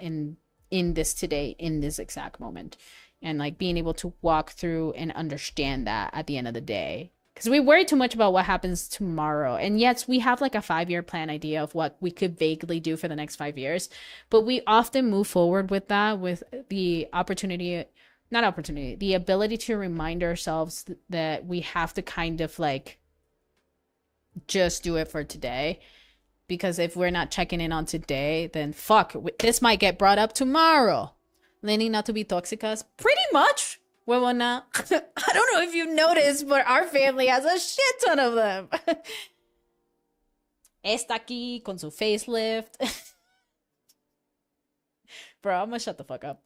in this today, in this exact moment. And like being able to walk through and understand that at the end of the day. Because we worry too much about what happens tomorrow. And yes, we have like a 5-year plan idea of what we could vaguely do for the next 5 years. But we often move forward with that with the the ability to remind ourselves that we have to kind of like just do it for today. Because if we're not checking in on today, then fuck, this might get brought up tomorrow. Learning not to be tóxicas, pretty much. Huevona. I don't know if you noticed, but our family has a shit ton of them. Esta aquí con su facelift. Bro, I'm gonna shut the fuck up.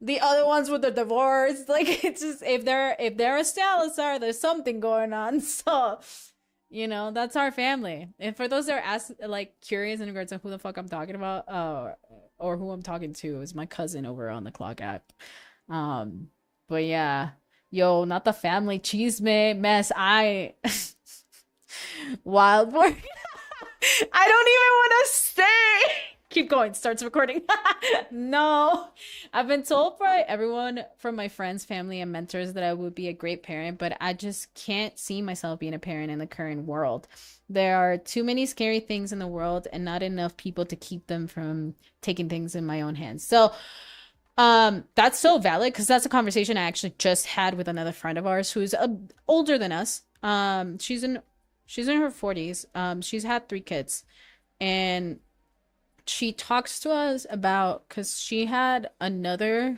The other ones with the divorce, like it's just if they're a Salazar, there's something going on. So, you know, that's our family. And for those that are like curious in regards to who the fuck I'm talking about, or who I'm talking to, is my cousin over on the Clock app. But yeah, yo, not the family chisme mess. Wild boy. I don't even want to say. Keep going. Starts recording. No. I've been told by everyone from my friends, family, and mentors that I would be a great parent, but I just can't see myself being a parent in the current world. There are too many scary things in the world and not enough people to keep them from taking things in my own hands. So that's so valid because that's a conversation I actually just had with another friend of ours who's older than us. She's in her 40s. She's had 3 kids, and she talks to us about, because she had they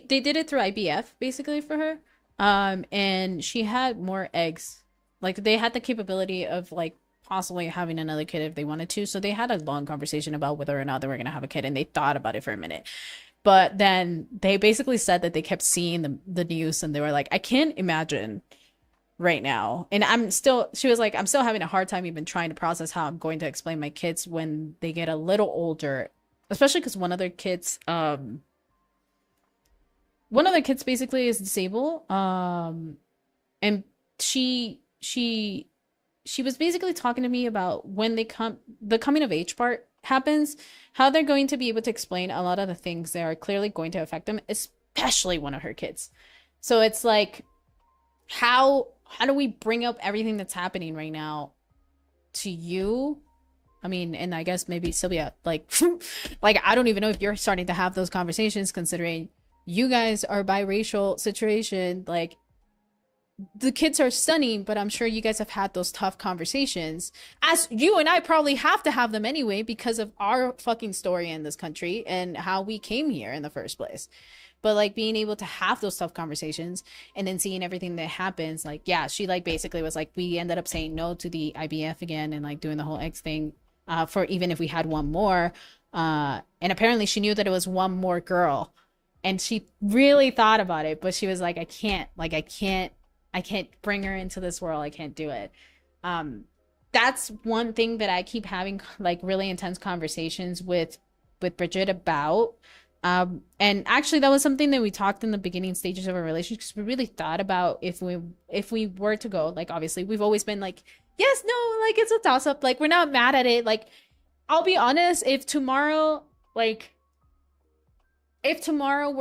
did it through IVF basically for her, and she had more eggs. Like they had the capability of like possibly having another kid if they wanted to. So they had a long conversation about whether or not they were gonna have a kid, and they thought about it for a minute. But then they basically said that they kept seeing the news, and they were like, I can't imagine right now. And she was like, I'm still having a hard time even trying to process how I'm going to explain my kids when they get a little older, especially because one of their kids basically is disabled. And she was basically talking to me about when the coming of age part happens, how they're going to be able to explain a lot of the things that are clearly going to affect them, especially one of her kids. So it's like, how do we bring up everything that's happening right now to you? I mean, and I guess maybe Sylvia, like, like, I don't even know if you're starting to have those conversations, considering you guys are biracial situation. Like, the kids are stunning, but I'm sure you guys have had those tough conversations, as you and I probably have to have them anyway because of our fucking story in this country and how we came here in the first place. But like being able to have those tough conversations and then seeing everything that happens, like, yeah, she like basically was like, we ended up saying no to the IVF again and like doing the whole eggs thing for even if we had one more. And apparently she knew that it was one more girl. And she really thought about it, but she was like, I can't bring her into this world. I can't do it. That's one thing that I keep having like really intense conversations with Bridget about. And actually that was something that we talked in the beginning stages of our relationship, because we really thought about if we were to go, like obviously we've always been like, yes, no, like it's a toss up, like we're not mad at it. Like I'll be honest, if tomorrow were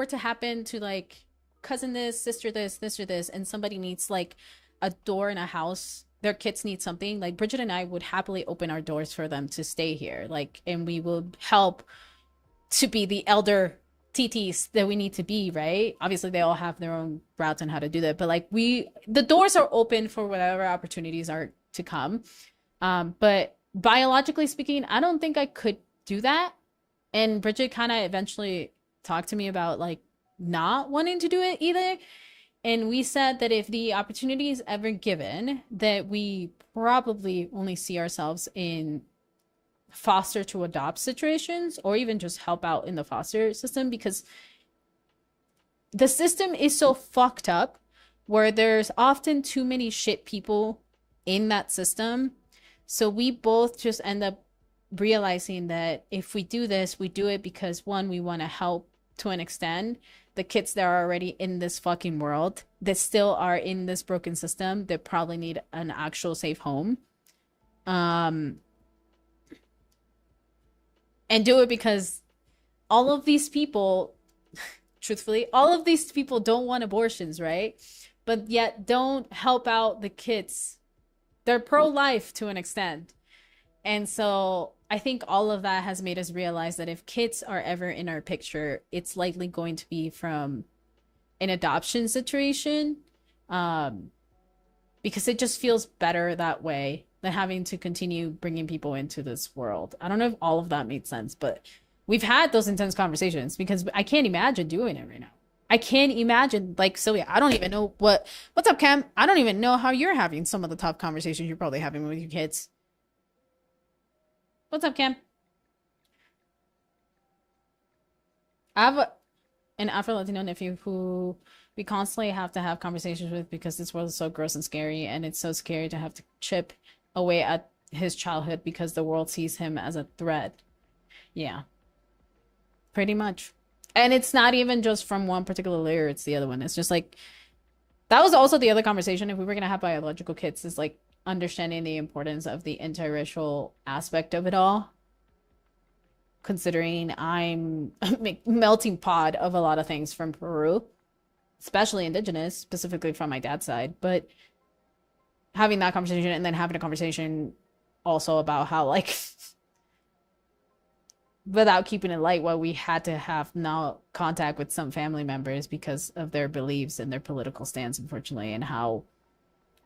to happen to like cousin this, sister this, this or this, and somebody needs like a door in a house, their kids need something, like Bridget and I would happily open our doors for them to stay here, like, and we will help to be the elder TTs that we need to be, right? Obviously they all have their own routes on how to do that, but like the doors are open for whatever opportunities are to come. But biologically speaking, I don't think I could do that. And Bridget kind of eventually talked to me about like not wanting to do it either. And we said that if the opportunity is ever given, that we probably only see ourselves in foster to adopt situations, or even just help out in the foster system, because the system is so fucked up where there's often too many shit people in that system. So we both just end up realizing that if we do this, we do it because one, we want to help to an extent the kids that are already in this fucking world, that still are in this broken system, that probably need an actual safe home. And do it because all of these people, truthfully, all of these people don't want abortions, right? But yet don't help out the kids. They're pro-life to an extent. And so I think all of that has made us realize that if kids are ever in our picture, it's likely going to be from an adoption situation, because it just feels better that way than having to continue bringing people into this world. I don't know if all of that made sense, but we've had those intense conversations, because I can't imagine doing it right now. I can't imagine, like, Sylvia, I don't even know what's up, Cam? I don't even know how you're having some of the tough conversations you're probably having with your kids. What's up, Cam? I have an Afro-Latino nephew who we constantly have to have conversations with, because this world is so gross and scary, and it's so scary to have to chip away at his childhood because the world sees him as a threat. Yeah, pretty much. And it's not even just from one particular layer, it's the other one. It's just like, that was also the other conversation. If we were going to have biological kids, is like understanding the importance of the interracial aspect of it all. Considering I'm a melting pot of a lot of things from Peru, especially indigenous, specifically from my dad's side. But having that conversation, and then having a conversation also about how, like, without keeping it light, what we had to have now contact with some family members because of their beliefs and their political stance, unfortunately, and how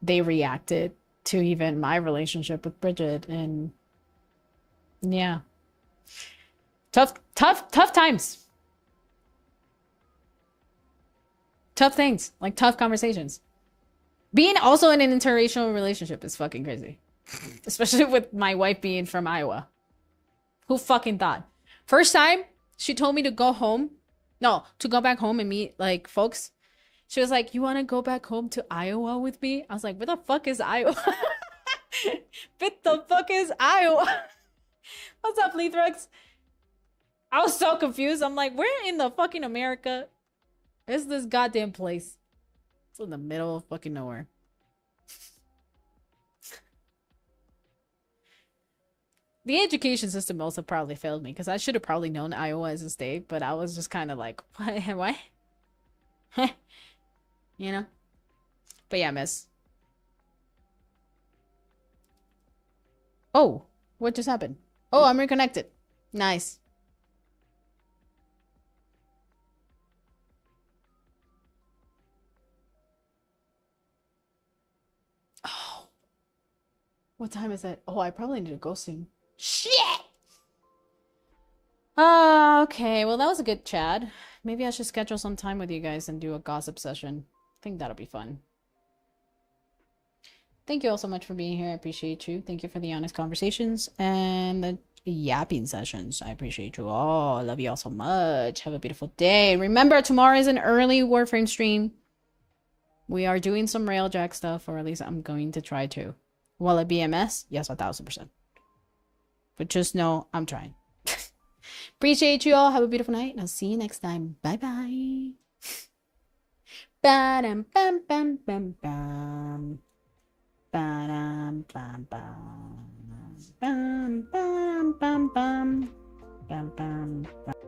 they reacted to even my relationship with Bridget. And yeah, tough times, tough things, like tough conversations. Being also in an interracial relationship is fucking crazy, especially with my wife being from Iowa. Who fucking thought? First time she told me to go back home and meet like folks. She was like, "You want to go back home to Iowa with me?" I was like, "Where the fuck is Iowa?" What the fuck is Iowa? What's up, Leathrugs? I was so confused. I'm like, where in the fucking America is this goddamn place? It's in the middle of fucking nowhere. The education system also probably failed me, because I should have probably known Iowa as a state, but I was just kind of like, what? You know? But yeah, miss. Oh, what just happened? Oh, I'm reconnected. Nice. Oh. What time is it? Oh, I probably need to go soon. Shit! Okay, well, that was a good chat. Maybe I should schedule some time with you guys and do a gossip session. I think that'll be fun. Thank you all so much for being here. I appreciate you. Thank you for the honest conversations and the yapping sessions. I appreciate you all. I love you all so much. Have a beautiful day. Remember, tomorrow is an early Warframe stream. We are doing some Railjack stuff, or at least I'm going to try to. Will it be MS? Yes, 1000%. But just know I'm trying. Appreciate you all. Have a beautiful night, and I'll see you next time. Bye-bye. Ba-dum, bam, bam, bam, bam. Ba-dum, bam, bam. Bam, bam, bam, bam. Bam, bam, bam.